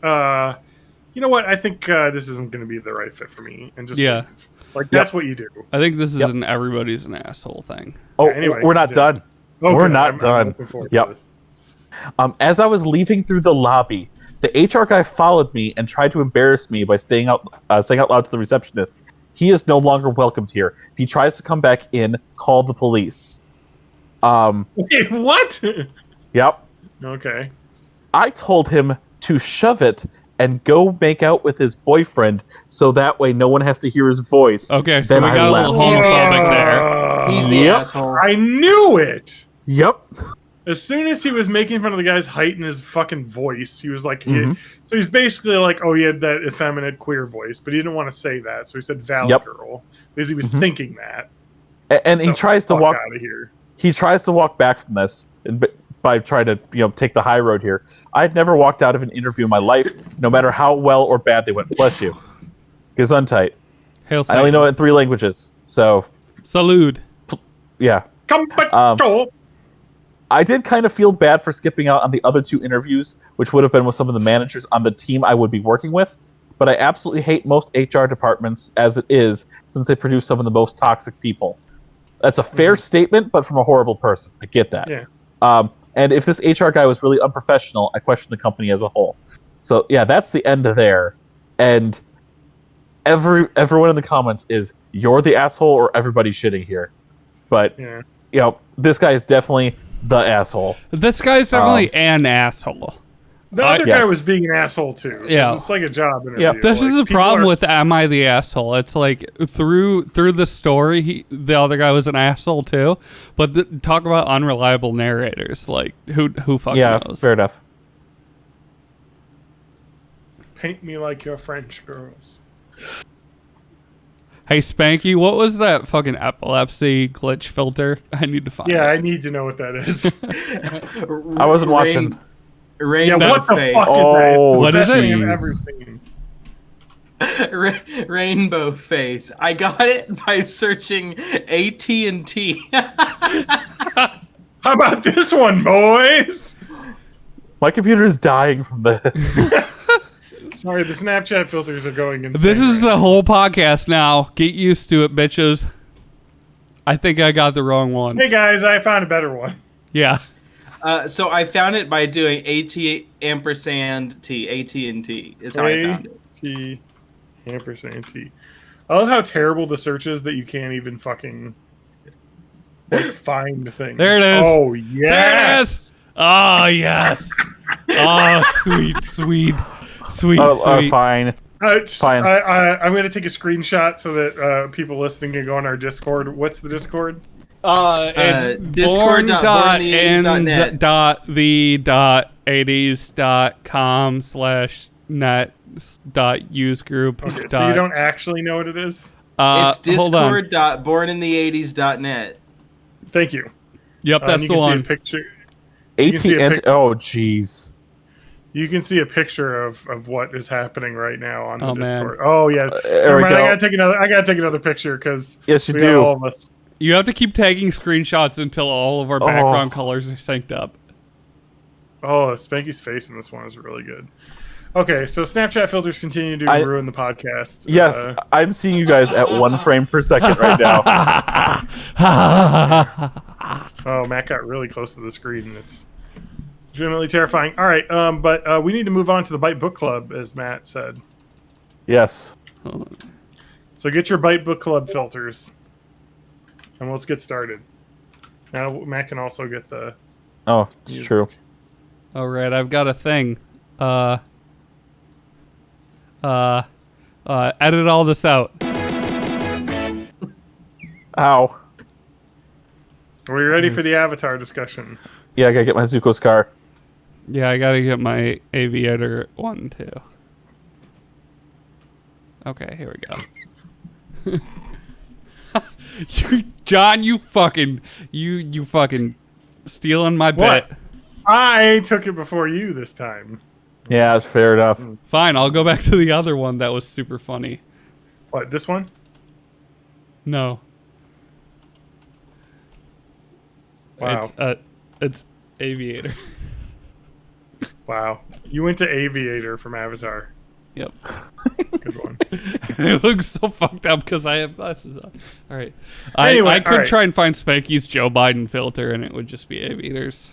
you know what? I think this isn't going to be the right fit for me, and just
Yeah.
leave. Like that's what you do.
I think this is
Yep.
an everybody's an asshole thing.
Oh,
Yeah, anyway,
we're not
continue.
done.
Okay,
We're not
I'm
done.
looking forward to
Yep.
this.
As I was leaving through the lobby, the HR guy followed me and tried to embarrass me by saying out loud to the receptionist, "He is no longer welcomed here. If he tries to come back in, call the police."
Wait, what?
Yep.
Okay.
I told him to shove it and go make out with his boyfriend, so that way no one has to hear his voice.
Okay, so
Then
we
I
got a little
left.
homophobic there.
He's the
Yep.
asshole.
I knew it.
Yep.
As soon as he was making fun of the guy's height and his fucking voice, he was like,
Mhm.
so he's basically like, oh, he had that effeminate queer voice, but he didn't want to say that, so he said Valley
Yep.
Girl because he was
Mhm.
thinking that.
And he tries to walk.
out of here.
He tries to walk back from this by trying to take the high road here. I'd never walked out of an interview in my life, no matter how well or bad they went. Bless you. Gesundheit.
Hail
I only know it in 3 languages, so
Salud.
yeah.
Come back.
I did kind of feel bad for skipping out on the other 2 interviews, which would have been with some of the managers on the team I would be working with. But I absolutely hate most HR departments as it is, since they produce some of the most toxic people. That's a fair statement, but from a horrible person. I get that.
Yeah.
And if this HR guy was really unprofessional, I question the company as a whole. So yeah, that's the end of there. And everyone in the comments is, "You're the asshole," or "Everybody's shitting here." But
Yeah.
this guy is definitely the asshole.
This guy's definitely an asshole.
The other guy
yes.
was being an asshole too.
Yeah.
It's like a job interview.
Yeah.
This
Like,
is the
people
problem
are-
with "Am I the asshole?" It's like through the story, the other guy was an asshole too. But talk about unreliable narrators. Like who fucking
Yeah,
knows?
fair enough.
Paint me like your French girls.
Hey Spanky, what was that fucking epilepsy glitch filter? I need to find.
Yeah,
it.
I need to know what that is.
I wasn't watching.
Rain
yeah, what the
face.
fuck is that?
Oh,
What
Best
is it?
thing I've
jeez.
ever seen.
Rainbow face. I got it by searching AT&T.
How about this one, boys?
My computer is dying from this.
Sorry, the Snapchat filters are going insane.
This is
right
the whole podcast now. Get used to it, bitches. I think I got the wrong one.
Hey guys, I found a better one.
Yeah.
So I found it by doing AT&T. AT&T is how I found it.
T ampersand T. I love how terrible the search is that you can't even fucking like find things.
There it is.
Oh
Yes.
yes.
Oh yes. Oh sweet, sweet, sweet, sweet.
Fine. Fine.
I'm going to take a screenshot so that people listening can go on our Discord. What's the Discord?
It's born.80s.com/net.use-group.
Okay, so you don't actually know what it is?
It's
Hold on.
discord.borninthE80s.net.
Thank you.
Yep,
And
that's
you
the
can see a
one.
picture. You can see a
AT&T.
pic-
Oh, jeez.
You can see a picture of what is happening right now on the
Oh, man.
Discord. Oh yeah,
There we
Never mind,
go.
I gotta take another picture because
Yes, you
we got
do.
all of us.
You have to keep taking screenshots until all of our background colors are synced up.
Oh, Spanky's face in this one is really good. Okay, so Snapchat filters continue to ruin the podcast.
Yes, I'm seeing you guys at 1 frame per second right now.
Oh, Matt got really close to the screen. It's Legitimately terrifying. All right, but we need to move on to the Bite Book Club, as Matt said.
Yes.
Hold on.
So get your Bite Book Club filters, and let's get started. Now Matt can also get the.
Oh, it's
music.
true.
All right, I've got a thing. Edit all this out.
Ow.
Are we ready for the Avatar discussion?
Yeah, I gotta get my Zuko's car.
Yeah, I gotta get my aviator one too. Okay, here we go. John, you fucking stealing my
What?
bit.
I took it before you this time.
Yeah, that's fair enough.
Fine, I'll go back to the other one that was super funny.
What, this one?
No.
Wow.
It's aviator.
Wow. You went to Aviator from Avatar.
Yep.
Good one.
It looks so fucked up because I have glasses on. All right.
Anyway,
I could
all right.
try and find Spanky's Joe Biden filter, and it would just be aviators.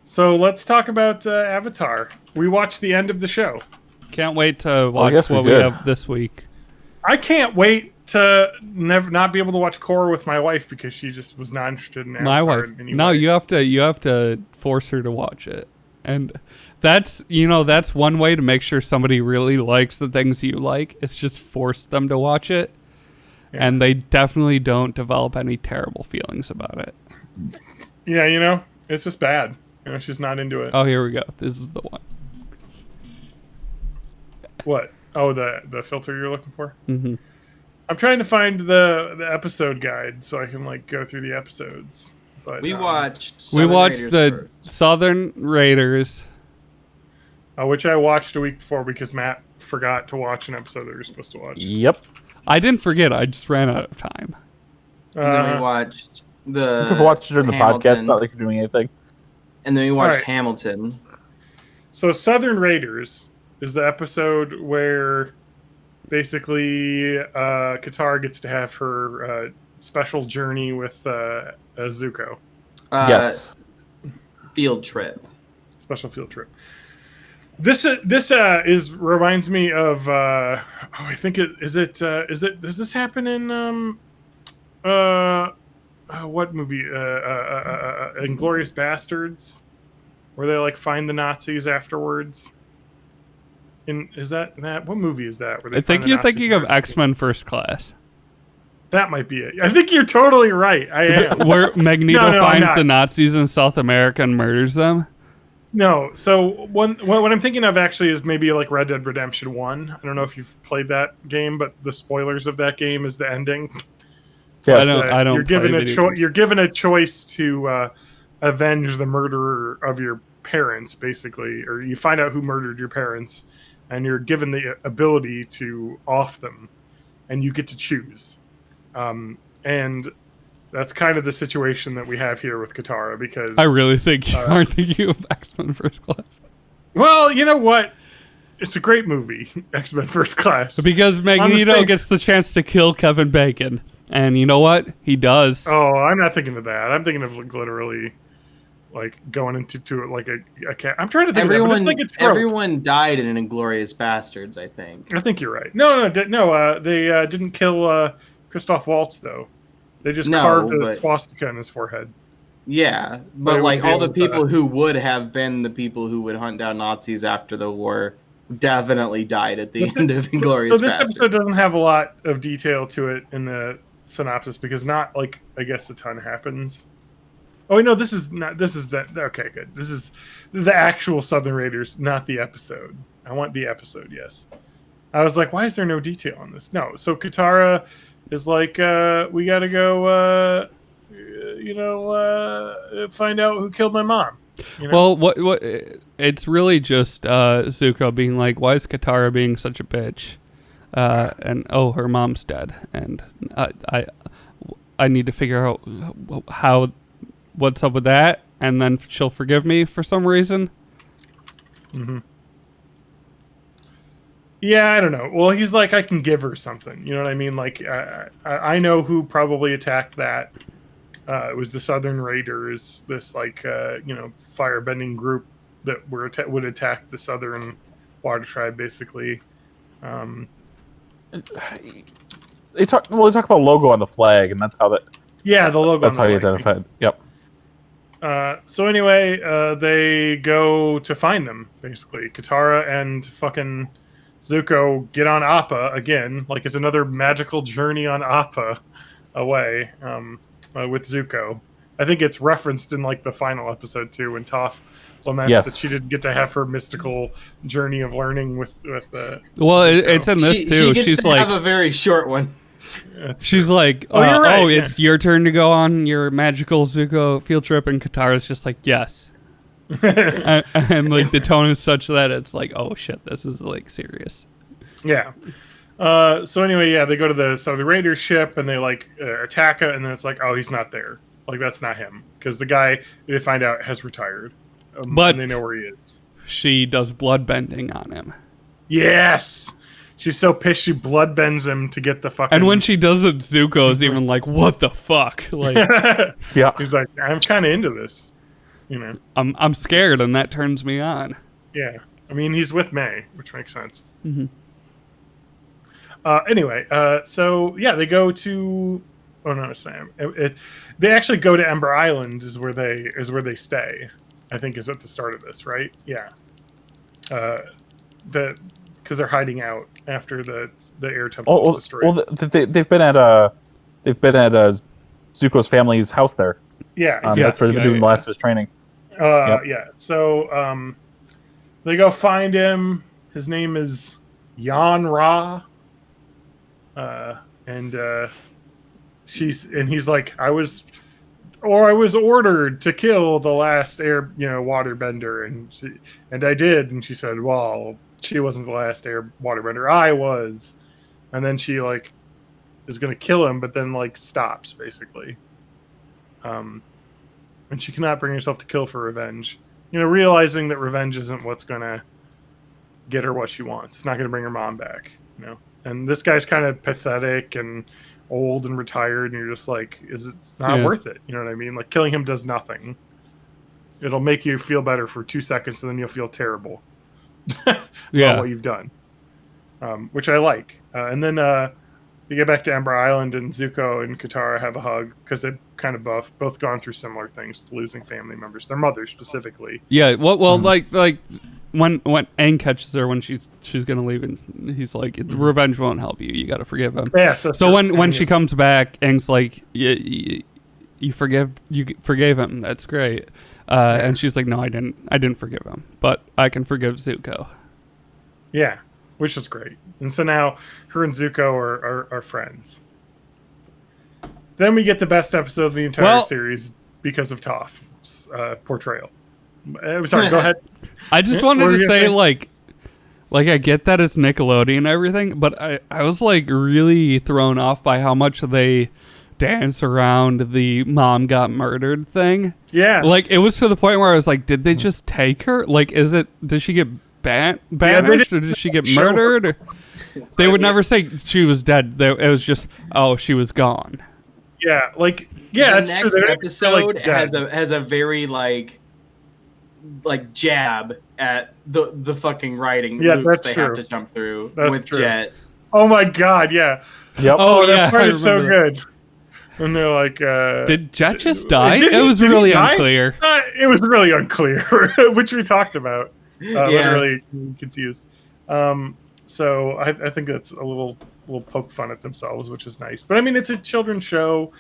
So let's talk about Avatar. We watched the end of the show.
Can't wait to watch
yes, we
what we
did.
have this week.
I can't wait to not be able to watch Korra with my wife because she just was not interested in Avatar.
My wife.
in any
No,
way.
you have to force her to watch it, and that's one way to make sure somebody really likes the things you like. It's just force them to watch it,
Yeah.
and they definitely don't develop any terrible feelings about it.
Yeah, it's just bad. She's not into it.
Oh, here we go. This is the one.
What? Oh, the filter you're looking for?
Mm-hmm.
I'm trying to find the episode guide so I can go through the episodes. But
We watched.
We
Southern
watched
Raiders
the
first.
Southern Raiders.
which I watched a week before because Matt forgot to watch an episode that we were supposed to watch.
Yep.
I didn't forget. I just ran out of time.
And then we watched the.
You could watch it during the podcast,
Hamilton.
not like you're doing anything.
And then we watched
Alright.
Hamilton.
So Southern Raiders is the episode where basically Katara gets to have her special journey with Zuko.
Yes.
Field trip.
Special field trip. This reminds me of I think does this happen in what movie Inglourious Bastards, where they find the Nazis afterwards? Is that what movie is that? Where they
I think
find the
you're
Nazis
thinking of
afterwards?
X-Men First Class,
That might be it. I think you're totally right. I am.
where Magneto
No, I'm
finds
not.
the Nazis in South America and murders them.
No, so what I'm thinking of actually is maybe Red Dead Redemption 1. I don't know if you've played that game, but the spoilers of that game is the ending.
Yes.
I don't
You're given
play
a
video games.
You're given a choice to avenge the murderer of your parents, basically, or you find out who murdered your parents, and you're given the ability to off them, and you get to choose. And that's kind of the situation that we have here with Katara, because
I really think you aren't thinking of X-Men First Class.
well, you know what? It's a great movie, X-Men First Class.
Because Magneto
same-
gets the chance to kill Kevin Bacon. And you know what? He does.
Oh, I'm not thinking of that. I'm thinking of literally, going into a cat. I'm trying to think of that, but it's a trope.
Everyone died in Inglourious Bastards, I think.
I think you're right. No. They didn't kill Christoph Waltz though. They just
No,
carved a
but-
swastika in his forehead.
Yeah,
it
but
would be
all the
able to-
people who would have been the people who would hunt down Nazis after the war definitely died at the end of Inglourious
So this
Bastards.
episode doesn't have a lot of detail to it in the synopsis because not I guess a ton happens. Oh no, this is okay, good. This is the actual Southern Raiders, not the episode. I want the episode, yes. I was like, why is there no detail on this? No, so Katara is we gotta go find out who killed my mom.
Well, what it's really just Zuko being like, why is Katara being such a bitch? And her mom's dead, and I need to figure out what's up with that, and then she'll forgive me for some reason.
Mm-hmm. Yeah, I don't know. Well, he's like, I can give her something. You know what I mean? I know who probably attacked that It was the Southern Raiders, this like firebending group that would attack the Southern Water Tribe, basically.
They talk about logo on the flag, and that's how that.
Yeah, the logo.
That's
on the
how you
flag.
identify it. Yep.
So anyway, they go to find them. Basically, Katara and fucking Zuko get on Appa again. Like it's another magical journey on Appa away with Zuko. I think it's referenced in like the final episode too, when Toph laments that she didn't get to have her mystical journey of learning with.
Well, it's in this too.
She gets
She's
to
like,
have a very short one.
she's like,
you're right,
it's your turn to go on your magical Zuko field trip, and Katara's just like, yes. and like the tone is such that it's like, oh shit, this is like serious.
Yeah. So anyway, they go to the Southern Raiders ship and they like attack it, and then it's like, oh, he's not there. Like that's not him, because the guy they find out has retired,
but
and they know where he is.
She does blood bending on him.
Yes, she's so pissed she blood bends him to get the fucking.
And when she does it, Zuko's even like, what the fuck? Like,
yeah,
he's like, I'm kind of into this,
I'm scared, and that turns me on.
Yeah, I mean he's with May, which makes sense.
Mm-hmm.
Anyway, so they go to. Oh no, it's not. They actually go to Ember Island. Is where they stay. I think is at the start of this, right? Yeah. Because they're hiding out after the air temple was destroyed.
Well, they've been at Zuko's family's house there.
Yeah,
that's where they've been doing the last of his training.
Yeah. So they go find him. His name is Yan Ra. And he's like, I was ordered to kill the last waterbender, and I did. And she said, well, she wasn't the last waterbender, I was. And then she like is gonna kill him, but then like stops basically. And she cannot bring herself to kill for revenge. Realizing that revenge isn't what's gonna get her what she wants. It's not gonna bring her mom back. And this guy's kind of pathetic and old and retired, and you're just like, it's not worth it. You know what I mean? Like killing him does nothing. It'll make you feel better for 2 seconds, and then you'll feel terrible about what you've done. Which I like. And then they get back to Ember Island, and Zuko and Katara have a hug because they've kind of both gone through similar things, losing family members, their mother specifically.
Yeah. Well, like when Aang catches her when she's gonna leave, and he's like, revenge won't help you. You got to forgive him.
Yeah.
So when she comes back, Aang's like, you forgave him. That's great. And she's like, no, I didn't forgive him, but I can forgive Zuko.
Yeah, which is great. And so now her and Zuko are friends. Then we get the best episode of the entire series because of Toph's portrayal. I'm sorry, go ahead.
I just wanted to say, like I get that it's Nickelodeon and everything, but I was like really thrown off by how much they dance around the mom got murdered thing.
Yeah.
Like it was to the point where I was like, did they just take her? Like, did she get banished or did she get murdered? Or, they would never say she was dead. It was just, oh, she was gone.
Yeah, like
The
that's
next
true.
episode
Like,
has a very like jab at the fucking writing loops they have to jump through with Jet.
Oh my god, yeah.
Yep.
Oh, that part is so good. And they're like,
did Jet just die? It was really unclear.
It was really unclear, which we talked about. Really confused. So I think that's a little poke fun at themselves, which is nice. But I mean, it's a children's show.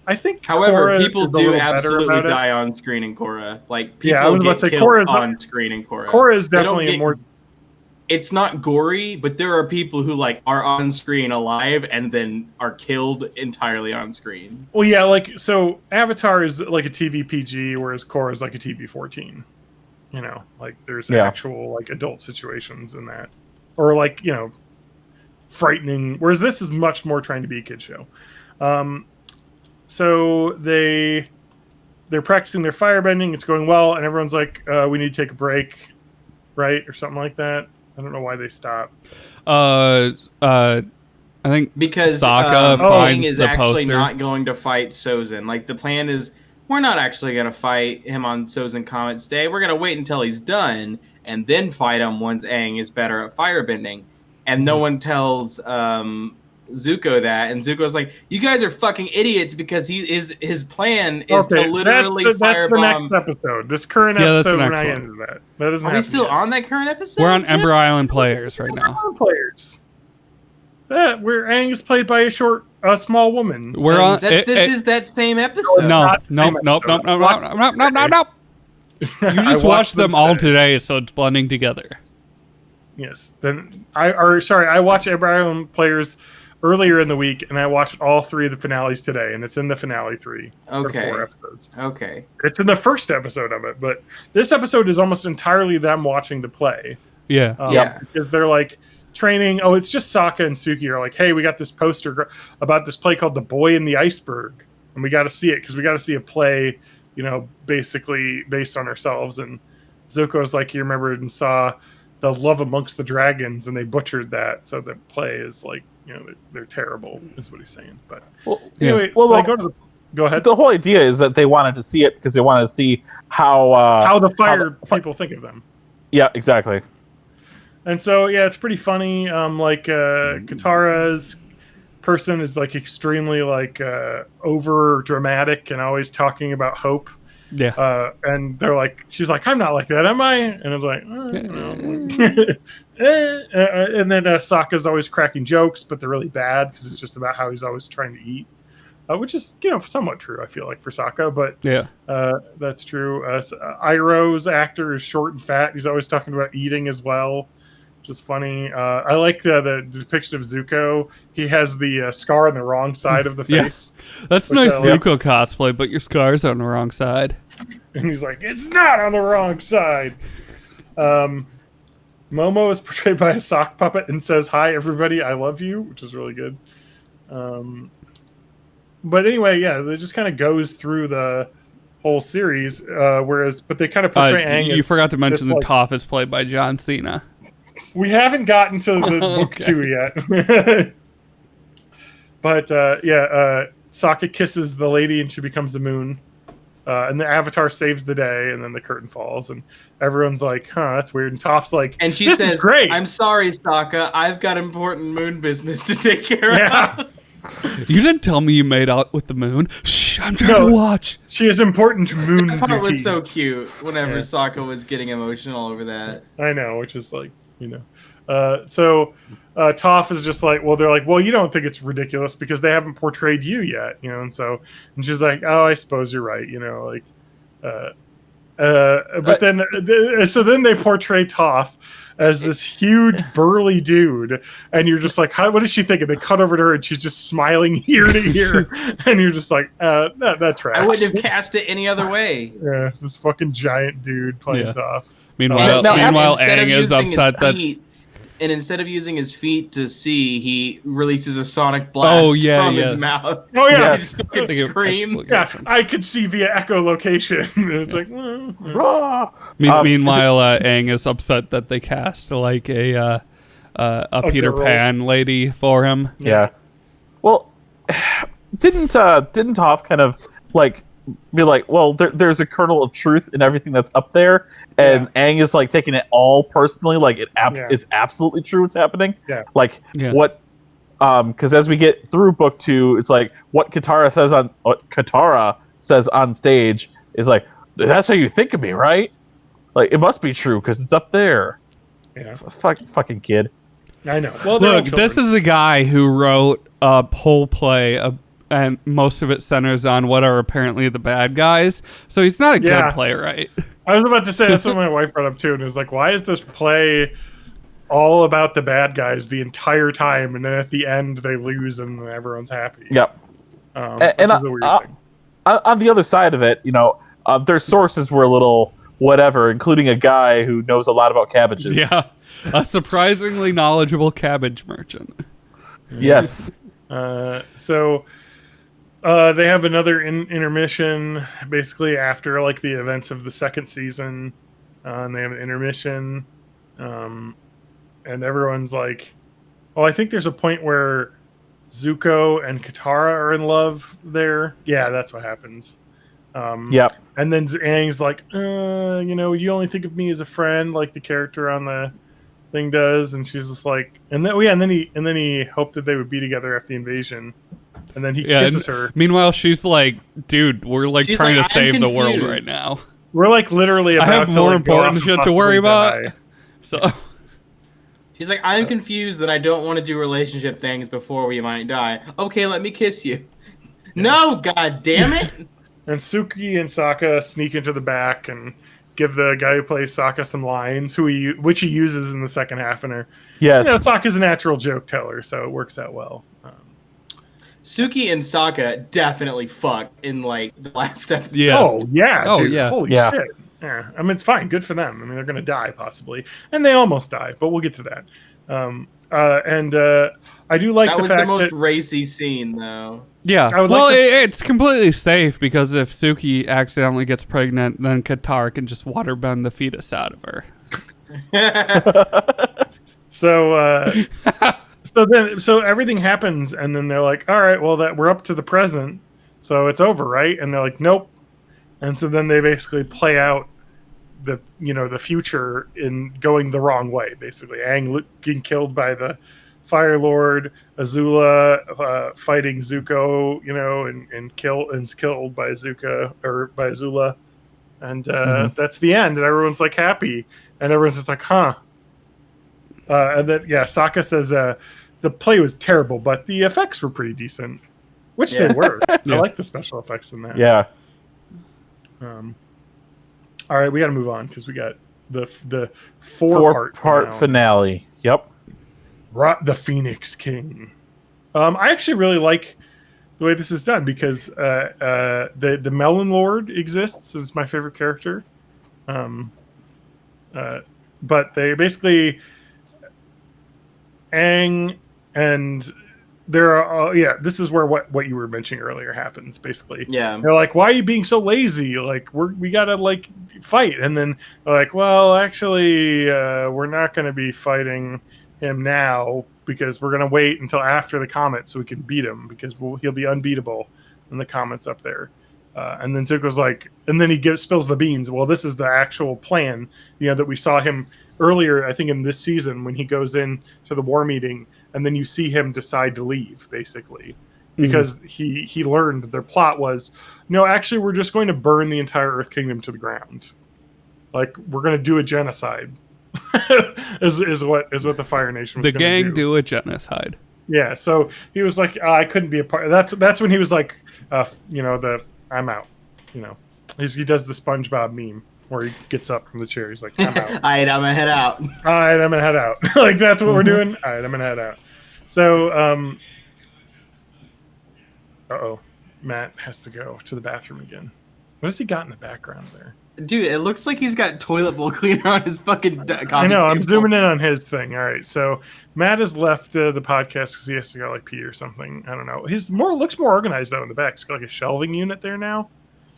I think,
however,
Korra
people
is a
do
little
absolutely die on screen in Korra. Like people
I was about to say,
killed on screen in Korra.
Korra is definitely more.
It's not gory, but there are people who like are on screen alive and then are killed entirely on screen.
Well, yeah, like so Avatar is like a TV PG, whereas Korra is like a TV 14. Like there's actual like adult situations in that, or like frightening. Whereas this is much more trying to be a kid show. So they're practicing their firebending. It's going well, and everyone's like, "We need to take a break," right, or something like that. I don't know why they stopped.
I think
because
Sokka
Aang
finds
is
the
actually
poster.
not going to fight Sozin. Like the plan is, we're not actually going to fight him on Sozin Comet's Day. We're going to wait until he's done and then fight him once Aang is better at firebending. And no one tells Zuko that, and Zuko's like, "You guys are fucking idiots because his plan is to literally
that's the
firebomb."
next episode. This current
Yeah, that's the
episode, we're
next
not
one.
into that. That doesn't
Are we
happen
still
yet.
on that current episode?
We're on Ember Island Players right now.
Players. That where Aang is played by a small woman.
We're
And
on.
This is that same episode.
No,
not the
nope,
same
nope, nope,
episode.
nope, nope, nope, nope, nope, nope. You
I
just watched them all
today.
today, so it's blending together.
Yes. Then I watched Ember Island Players earlier in the week, and I watched all 3 of the finales today, and it's in the finale 3.
Okay.
Or 4 episodes.
Okay.
It's in the first episode of it, but this episode is almost entirely them watching the play.
Yeah.
Yeah.
Because they're like training. Oh, it's just Sokka and Suki are like, hey, we got this poster about this play called The Boy in the Iceberg, and we got to see it because we got to see a play, basically based on ourselves. And Zuko's like, you remembered and saw The Love Amongst the Dragons, and they butchered that. So the play is like, they're terrible, is what he's saying. But anyway,
Well,
so I go ahead.
The whole idea is that they wanted to see it because they wanted to see how
the fire people think of them.
Yeah, exactly.
And so, yeah, it's pretty funny. Katara's person is like extremely like over dramatic and always talking about hope.
Yeah.
And they're like, she's like, I'm not like that, am I? And it's like, and then Sokka's always cracking jokes, but they're really bad because it's just about how he's always trying to eat, which is somewhat true. I feel like for Sokka, but
Yeah.
that's true. Iroh's actor is short and fat. He's always talking about eating as well, which is funny. I like the depiction of Zuko. He has the scar on the wrong side of the
Yeah.
face.
That's
Which
nice
I like.
Zuko cosplay, but your scar's on the wrong side.
And he's like, it's not on the wrong side. Momo is portrayed by a sock puppet and says, hi, everybody, I love you, which is really good. But anyway, yeah, it just kind of goes through the whole series, but they kind of portray Aang
You
as
forgot to mention
this,
that Toph is played by John Cena.
We haven't gotten to the book
Okay.
2 yet. But Sokka kisses the lady and she becomes the moon. And the Avatar saves the day, and then the curtain falls, and everyone's like, huh, that's weird. And Toph's like,
And she
this
says,
is great.
I'm sorry, Sokka. I've got important moon business to take care
Yeah.
of.
You didn't tell me you made out with the moon. Shh, I'm trying
No.
to watch.
She has important moon
That part was
duties.
so cute whenever
Yeah.
Sokka was getting emotional over that.
I know, which is like, so Toph is just like, well, they're like, well, you don't think it's ridiculous because they haven't portrayed you yet, and she's like, oh, I suppose you're right, but then they portray Toph as this huge burly dude, and you're just like, what is she thinking? They cut over to her and she's just smiling ear to ear, and you're just like, that tracks.
I wouldn't have cast it any other way.
Yeah, this fucking giant dude playing
Yeah.
Toph.
Meanwhile,
Instead of
Aang is
using his
upset that.
feet- And instead of using his feet to see, he releases a sonic blast from his mouth.
Oh yeah,
He just fucking screams.
Yeah, I could see via echolocation. It's like,
Meanwhile, Aang is upset that they cast like a Peter
girl.
Pan lady for him.
Yeah. Well, didn't Toph kind of like be like, well, there's a kernel of truth in everything that's up there, and Aang is like taking it all personally, like it's absolutely true what's happening.
Yeah.
Like what? Because as we get through book 2, it's like what Katara says on stage is like, that's how you think of me, right? Like it must be true because it's up there.
Yeah.
Fucking kid.
I know. Well, they're all
Look, this
children.
is a guy who wrote a whole play, and most of it centers on what are apparently the bad guys. So he's not a good playwright.
I was about to say that's what my wife brought up too, and it was like, why is this play all about the bad guys the entire time, and then at the end they lose and everyone's happy?
Yep.
Which is a weird thing.
On the other side of it, their sources were a little whatever, including a guy who knows a lot about cabbages.
Yeah, a surprisingly knowledgeable cabbage merchant.
Yes.
So they have another intermission, basically after like the events of the second season, and they have an intermission, and everyone's like, "Oh, I think there's a point where Zuko and Katara are in love there. Yeah, that's what happens.
Yep.
And then Aang's like, you only think of me as a friend, like the character on the thing does. And she's just like, and then he hoped that they would be together after the invasion. And then he kisses her.
Meanwhile, she's like, dude, we're like
She's
trying
like,
to save
"I'm
the world
confused."
right now.
We're like literally about
I have
to
more
like, go off
important
and
shit to worry
possibly
about.
die.
So
She's like, I'm confused that I don't want to do relationship things before we might die. Okay, let me kiss you. No, god damn it.
And Suki and Sokka sneak into the back and give the guy who plays Sokka some lines, which he uses in the second half. And
Yes.
Sokka's a natural joke teller, so it works out well.
Suki and Sokka definitely fucked in like the last episode.
Yeah.
Oh yeah,
Oh,
dude!
yeah.
Holy
Yeah.
shit! Yeah, I mean it's fine, good for them. I mean they're gonna die possibly, and they almost die, but we'll get to that. I do like
That
the
was
fact
the most
that
racy scene, though.
yeah,
I would
well,
like to-
it's completely safe because if Suki accidentally gets pregnant, then Katara can just waterbend the fetus out of her.
so everything happens, and then they're like, all right, well that we're up to the present, so it's over, right? And they're like, nope. And so then they basically play out the future in going the wrong way. Basically, Aang getting killed by the Fire Lord, Azula fighting Zuko, and killed by Zuka or by Azula, and that's the end. And everyone's like happy, and everyone's just like, huh. And then Sokka says the play was terrible, but the effects were pretty decent, which they were.
Yeah.
I like the special effects in that.
Yeah.
All right, we got to move on because we got the four-part
finale. Yep.
The Phoenix King. I actually really like the way this is done because the Melon Lord exists as my favorite character. But they basically Aang and there are this is where what you were mentioning earlier happens basically.
Yeah.
They're like, why are you being so lazy? Like we gotta like fight. And then they're like, well, actually we're not gonna be fighting him now because we're gonna wait until after the comet so we can beat him because he'll be unbeatable when the comet's up there. And then Zuko's like, and then he spills the beans. Well, this is the actual plan, that we saw him earlier, I think in this season when he goes in to the war meeting, and then you see him decide to leave, basically, because he learned their plot was, no, actually, we're just going to burn the entire Earth Kingdom to the ground. Like we're going to do a genocide. is what the Fire Nation was
The
going to
gang do a genocide.
Yeah, so he was like, I couldn't be a part. That's when he was like, I'm out. He does the SpongeBob meme where he gets up from the chair. He's like, I'm out.
All right, I'm gonna head out.
All right, I'm gonna head out. Like that's what we're doing. All right, I'm gonna head out. So, Matt has to go to the bathroom again. What has he got in the background there?
Dude, it looks like he's got toilet bowl cleaner on his fucking
I know. I'm zooming in on his thing. All right, so Matt has left the podcast because he has to go like pee or something. I don't know. His looks more organized though in the back. He's got like a shelving unit there now.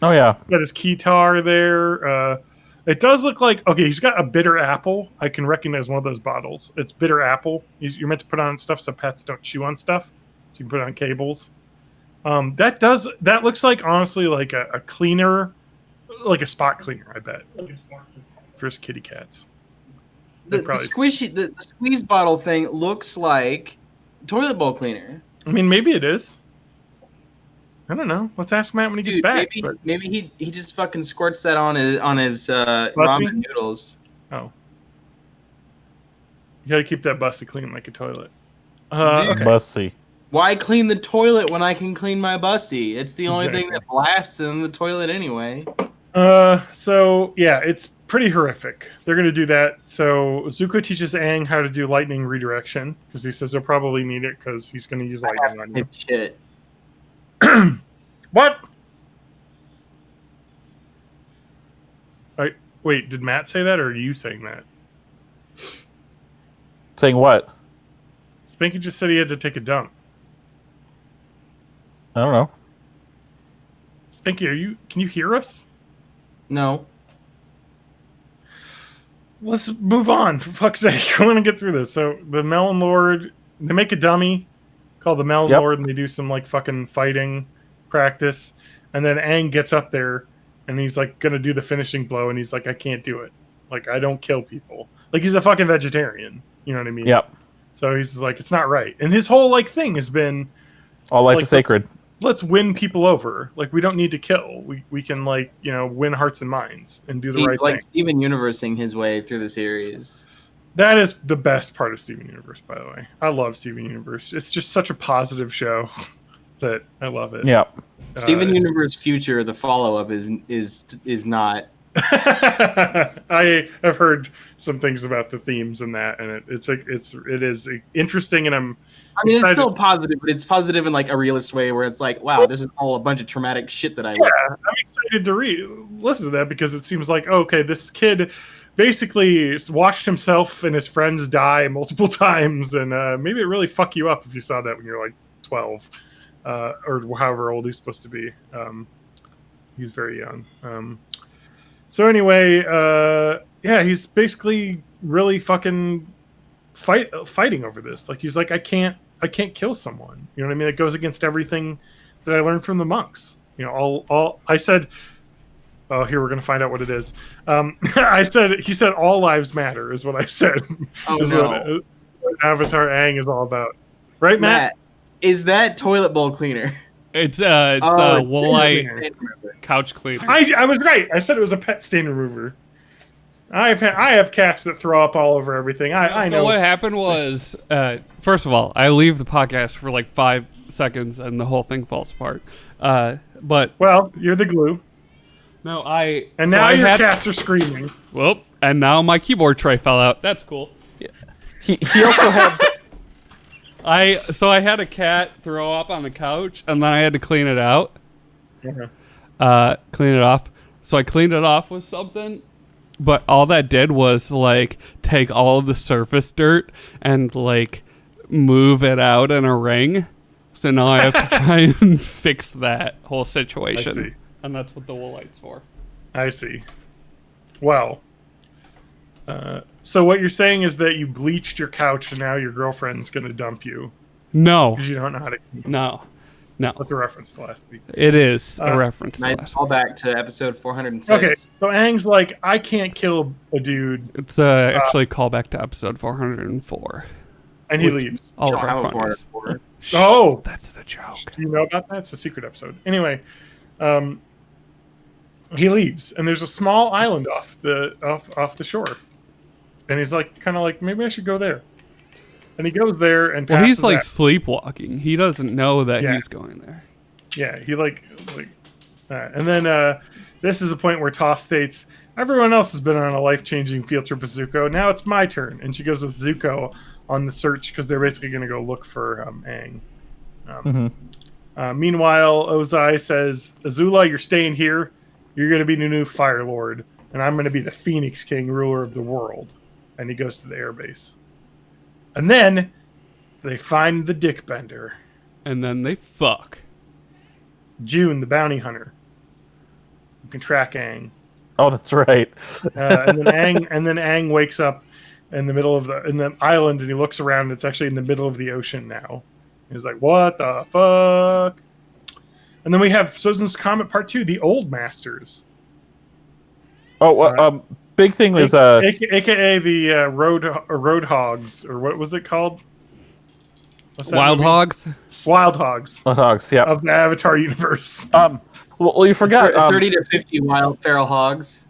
Oh yeah.
Got his keytar there. It does look like he's got a bitter apple. I can recognize one of those bottles. It's bitter apple. You're meant to put on stuff so pets don't chew on stuff. So you can put it on cables. That looks like honestly like a cleaner, like a spot cleaner. I bet for his kitty cats.
The squeeze bottle thing looks like toilet bowl cleaner.
I mean, maybe it is. I don't know. Let's ask Matt when he gets back.
Maybe he just fucking squirts that on his ramen noodles.
Oh, you got to keep that bussy clean like a toilet.
Okay.
Bussy.
Why clean the toilet when I can clean my bussy? It's the only thing that blasts in the toilet anyway.
So yeah, it's pretty horrific. They're gonna do that. So Zuko teaches Aang how to do lightning redirection because he says he'll probably need it because he's gonna use lightning on you.
Shit.
What? Wait, did Matt say that or are you saying that?
Saying what?
Spanky just said he had to take a dump.
I don't know.
Spanky, can you hear us?
No.
Let's move on, for fuck's sake. I want to get through this. So the Melon Lord, they make a dummy. called the Melon
Yep.
Lord, and they do some like fucking fighting practice. And then Aang gets up there, and he's like gonna do the finishing blow, and he's like, I can't do it. Like, I don't kill people. Like, he's a fucking vegetarian. You know what I mean?
Yep.
So he's like, it's not right. And his whole like thing has been,
All life
like,
is sacred.
let's win people over. Like, we don't need to kill. We can, like, you know, win hearts and minds and do the
He's
right
like
thing.
Steven Universing his way through the series.
That is the best part of Steven Universe, by the way. I love Steven Universe. It's just such a positive show that I love it.
Yep.
Steven Universe Future, the follow-up is not.
I have heard some things about the themes in that, and it is interesting, and I'm.
I mean, it's
excited.
still positive, but it's positive in like a realist way, where it's like, wow, this is all a bunch of traumatic shit that I.
Yeah, I'm excited to listen to that because it seems like, okay, this kid basically watched himself and his friends die multiple times, and maybe it really fuck you up if you saw that when you're like 12 or however old he's supposed to be. He's very young. So anyway, yeah, he's basically really fucking fighting over this. Like, he's like, I can't kill someone. You know what I mean? It goes against everything that I learned from the monks. You know, all I said. Oh, here we're gonna find out what it is. He said all lives matter is what I said.
Oh,
is
no.
what Avatar Aang is all about, right, Matt?
Is that toilet bowl cleaner?
It's
Oh,
Woolite couch cleaner.
I was right. I said it was a pet stain remover. I have cats that throw up all over everything. I know.
So what happened was, first of all, I leave the podcast for like 5 seconds and the whole thing falls apart. But
well, you're the glue.
No,
now your cats are screaming.
Well, and now my keyboard tray fell out. That's cool.
Yeah. He also had.
I had a cat throw up on the couch, and then I had to clean it out. Clean it off. So I cleaned it off with something, but all that did was like take all of the surface dirt and like move it out in a ring. So now I have to try and fix that whole situation. And that's what the Woolite's for.
I see. Well, so what you're saying is that you bleached your couch and now your girlfriend's going to dump you.
No.
Because you don't know how to.
No.
That's a reference to last week.
It is a reference to
last
last
call back to episode 406.
Okay, so Aang's like, I can't kill a dude.
It's actually a callback to episode 404.
And he leaves.
All
You
of
don't
our
have a
funnies.
404.
Oh!
That's the joke.
Do you know about that? It's a secret episode. Anyway, he leaves, and there's a small island off the shore, and he's like, kind of like, maybe I should go there. And he goes there and
well, he's like
out.
sleepwalking. He doesn't know that he's going there.
Yeah, he like, and then this is a point where Toph states, "Everyone else has been on a life-changing field trip with Zuko. Now it's my turn." And she goes with Zuko on the search because they're basically going to go look for Aang. Meanwhile, Ozai says, "Azula, you're staying here. You're going to be the new Fire Lord, and I'm going to be the Phoenix King, ruler of the world." And he goes to the airbase. And then they find the Dick Bender.
And then they fuck.
June, the bounty hunter, who can track Aang.
Oh, that's right.
And then Aang wakes up in the middle of the island, and he looks around. And it's actually in the middle of the ocean now. He's like, "What the fuck?" And then we have Sozin's Comet Part 2, the Old Masters.
Oh, big thing was
AKA the Road Hogs, or what was it called?
Wild Hogs?
Wild Hogs.
Wild Hogs, yeah.
Of the Avatar universe.
Well, you forgot
30 to 50 wild feral hogs.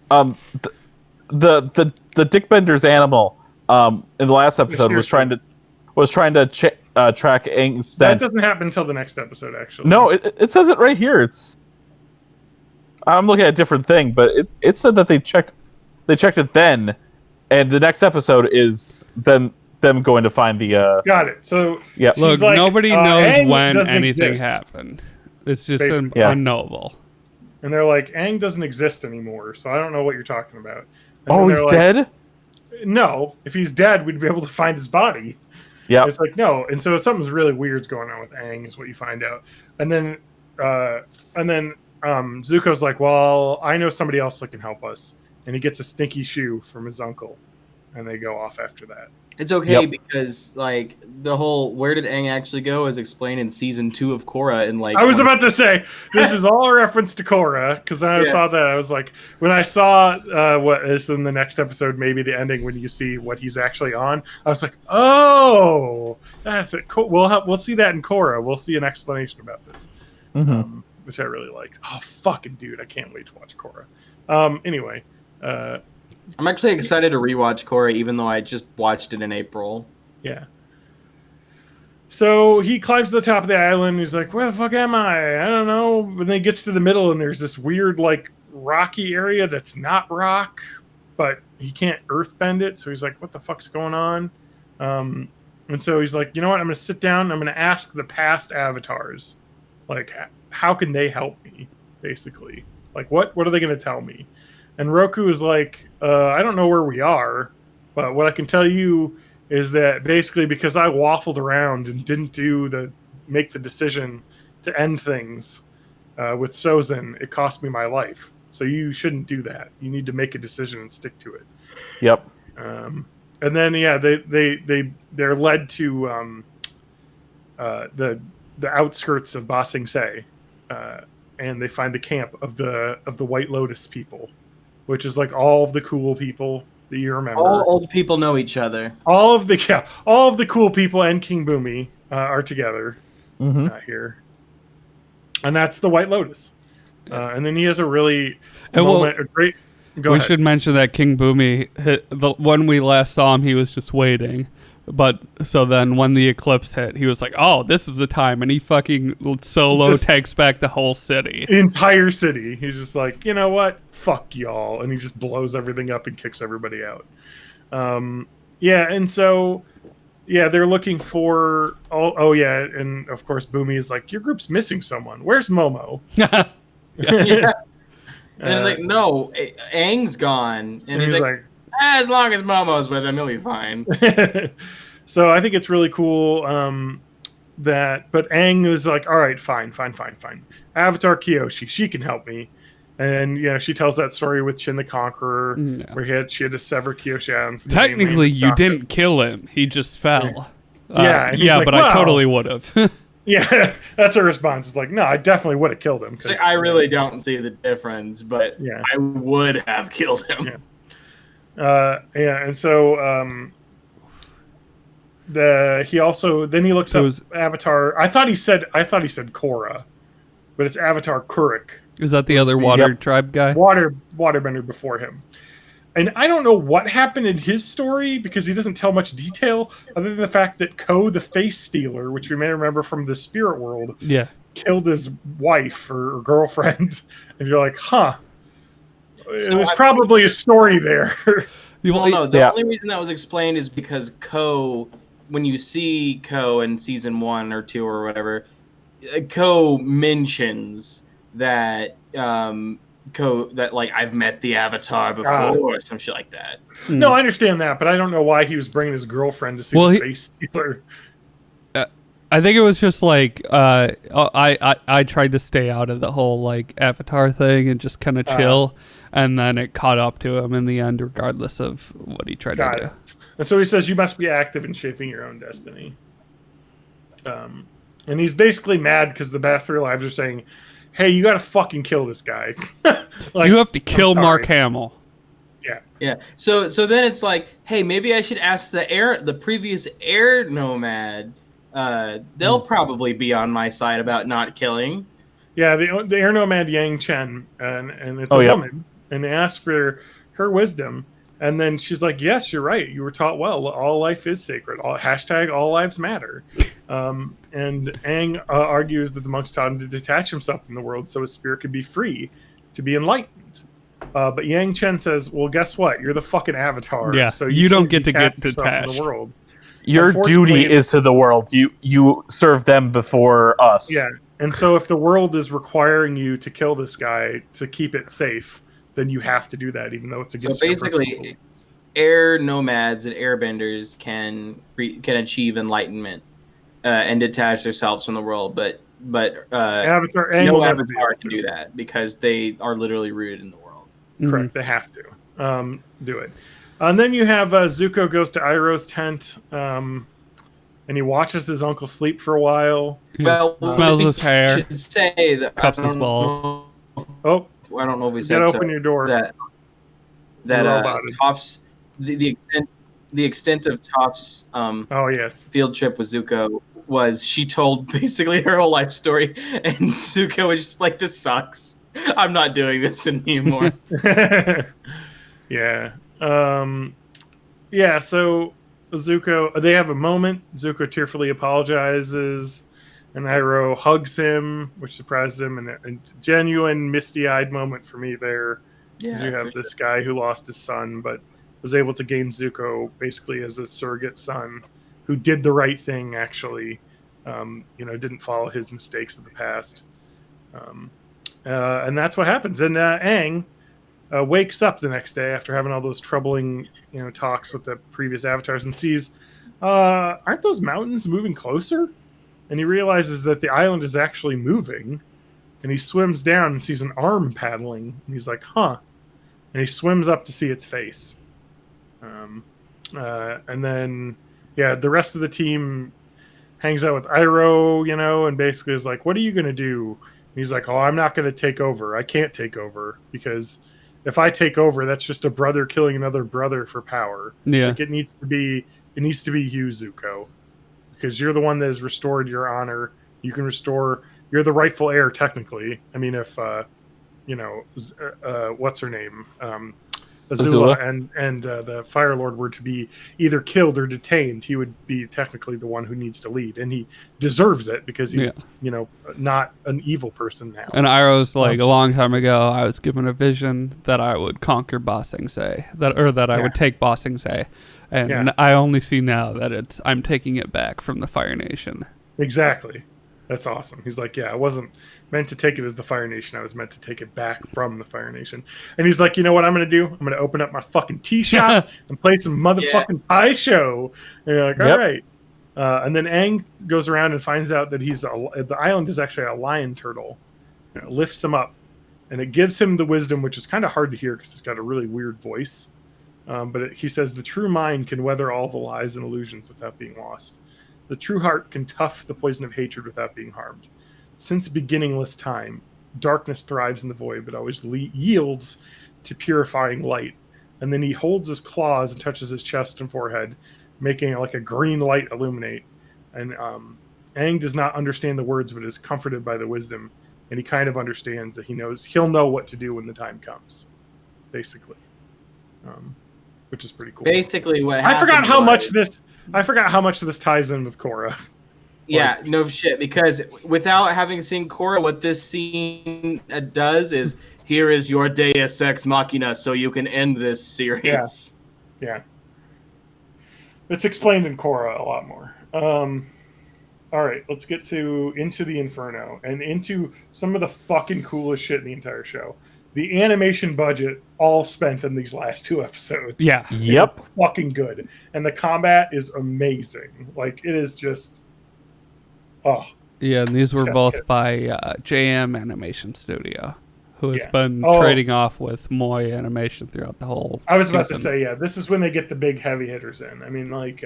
The Dick Bender's animal in the last episode was trying to track Aang's scent.
That doesn't happen until the next episode, actually.
No, it says it right here. I'm looking at a different thing, but it said that they checked it then, and the next episode is them going to find the.
Got it. So
yeah,
look,
like,
nobody knows
Aang
when
doesn't
anything
exist.
happened. It's just
Basically.
unknowable.
And they're like, Aang doesn't exist anymore, so I don't know what you're talking about. And
oh,
then
he's
they're
dead?
No, if he's dead, we'd be able to find his body.
Yeah.
It's like, no. And so something's really weird's going on with Aang is what you find out. And then Zuko's like, well, I know somebody else that can help us. And he gets a stinky shoe from his uncle. and they go off after that.
It's okay
Yep.
because like the whole where did Aang actually go is explained in season 2 of Korra and like
I was about to say this is all a reference to Korra because I
Yeah.
saw that I was like, when I saw what is in the next episode, maybe the ending when you see what he's actually on, I was like, oh, that's it. We'll see that in Korra. We'll see an explanation about this, which I really like. Oh, fucking dude, I can't wait to watch Korra. Anyway,
I'm actually excited to rewatch Korra, even though I just watched it in April.
yeah. So he climbs to the top of the island. He's like, where the fuck am I? I don't know. And then he gets to the middle, and there's this weird, like, rocky area that's not rock, but he can't earthbend it. So he's like, what the fuck's going on? And so he's like, you know what? I'm going to sit down. I'm going to ask the past avatars, like, how can they help me, basically? Like, what are they going to tell me? And Roku is like, I don't know where we are, but what I can tell you is that basically because I waffled around and didn't make the decision to end things with Sozin, it cost me my life. So you shouldn't do that. You need to make a decision and stick to it.
Yep.
And then they're led to the outskirts of Ba Sing Se, and they find the camp of the White Lotus people, which is like all of the cool people that you remember.
All old people know each other.
All of the cool people and King Boomy are together here, and that's the White Lotus. And then he has a really moment, a great. Go
we
ahead.
should mention that King Boomy, when we last saw him, he was just waiting. But so then when the eclipse hit, he was like, oh, this is the time. And he fucking solo takes back the whole city.
Entire city. He's just like, you know what? Fuck y'all. And he just blows everything up and kicks everybody out. And so, they're looking for... Oh, yeah. And, of course, Boomy is like, your group's missing someone. Where's Momo?
Yeah. And it's like, no, Aang's gone. And he's like as long as Momo's with him, he'll be fine.
So I think it's really cool but Aang is like, all right, fine. Avatar Kyoshi, she can help me. And she tells that story with Chin the Conqueror, where she had to sever Kyoshi out. From
Technically, you didn't kill him. He just fell.
Yeah, like,
but I totally would have.
Yeah, that's her response. It's like, no, I definitely would have killed him.
I really don't see the difference, but I would have killed him.
And so he looks up Avatar. I thought he said Korra, but it's Avatar Kurik.
Is that the other water tribe guy?
Waterbender before him. And I don't know what happened in his story because he doesn't tell much detail other than the fact that Ko, the face stealer, which you may remember from the spirit world, killed his wife or girlfriend. And you're like, huh. It was probably a story there.
Well, no, the only reason that was explained is because Ko, when you see Ko in season 1 or 2 or whatever, Ko mentions that I've met the Avatar before or some shit like that.
No, I understand that, but I don't know why he was bringing his girlfriend to see the face stealer.
I think it was just like I tried to stay out of the whole like Avatar thing and just kind of chill, and then it caught up to him in the end, regardless of what he tried to do.
And so he says, "You must be active in shaping your own destiny." And he's basically mad because the Bathory Lives are saying, hey, you got to fucking kill this guy.
You have to kill Mark Hamill.
Yeah. So then it's like, hey, maybe I should ask the previous air nomad. They'll probably be on my side about not killing.
Yeah, the air nomad Yang Chen, and it's a woman, and they ask for her wisdom, and then she's like, yes, you're right. You were taught well. All life is sacred. All lives matter. And Aang argues that the monks taught him to detach himself from the world so his spirit could be free, to be enlightened. But Yang Chen says, well, guess what? You're the fucking Avatar.
Yeah,
so
you don't get to get
detached from the world.
Your duty is to the world. You serve them before us.
Yeah, and so if the world is requiring you to kill this guy to keep it safe, then you have to do that, even though it's against.
So basically, air nomads and airbenders can achieve enlightenment and detach themselves from the world, but
Avatar
no Avatar can do that because they are literally rooted in the world.
Correct. They have to do it. And then you have Zuko goes to Iroh's tent, and he watches his uncle sleep for a while.
Well,
Smells
we
his hair.
should say that
Cups
I
his
don't
balls.
know-
Oh,
I don't know if we
you
said
gotta
so,
open your door.
that
You're roboted.
Toph's the extent of Toph's
Oh yes.
field trip with Zuko was she told basically her whole life story, and Zuko was just like, "This sucks. I'm not doing this anymore."
Yeah. Yeah, so Zuko, they have a moment. Zuko tearfully apologizes, and Iroh hugs him, which surprises him, and a genuine misty-eyed moment for me there.
Yeah,
You have this guy who lost his son, but was able to gain Zuko basically as a surrogate son who did the right thing, actually. Didn't follow his mistakes of the past. And that's what happens. And Aang wakes up the next day after having all those troubling, talks with the previous avatars and sees, aren't those mountains moving closer? And he realizes that the island is actually moving. And he swims down and sees an arm paddling. And he's like, huh. And he swims up to see its face. And then, the rest of the team hangs out with Iroh, and basically is like, what are you going to do? And he's like, oh, I'm not going to take over. I can't take over because if I take over, that's just a brother killing another brother for power.
Yeah.
Like it needs to be you, Zuko, because you're the one that has restored your honor. You can restore. You're the rightful heir, technically. I mean, if what's her name, Azula and the Fire Lord were to be either killed or detained, he would be technically the one who needs to lead, and he deserves it because he's not an evil person now.
And Iroh's like, a long time ago, I was given a vision that I would conquer Ba Sing Se, that I would take Ba Sing Se, and I only see now that I'm taking it back from the Fire Nation.
Exactly. That's awesome. He's like, I wasn't meant to take it as the Fire Nation. I was meant to take it back from the Fire Nation. And he's like, you know what I'm going to do? I'm going to open up my fucking tea shop and play some motherfucking pie show. And you're like, all right. And then Aang goes around and finds out that the island is actually a lion turtle. It lifts him up. And it gives him the wisdom, which is kind of hard to hear because it's got a really weird voice. But he says, the true mind can weather all the lies and illusions without being lost. The true heart can tough the poison of hatred without being harmed. Since beginningless time, darkness thrives in the void, but always yields to purifying light. And then he holds his claws and touches his chest and forehead, making like a green light illuminate. And Aang does not understand the words, but is comforted by the wisdom. And he kind of understands that he'll know what to do when the time comes, basically. Which is pretty cool.
Basically, what
I forgot how much of this ties in with Korra.
Yeah, no shit. Because without having seen Korra, what this scene does is, here is your Deus Ex Machina, so you can end this series.
Yeah. It's explained in Korra a lot more. All right, let's get into the Inferno and into some of the fucking coolest shit in the entire show. The animation budget all spent in these last 2 episodes.
Yeah.
Yep.
Fucking good. And the combat is amazing. Like, it is just... Oh.
Yeah, and these were
Chef
both
kiss.
by JM Animation Studio, who has been trading off with Moy Animation throughout the whole
I was about to
season.
say, this is when they get the big heavy hitters in. I mean, like,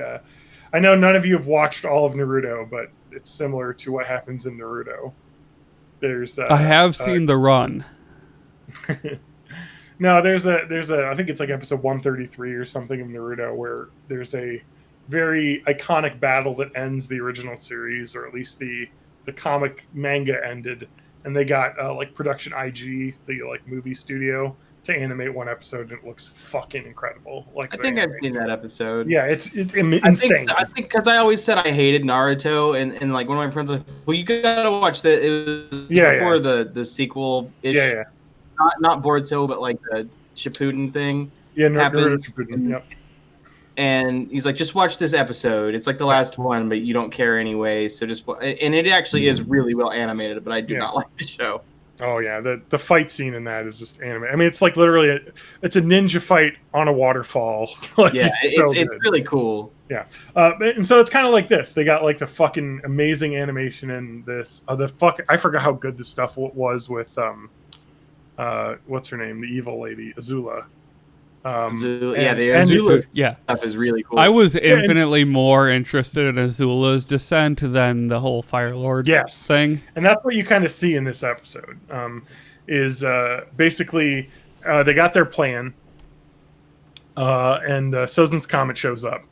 I know none of you have watched all of Naruto, but it's similar to what happens in Naruto. There's
I have seen the run.
No, there's a I think it's like episode 133 or something of Naruto where there's a very iconic battle that ends the original series, or at least the comic manga ended, and they got like Production IG, the like movie studio, to animate one episode, and it looks fucking incredible. Like,
I think I've seen that episode.
Yeah, it's insane.
I think because I always said I hated Naruto, and like one of my friends was like, well, you gotta watch that. It was before the sequel ish.
Yeah.
Not Boruto, but like the Shippuden thing.
Yeah,
happened.
Naruto Shippuden. Yep.
And he's like, just watch this episode. It's like the last one, but you don't care anyway. So just, and it actually is really well animated, but I do not like the show.
Oh yeah, the fight scene in that is just anime. I mean, it's like literally it's a ninja fight on a waterfall. Like,
yeah, it's
good.
really cool.
Yeah, and so it's kind of like this. They got like the fucking amazing animation in this. I forgot how good this stuff was with what's her name, the evil lady Azula.
Yeah, the
and-
Azula
Yeah.
stuff is really cool.
I was
and-
infinitely more interested in Azula's descent than the whole Fire Lord
Yes.
thing.
And that's what you kind of see in this episode. Is basically they got their plan, and Sozin's comet shows up,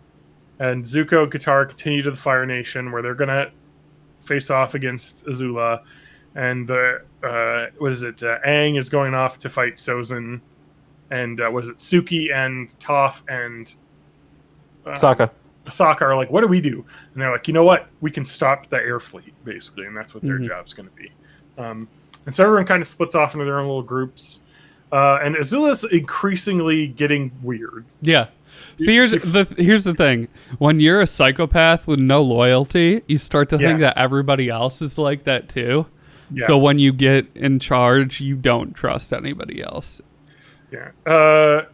and Zuko and Katara continue to the Fire Nation, where they're gonna face off against Azula, and Aang is going off to fight Sozin, and Suki and Toph and
Sokka.
Sokka are like, what do we do? And they're like, you know what? We can stop the air fleet, basically, and that's what their job's going to be. And so everyone kind of splits off into their own little groups. And Azula's increasingly getting weird.
Yeah. See, here's the thing. When you're a psychopath with no loyalty, you start to think that everybody else is like that too.
Yeah.
So when you get in charge, you don't trust anybody else.
Yeah.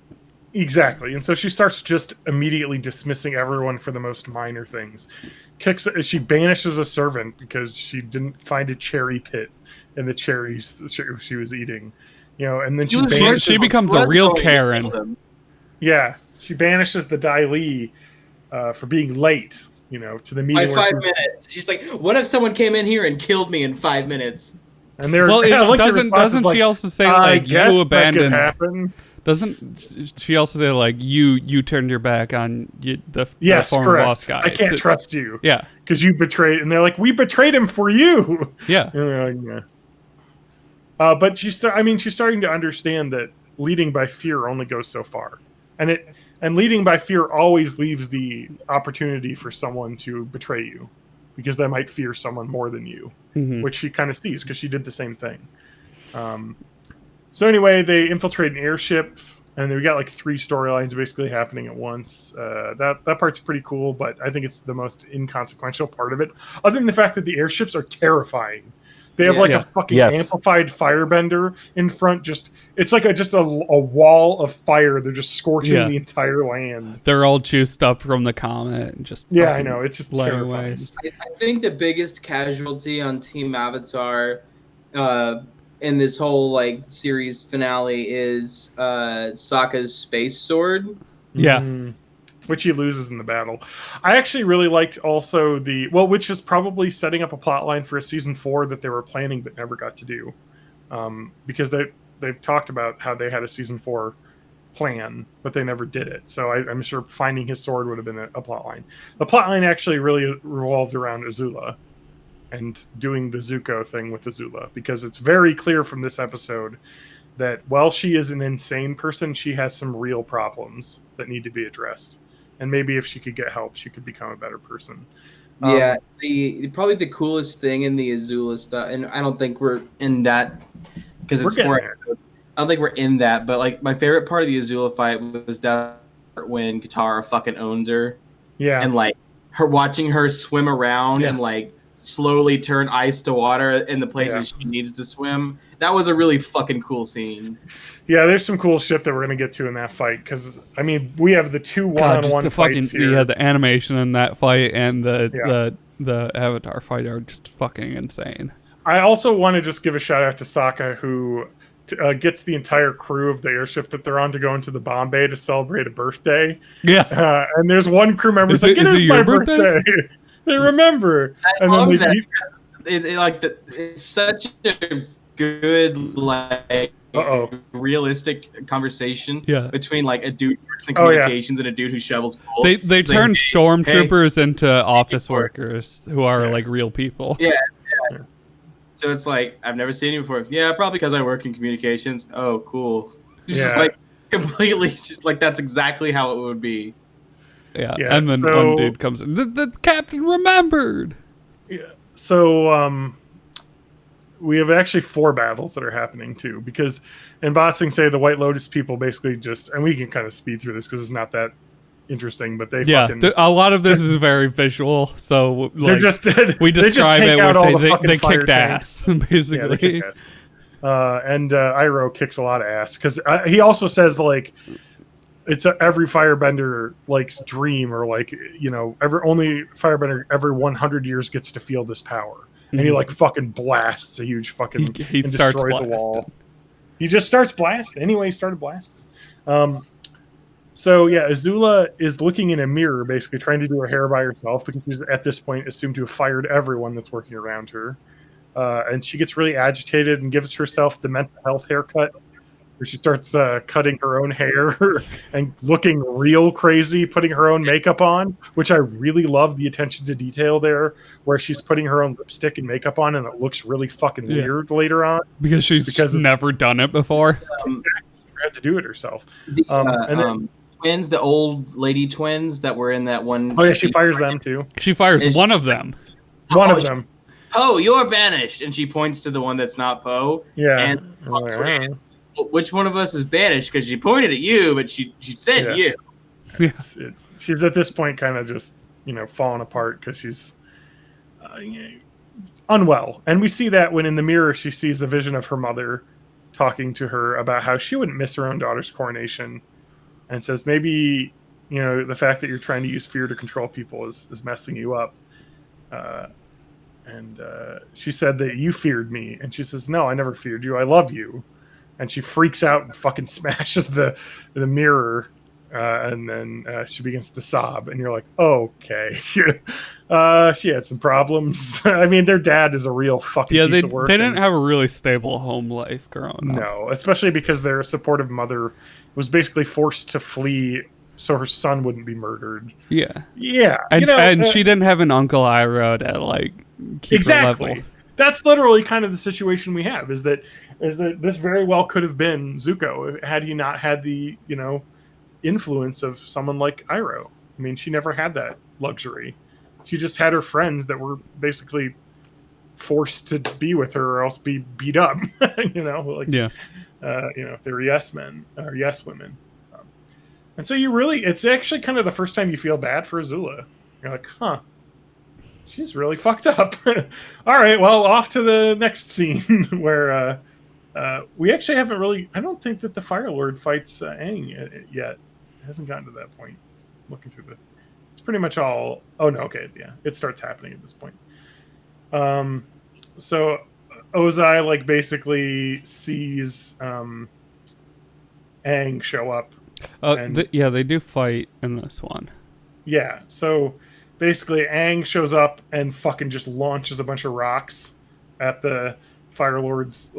Exactly. And so she starts just immediately dismissing everyone for the most minor things. She banishes a servant because she didn't find a cherry pit in the cherries she was eating. And then
She becomes a real Karen.
Yeah. She banishes the Dai Li for being late, to the meeting.
By 5 minutes. She's like, what if someone came in here and killed me in 5 minutes?
And they're
doesn't she also say like you abandoned?
That could happen.
Doesn't she also say like you turned your back on the former
correct.
boss guy?
I can't trust you.
Yeah,
because you betrayed, and they're like, we betrayed him for you.
Yeah.
But she's starting to understand that leading by fear only goes so far, and leading by fear always leaves the opportunity for someone to betray you, because they might fear someone more than you, which she kind of sees because she did the same thing. So anyway, they infiltrate an airship, and we got like 3 storylines basically happening at once. That part's pretty cool, but I think it's the most inconsequential part of it. Other than the fact that the airships are terrifying. They have a fucking amplified firebender in front. It's like a wall of fire. They're just scorching the entire land.
They're all juiced up from the comet and just
I know, it's just terrifying.
I think the biggest casualty on Team Avatar in this whole series finale is Sokka's space sword.
Yeah.
Which he loses in the battle. I actually really liked also which is probably setting up a plot line for a season 4 that they were planning but never got to do. Because they've talked about how they had a season 4 plan, but they never did it. So I'm sure finding his sword would have been a plot line. The plot line actually really revolved around Azula and doing the Zuko thing with Azula, because it's very clear from this episode that while she is an insane person, she has some real problems that need to be addressed. And maybe if she could get help, she could become a better person.
Probably the coolest thing in the Azula stuff, and I don't think we're in that because it's 4 episodes. I don't think we're in that, but my favorite part of the Azula fight was that when Katara fucking owns her.
Yeah.
And her watching her swim around and slowly turn ice to water in the places she needs to swim. That was a really fucking cool scene.
Yeah, there's some cool shit that we're gonna get to in that fight, because we have the 2 one-on-one fights here.
Yeah, the animation in that fight and the Avatar fight are just fucking insane.
I also want to just give a shout out to Sokka, who gets the entire crew of the airship that they're on to go into the bomb bay to celebrate a birthday.
Yeah,
and there's one crew member who's like, "It is my birthday." They remember,
and love then it's such a good realistic conversation between a dude who works in communications and a dude who shovels coal.
They turn stormtroopers into office workers who are real people.
Yeah. So it's I've never seen you before. Yeah, probably because I work in communications. Oh, cool. It's just completely that's exactly how it would be.
Yeah, and then one dude comes in. The captain remembered.
Yeah. So we have actually 4 battles that are happening too, because in Ba Sing Se, the White Lotus people basically and we can kind of speed through this because it's not that interesting, but they
a lot of this is very visual. So
they're just
we describe it. We say they kicked ass, basically.
Yeah, they kicked ass. And Iroh kicks a lot of ass because he also says it's every firebender dream, or only firebender every 100 years gets to feel this power, and he fucking blasts a huge fucking and destroys the wall. He just starts blasting. Anyway, he started blasting. So yeah, Azula is looking in a mirror, basically trying to do her hair by herself because she's at this point assumed to have fired everyone that's working around her. And she gets really agitated and gives herself the mental health haircut, where she starts cutting her own hair and looking real crazy, putting her own makeup on, which I really love the attention to detail there, where she's putting her own lipstick and makeup on, and it looks really fucking weird later on
because she's never done it before.
She had to do it herself.
Twins, the old lady twins that were in that one.
Oh yeah, she fires them too.
She fires one of them.
One of them.
Poe, you're banished, and she points to the one that's not Poe.
Yeah.
And which one of us is banished? Because she pointed at you, but she said you.
She's at this point kind of just falling apart because she's unwell, and we see that when in the mirror she sees the vision of her mother talking to her about how she wouldn't miss her own daughter's coronation, and says maybe the fact that you're trying to use fear to control people is messing you up. And she said that you feared me, and she says, no, I never feared you. I love you. And she freaks out and fucking smashes the mirror, and then she begins to sob. And you're like, okay. She had some problems. I mean, their dad is a real fucking piece of work.
They didn't have a really stable home life growing up.
No, especially because their supportive mother was basically forced to flee so her son wouldn't be murdered.
Yeah.
Yeah.
And she didn't have an Uncle Iroh to keep her level.
That's literally kind of the situation we have, is that this very well could have been Zuko had he not had the, influence of someone like Iroh. I mean, she never had that luxury. She just had her friends that were basically forced to be with her or else be beat up, if they're yes men or yes women. And so it's actually kind of the first time you feel bad for Azula. You're like, huh, she's really fucked up. All right, well, off to the next scene where we actually haven't really... I don't think that the Fire Lord fights Aang yet. It hasn't gotten to that point. Looking through it's pretty much all... Oh, no, okay, yeah. It starts happening at this point. So Ozai, basically sees Aang show up.
They do fight in this one.
Yeah, so basically Aang shows up and fucking just launches a bunch of rocks at the Fire Lord's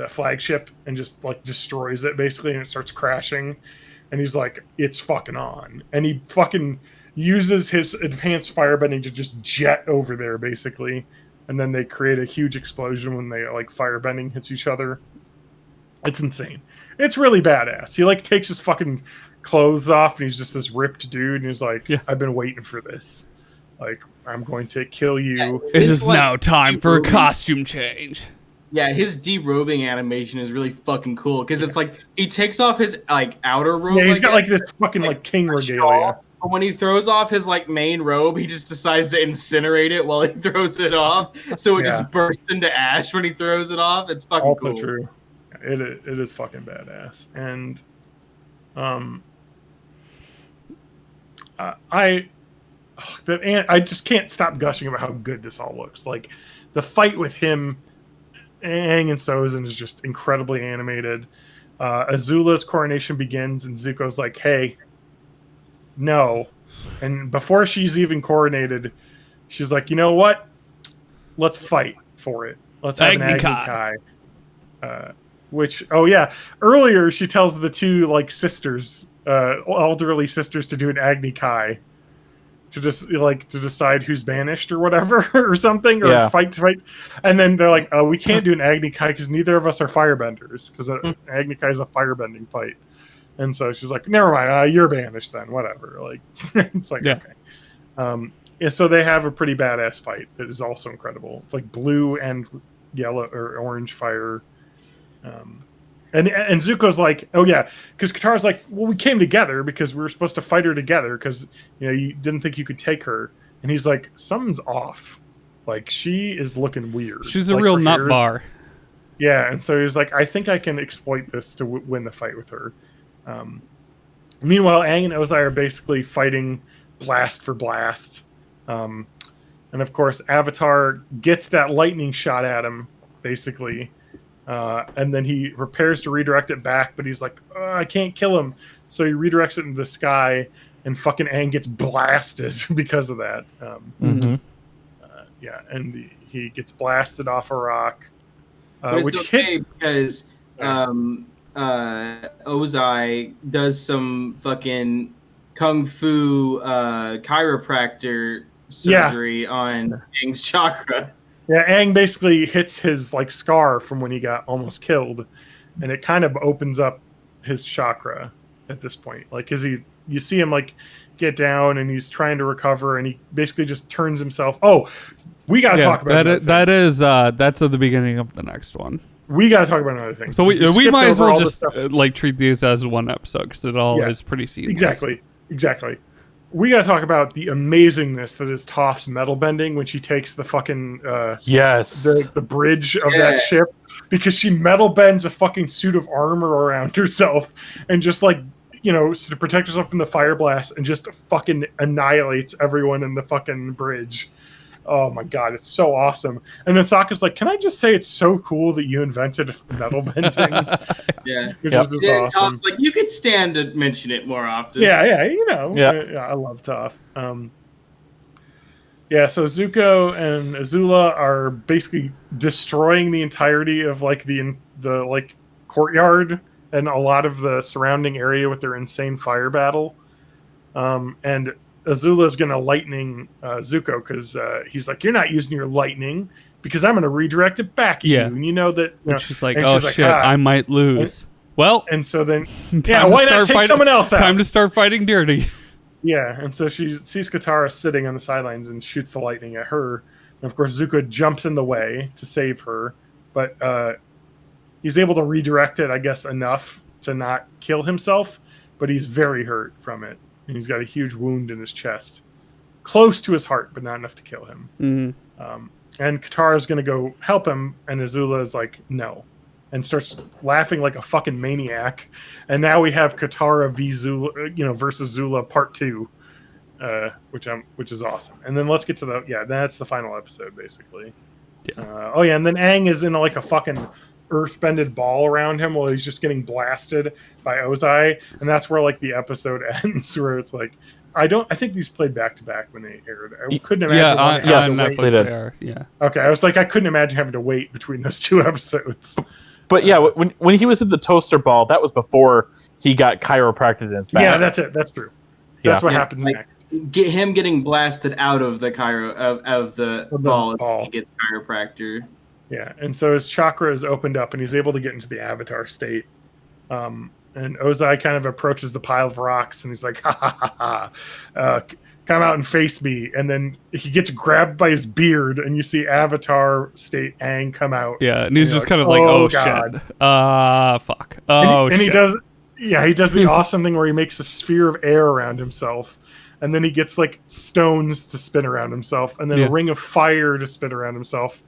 flagship, and just destroys it basically, and it starts crashing, and he's like, it's fucking on, and he fucking uses his advanced firebending to just jet over there basically, and then they create a huge explosion when they firebending hits each other. It's insane. It's really badass. He takes his fucking clothes off, and he's just this ripped dude, and he's like, I've been waiting for this. I'm going to kill you.
It is now time for a costume change.
Yeah, his derobing animation is really fucking cool, because it's he takes off his outer robe.
Yeah, he's got this fucking king regalia.
But when he throws off his main robe, he just decides to incinerate it while he throws it off, so it just bursts into ash when he throws it off. It's fucking
also
cool.
True. It is fucking badass, and I just can't stop gushing about how good this all looks. The fight with him, Aang and Sozin, is just incredibly animated. Azula's coronation begins, and Zuko's like, "Hey, no," and before she's even coronated, she's like, "You know what? Let's fight for it. Let's have an Agni Kai." Earlier she tells the two sisters, elderly sisters, to do an Agni Kai to just to decide who's banished or whatever or something, or fight, and then they're like, "Oh, we can't do an Agni Kai because neither of us are firebenders, because Agni Kai is a firebending fight." And so she's like, "Never mind, you're banished then, whatever." It's okay. So they have a pretty badass fight that is also incredible. It's blue and yellow or orange fire. And Zuko's like, oh yeah, because Katara's like, well, we came together because we were supposed to fight her together because you didn't think you could take her, and he's like, something's off, she is looking weird.
She's a real nut bar.
Yeah, and so he's like, I think I can exploit this to win the fight with her. Meanwhile, Aang and Ozai are basically fighting blast for blast, and of course, Avatar gets that lightning shot at him basically. And then he prepares to redirect it back, but he's like, I can't kill him. So he redirects it into the sky, and fucking Aang gets blasted because of that. Yeah, and he gets blasted off a rock.
But
which
it's okay
hit
because Ozai does some fucking kung fu chiropractor surgery on Aang's chakra.
Yeah, Aang basically hits his like scar from when he got almost killed, and it kind of opens up his chakra at this point. Like, cause you see him like get down, and he's trying to recover, and he basically just turns himself. Oh, we gotta talk about
that's at the beginning of the next one.
We gotta talk about another thing.
So we
skipped
might as
over
well
all
just like treat these as one episode because it all is pretty seamless.
Exactly. We gotta talk about the amazingness that is Toph's metal bending when she takes the fucking the bridge of that ship, because she metal bends a fucking suit of armor around herself and just like, you know, to protect herself from the fire blast, and just fucking annihilates everyone in the fucking bridge. Oh my god, it's so awesome. And then Sokka's like, can I just say it's so cool that you invented metal bending? Which is just awesome.
Toph's like, you could stand to mention it more often.
You know. Yeah, I love Toph. So Zuko and Azula are basically destroying the entirety of like the like courtyard and a lot of the surrounding area with their insane fire battle. And Azula's gonna lightning Zuko because he's like, you're not using your lightning because I'm gonna redirect it back at you. And you know that.
She's like, oh shit, I might lose. And
so then, why not take someone else out?
Time to start fighting dirty.
Yeah, and so she sees Katara sitting on the sidelines and shoots the lightning at her. And of course, Zuko jumps in the way to save her, but he's able to redirect it, I guess, enough to not kill himself, but he's very hurt from it. And he's got a huge wound in his chest, close to his heart, but not enough to kill him. And Katara's going to go help him, and Azula is like, no, and starts laughing like a fucking maniac. And now we have Katara versus Zula Part 2, which is awesome. And then let's get to that's the final episode, basically. And then Aang is in like a fucking earth-bended ball around him while he's just getting blasted by Ozai, and that's where like the episode ends, where it's like, I think these played back to back when they aired. I couldn't imagine.
On Netflix they are. Yeah.
Okay, I was like, I couldn't imagine having to wait between those two episodes.
But when he was in the toaster ball, that was before he got chiropractic in his back.
Yeah, that's it. That's true. That's what happens next.
Getting blasted out of the of the ball. He gets chiropractor.
Yeah, and so his chakra is opened up, and he's able to get into the Avatar state. And Ozai kind of approaches the pile of rocks, and he's like, ha, come out and face me. And then he gets grabbed by his beard, and you see Avatar state Aang come out.
Yeah, and he's just kind of like, oh God. Shit. Fuck.
And he does the awesome thing where he makes a sphere of air around himself. And then he gets like stones to spin around himself, and then a ring of fire to spin around himself.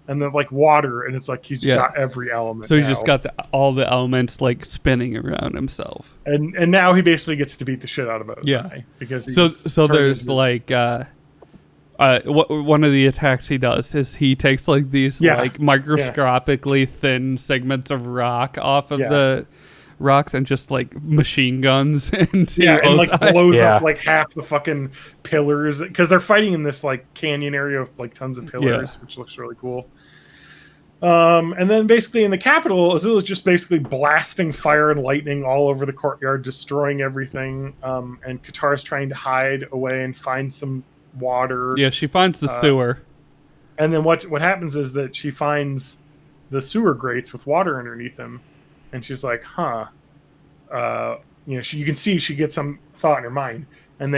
And then like water, and it's like he's got every element.
So he's just got all the elements like spinning around himself.
And now he basically gets to beat the shit out of Ozai. Because
so there's like one of the attacks he does is he takes like these like microscopically thin segments of rock off of the rocks and just like machine guns into
and like blows up like half the fucking pillars, because they're fighting in this like canyon area with like tons of pillars, which looks really cool. And then basically in the capital, Azula's just basically blasting fire and lightning all over the courtyard, destroying everything. And Katara's trying to hide away and find some water.
Yeah, she finds the sewer.
And then what happens is that she finds the sewer grates with water underneath them. And she's like, you can see she gets some thought in her mind. And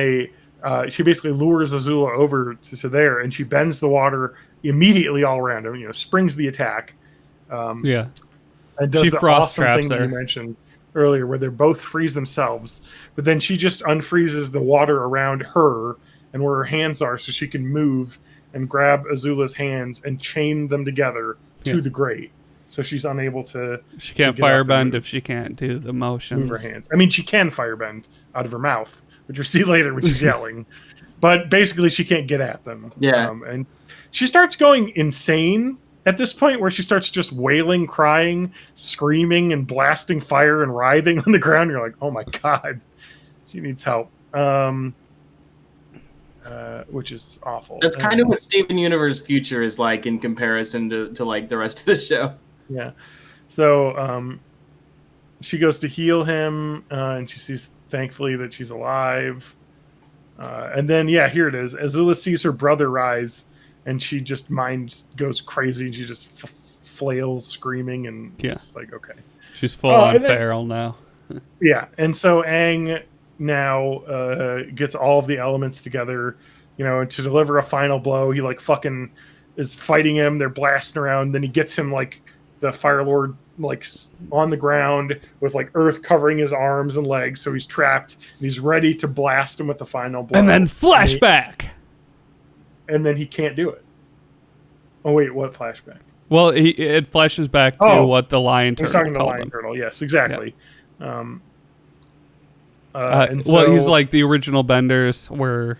she basically lures Azula over to there, and she bends the water immediately all around him, springs the attack. And does
she
the awesome thing that you mentioned earlier, where they both freeze themselves. But then she just unfreezes the water around her and where her hands are, so she can move and grab Azula's hands and chain them together to the grate. So she's unable to.
She can't firebend if she can't do the motions.
Move her hands. I mean, she can firebend out of her mouth, which you'll see later when she's yelling. But basically, she can't get at them.
Yeah.
And she starts going insane at this point where she starts just wailing, crying, screaming, and blasting fire and writhing on the ground. You're like, oh my god, she needs help. Which is awful.
That's kind of what Steven Universe future is like in comparison to like the rest of the show.
Yeah. So she goes to heal him, and she sees, thankfully, that she's alive. And then, here it is. Azula sees her brother rise, and she just goes crazy, and she just flails, screaming, and it's just like, okay.
She's full on feral now.
Yeah, and so Aang now gets all of the elements together, and to deliver a final blow. He like fucking is fighting him. They're blasting around. Then he gets him like the Fire Lord like on the ground with like earth covering his arms and legs, so he's trapped and he's ready to blast him with the final blow.
And then flashback.
And then he can't do it. Oh wait, what flashback?
Well, it flashes back to what the lion turtle.
He's talking to the lion turtle. Yes, exactly. Yeah. And so,
he's like the original benders were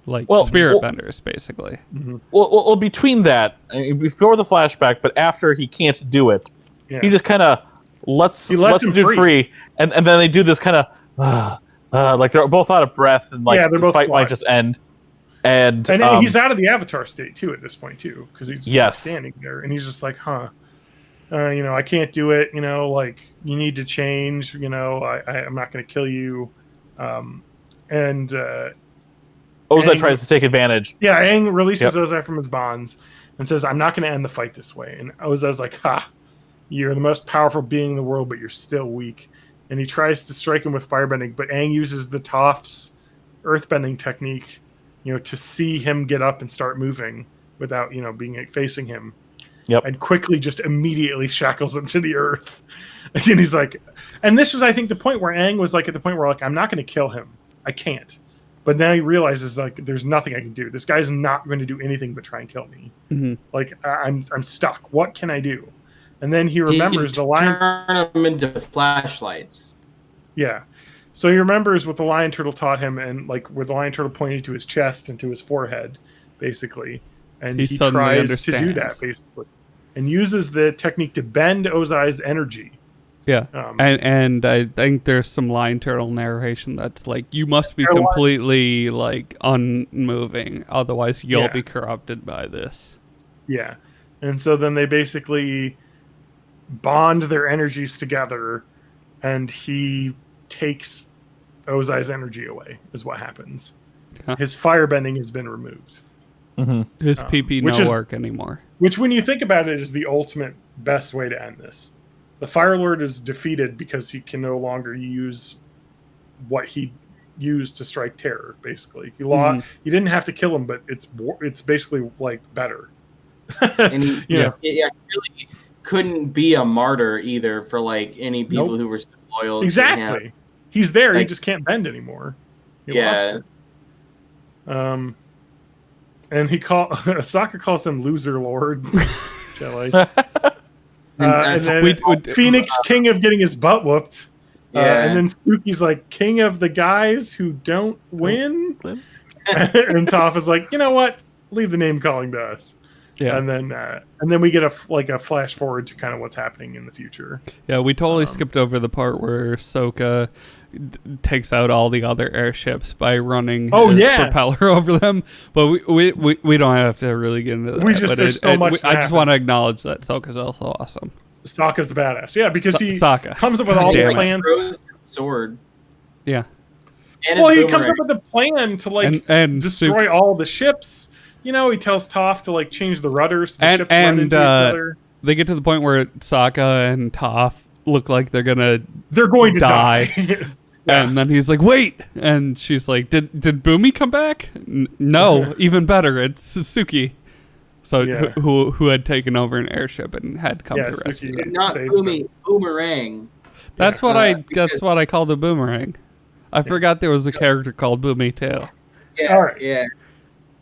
like spirit benders, basically.
Mm-hmm.
Well, between that, I mean, before the flashback, but after he can't do it, he just kind of lets him do free, and then they do this kind of like they're both out of breath, and like the fight might just end. And
he's out of the Avatar state too at this point too, because he's just standing there, and he's just like, I can't do it. Like you need to change. I'm not going to kill you. And
Ozai tries to take advantage.
Yeah, Aang releases Ozai from his bonds and says, "I'm not going to end the fight this way." And Ozai's like, "Ha! You're the most powerful being in the world, but you're still weak." And he tries to strike him with firebending, but Aang uses the Toph's earthbending technique, to see him get up and start moving without, being facing him.
Yep.
And quickly just immediately shackles him to the earth. And he's like, and this is, I think, the point where Aang was like, at the point where like, I'm not going to kill him. I can't. But then he realizes like, there's nothing I can do. This guy's not going to do anything but try and kill me.
Mm-hmm.
Like I'm stuck. What can I do? And then he remembers the lion.
Turn them into flashlights.
Yeah. So he remembers what the lion turtle taught him, and like where the lion turtle pointed to his chest and to his forehead, basically. And he tries to do that basically, and uses the technique to bend Ozai's energy.
Yeah, and I think there's some lion turtle narration that's like, you must be completely like unmoving, otherwise you'll be corrupted by this.
Yeah, and so then they basically bond their energies together, and he takes Ozai's energy away, is what happens.
Yeah.
His firebending has been removed.
Mm-hmm. His PP no work anymore.
Which, when you think about it, is the ultimate best way to end this. The Fire Lord is defeated because he can no longer use what he used to strike terror, basically. He lost. He didn't have to kill him, but it's basically like better.
And he really couldn't be a martyr either for like any people who were still loyal to him.
He's there, like, he just can't bend anymore. He lost it. And Sokka calls him Loser Lord. Which I like. And then Phoenix, king of getting his butt whooped. And then Suki's like, king of the guys who don't win. And Toph is like, you know what? Leave the name calling to us. Yeah. And then we get a flash forward to kind of what's happening in the future.
Yeah, we totally skipped over the part where Sokka takes out all the other airships by running his propeller over them. But we don't have to really get into that.
There's so much.
I just want to acknowledge that Sokka's also awesome.
Sokka's the badass. Yeah, because he comes up with all the plans.
Throws the sword.
Yeah.
And
he comes up with a plan to like and destroy all the ships. He tells Toph to like change the rudders. So the ships run into each other.
They get to the point where Sokka and Toph look like they're going to
die.
And then he's like, "Wait!" And she's like, "Did Boomy come back?" No, even better. It's Suki. So who had taken over an airship and had come to rescue them.
Not Boomy, Boomerang.
That's what I call the Boomerang. I forgot there was a character called Boomy too.
Yeah. All right. Yeah.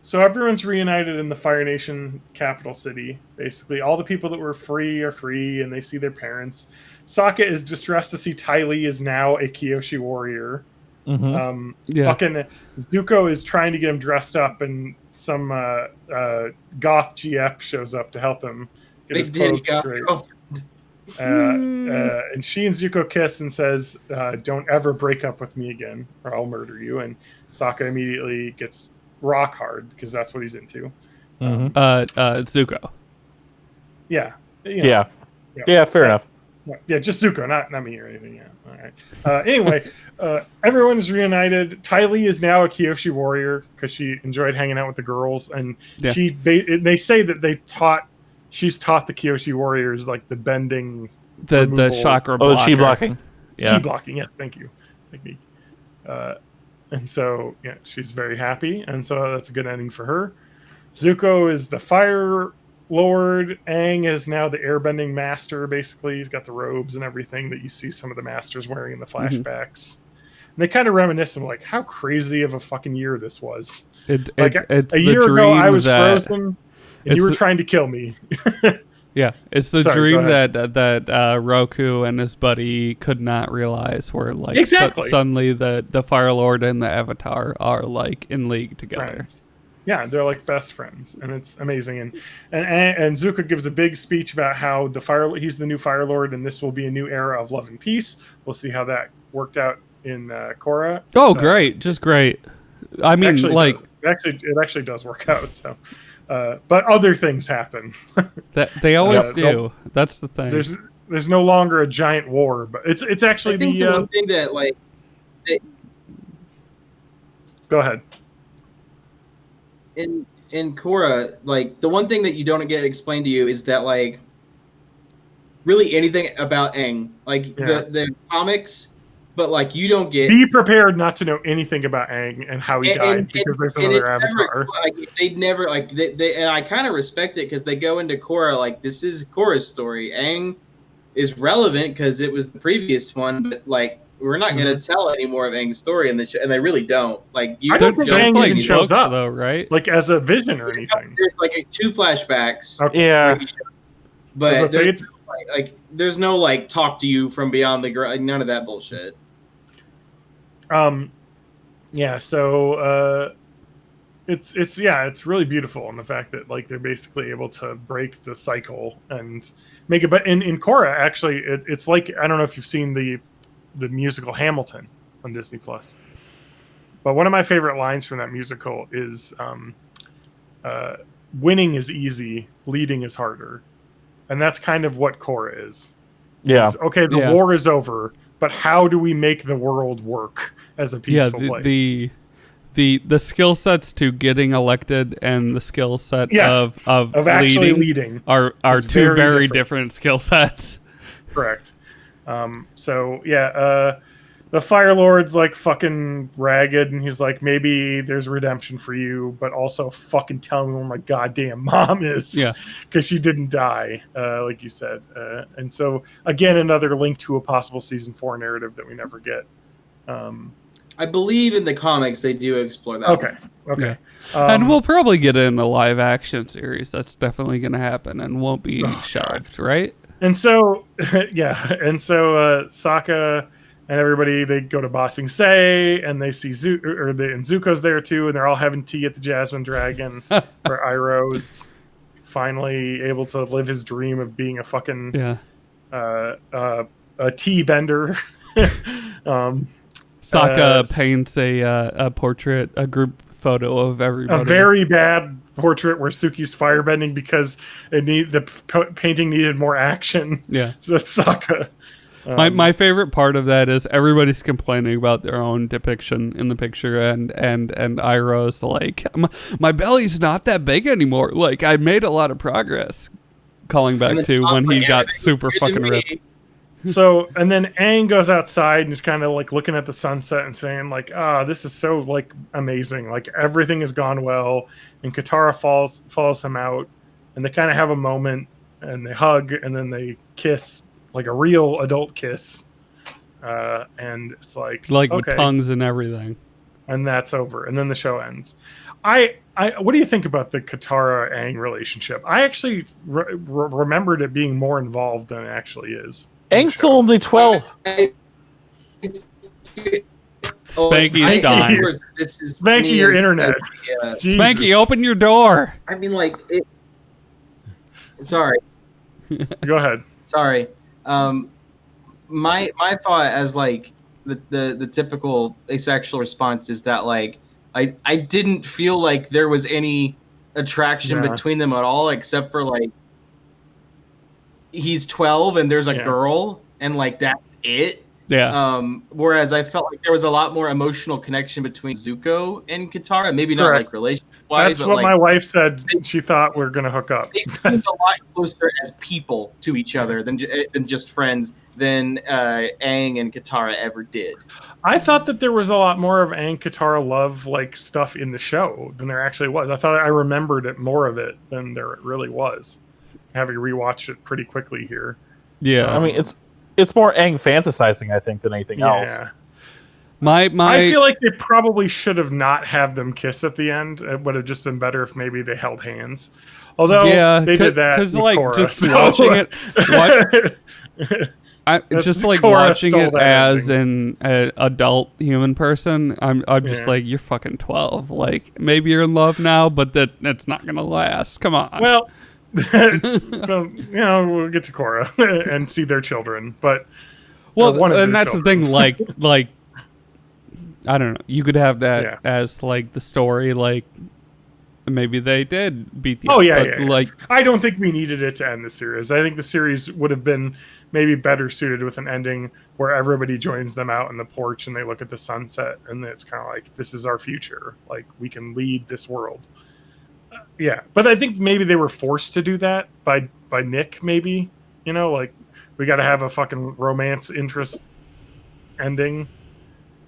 So everyone's reunited in the Fire Nation capital city. Basically, all the people that were free are free, and they see their parents. Sokka is distressed to see Ty Lee is now a Kyoshi warrior.
Mm-hmm.
Fucking Zuko is trying to get him dressed up, and some goth GF shows up to help him. get his
Big Daddy
clothes
got
straight.
girlfriend.
And she and Zuko kiss and says, "Don't ever break up with me again, or I'll murder you." And Sokka immediately gets rock hard because that's what he's into.
Zuko.
Yeah,
Yeah, fair enough.
Yeah, just Zuko, not me or anything. Yeah, all right. Anyway, everyone's reunited. Ty Lee is now a Kyoshi warrior because she enjoyed hanging out with the girls, and they say that she's taught the Kyoshi warriors like the bending,
the chakra
Oh,
blocker.
chi blocking. Yeah.
chi blocking. Yes, thank you, technique. And so yeah, she's very happy, and so that's a good ending for her. Zuko is the fire lord. Aang is now the airbending master. Basically, he's got the robes and everything that you see some of the masters wearing in the flashbacks. And they kind of reminisce of like how crazy of a fucking year this was.
It's
a year ago, I was frozen, and you were trying to kill me.
Yeah, it's the
Sorry,
dream that Roku and his buddy could not realize, where like
Exactly.
suddenly the Fire Lord and the Avatar are like in league together.
Friends. Yeah, they're like best friends, and it's amazing. And Zuko gives a big speech about how he's the new Fire Lord, and this will be a new era of love and peace. We'll see how that worked out in Korra.
Oh, great, just great. I mean, like
it actually does work out. So, but other things happen.
that they always do. That's the thing.
There's no longer a giant war, but it's actually
I think the one thing that like.
Go ahead.
In Korra, like the one thing that you don't get explained to you is that like really anything about Aang, like the comics, but like you don't get.
Be prepared not to know anything about Aang and how he died because there's another Avatar.
They never like they and I kind of respect it because they go into Korra like this is Korra's story. Aang is relevant because it was the previous one, but like. We're not going to tell any more of Aang's story in the show, and they really don't. Like,
I don't think Aang even shows up,
though, right?
Like as a vision or anything.
There's like 2 flashbacks.
Okay.
Yeah,
but there's no like talk to you from beyond the like, none of that bullshit.
Yeah. So it's really beautiful in the fact that like they're basically able to break the cycle and make it. But in Korra, actually, it's like I don't know if you've seen the musical Hamilton on Disney Plus. But one of my favorite lines from that musical is winning is easy, leading is harder. And that's kind of what Korra is.
Yeah.
Okay, the war is over, but how do we make the world work as a peaceful place?
The skill sets to getting elected and the skill set of
actually
leading are two very different skill sets.
Correct. The Fire Lord's like fucking ragged, and he's like, maybe there's redemption for you, but also fucking tell me where my goddamn mom is.
Yeah.
Because she didn't die, like you said. And so, again, another link to a possible season 4 narrative that we never get.
I believe in the comics they do explore that.
Okay.
Yeah. And we'll probably get it in the live action series. That's definitely going to happen and won't be shelved, right?
And so, Sokka and everybody, they go to Ba Sing Se, and they see and Zuko's there too, and they're all having tea at the Jasmine Dragon, where Iroh's finally able to live his dream of being a fucking a tea bender.
Sokka paints a portrait, a group photo of everybody.
A very bad portrait where Suki's firebending because the painting needed more action.
Yeah,
so that's Sokka.
My favorite part of that is everybody's complaining about their own depiction in the picture, and Iroh's like, my belly's not that big anymore. Like I made a lot of progress. Calling back to when he got super fucking ripped.
So, and then Aang goes outside and is kind of like looking at the sunset and saying like, this is so like amazing. Like everything has gone well. And Katara follows him out, and they kind of have a moment and they hug and then they kiss like a real adult kiss. And it's like
okay. With tongues and everything.
And that's over. And then the show ends. What do you think about the Katara Aang relationship? I actually remembered it being more involved than it actually is.
Aang's only 12.
Spanky's dying.
Spanky, your internet.
Spanky, open your door.
I mean, like, sorry.
Go ahead.
Sorry. My thought as like the typical asexual response is that like I didn't feel like there was any attraction
Yeah.
between them at all, except for like he's 12 and there's a girl and like that's it.
Yeah.
Whereas I felt like there was a lot more emotional connection between Zuko and Katara. Maybe not
Correct.
like relationship wise.
That's what my wife said. She thought we were gonna hook up.
They seemed a lot closer as people to each other than just friends than Aang and Katara ever did.
I thought that there was a lot more of Aang Katara love like stuff in the show than there actually was. I thought I remembered it more of it than there really was. Having rewatched it pretty quickly here.
Yeah.
I mean, it's more Aang fantasizing, I think, than anything else.
My
I feel like they probably should have not have them kiss at the end. It would have just been better if maybe they held hands. Although they did that with
like
Korra,
just
so-
watching it, just like
Korra
watching
stole
it
that
as
ending.
an adult human person, I'm just like, you're fucking 12. Like maybe you're in love now, but that's not gonna last. Come on.
Well, we'll get to Korra and see their children, but one of
and
their
that's
children.
the thing. Like I don't know. You could have that as like the story. Like maybe they did beat the. Like
I don't think we needed it to end the series. I think the series would have been maybe better suited with an ending where everybody joins them out in the porch and they look at the sunset and it's kind of like, this is our future. Like we can lead this world. Yeah, but I think maybe they were forced to do that by Nick. Maybe like we got to have a fucking romance interest ending.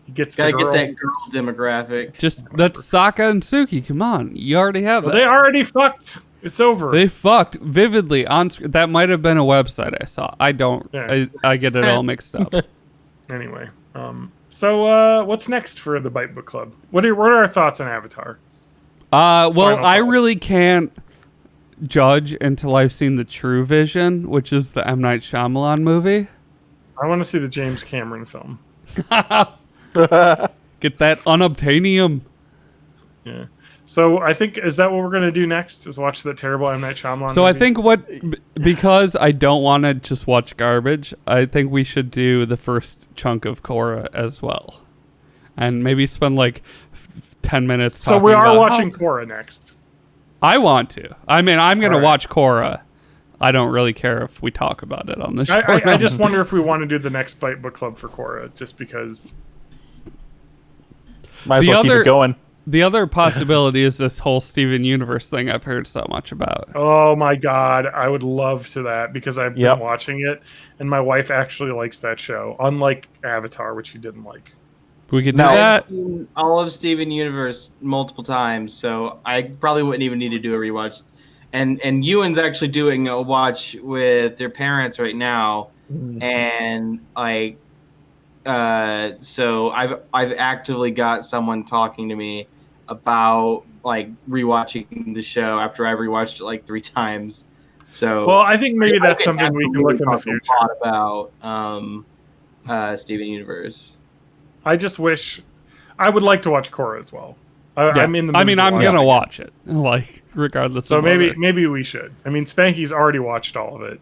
He gets
Gotta
the girl.
get that girl demographic.
just that's Sokka and Suki. Come on, you already have that.
They already fucked. It's over.
They fucked vividly on screen. That might have been a website I saw. I don't.
Yeah.
I get it all mixed up.
Anyway, so what's next for the Bite Book Club? What are our thoughts on Avatar?
Well,
Final
I
thought.
really can't judge until I've seen the True Vision, which is the M. Night Shyamalan movie.
I want to see the James Cameron film.
Get that unobtainium.
Yeah. So I think, is that what we're going to do next? Is watch the terrible M. Night Shyamalan
So I
movie?
think because I don't want to just watch garbage, I think we should do the first chunk of Korra as well. And maybe spend like 10 minutes
So
talking
we are
about
watching Korra next.
I want to. I mean, I'm going to
All right.
watch Korra. I don't really care if we talk about it on the show.
I just wonder if we want to do the next Bite Book Club for Korra, just because.
Might as
The
well keep
other-
it going.
The other possibility is this whole Steven Universe thing I've heard so much about.
Oh my god, I would love to that because I've
Yep.
been watching it, and my wife actually likes that show, unlike Avatar, which she didn't like.
We could do
Now-
I've
that.
seen all of Steven Universe multiple times, so I probably wouldn't even need to do a rewatch. And Ewan's actually doing a watch with their parents right now, and like, so I've actively got someone talking to me about like rewatching the show after I've rewatched it like 3 times. So
Well, I think maybe that's
I
something we can look in the
absolutely
future.
talk about Steven Universe.
I just wish I would like to watch Korra as well.
Yeah.
I'm in the.
I
mood
mean,
to
I'm
watch
gonna
it.
watch it, like regardless.
So
of
maybe we should. I mean, Spanky's already watched all of it.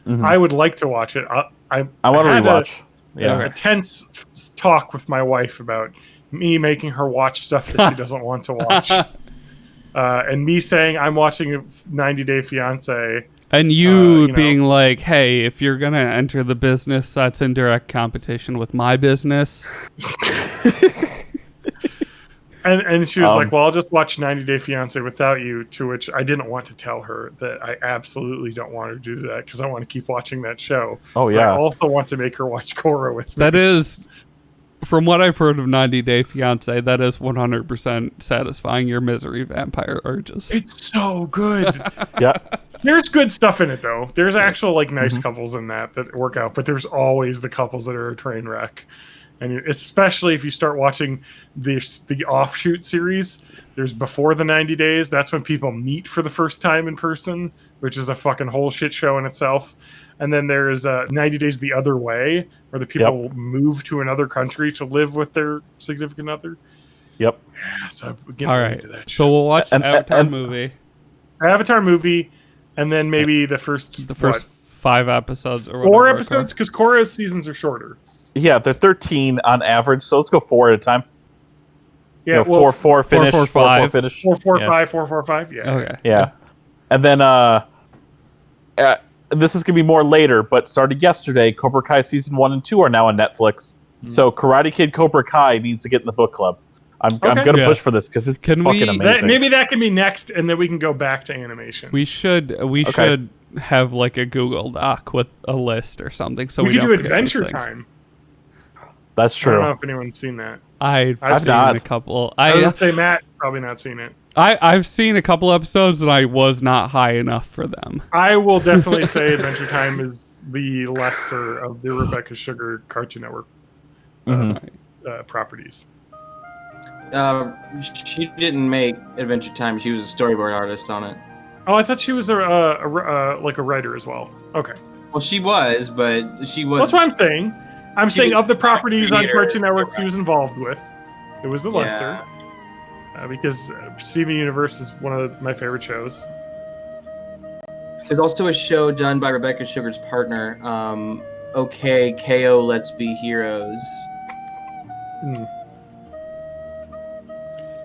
Mhm.
I would like to watch it. I
want to
had
rewatch. Yeah.
a tense talk with my wife about me making her watch stuff that she doesn't want to watch, and me saying I'm watching 90 Day Fiance.
And you
you know.
being like, "Hey, if you're gonna enter the business, that's in direct competition with my business."
And she was
Um,
like, well, I'll just watch 90 Day Fiance without you, to which I didn't want to tell her that I absolutely don't want to do that because I want to keep watching that show.
Oh,
But
yeah.
I also want to make her watch Korra with me.
That is, from what I've heard of 90 Day Fiance, that is 100% satisfying your misery vampire urges.
It's so good.
Yeah.
There's good stuff in it, though. There's actual like
Mm-hmm.
nice couples in that work out, but there's always the couples that are a train wreck. And especially if you start watching the offshoot series, there's before the 90 days. That's when people meet for the first time in person, which is a fucking whole shit show in itself. And then there's 90 days the other way, where the people move to another country to live with their significant other.
Yep.
Yeah, so I'm getting
All
really
right,
into that
so
shit.
we'll watch the
And-
Avatar
and-
movie.
Avatar movie, and then maybe the first
5 episodes or
4
whatever.
episodes? Because Korra's seasons are shorter.
Yeah, they're 13 on average, so let's go 4 at a time.
Yeah,
You know, 4 finish,
4,
4 finish.
4, 4,
Yeah.
5, 4, 4, 5. Yeah.
Okay.
Yeah. And then this is going to be more later, but started yesterday. Cobra Kai season 1 and 2 are now on Netflix. So Karate Kid Cobra Kai needs to get in the book club. I'm going to
Yeah.
push for this because it's
Can
fucking
we-
amazing.
Maybe that can be next, and then we can go back to animation.
We should have like a Google Doc with a list or something. So
we could
don't
do
forget
Adventure
those things.
Time.
That's
I don't know
true.
if anyone's seen that.
I've seen
not.
a couple.
I would say Matt probably not seen it.
I've seen a couple episodes and I was not high enough for them.
I will definitely say Adventure Time is the lesser of the Rebecca Sugar Cartoon Network properties.
She didn't make Adventure Time. She was a storyboard artist on it.
Oh, I thought she was a writer as well. Okay,
Well, she was, but she was.
that's what I'm saying. I'm saying
was
of the properties on
creator.
Cartoon Network she was involved with, it was the lesser. Because Steven Universe is one of my favorite shows.
There's also a show done by Rebecca Sugar's partner. Okay, KO, Let's Be Heroes.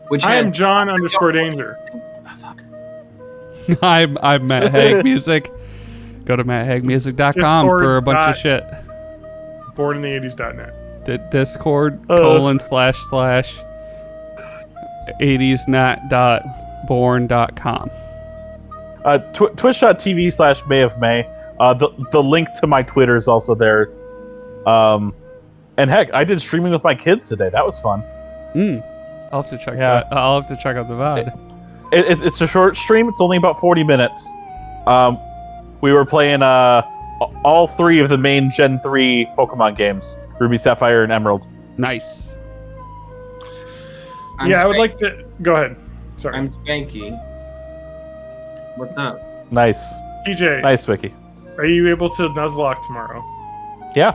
Which
I
had-
am John _Danger.
Oh, fuck.
I'm Matt Haig Music. Go to matthagmusic.com for a bunch of shit.
Bornintheeighties.net.
Discord // 80snat.born.com.
Twitch.tv/May of May. The link to my Twitter is also there. And heck, I did streaming with my kids today. That was fun.
I'll have to check
Yeah.
that. I'll have to check out the VOD.
It's a short stream. It's only about 40 minutes. We were playing all 3 of the main Gen 3 Pokemon games: Ruby, Sapphire, and Emerald.
Nice.
I would like to go ahead. Sorry,
I'm Spanky. What's up?
Nice.
TJ.
Nice, Vicky.
Are you able to Nuzlocke tomorrow?
Yeah.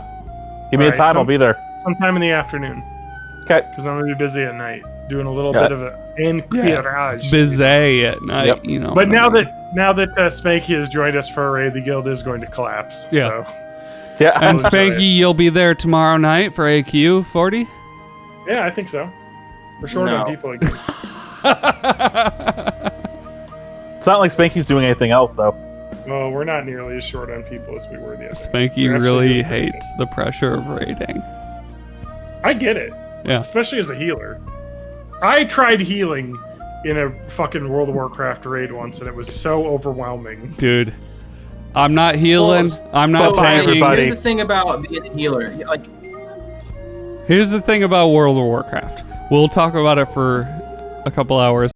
Give me a
Alright,
time. I'll be there.
Sometime in the afternoon.
Okay.
Because I'm gonna be busy at night doing a little
Got
bit
it.
of an enquirage.
Busy at night,
Yep.
you know.
But now that Spanky has joined us for a raid, the guild is going to collapse.
Yeah.
So
Yeah.
And
I'll enjoy it.
Spanky, you'll be there tomorrow night for AQ 40?
Yeah, I think so. We're short
No.
on people again.
It's not like Spanky's doing anything else, though.
Well, we're not nearly as short on people as we were the other day.
Spanky
We're actually
really
doing pretty
hates the pressure of raiding.
I get it.
Yeah.
Especially as a healer. I tried healing in a fucking World of Warcraft raid once, and it was so overwhelming.
Dude, I'm not healing. I'm not
so bye,
tanking.
everybody.
Here's the thing about being a healer. Like,
Here's the thing about World of Warcraft. We'll talk about it for a couple hours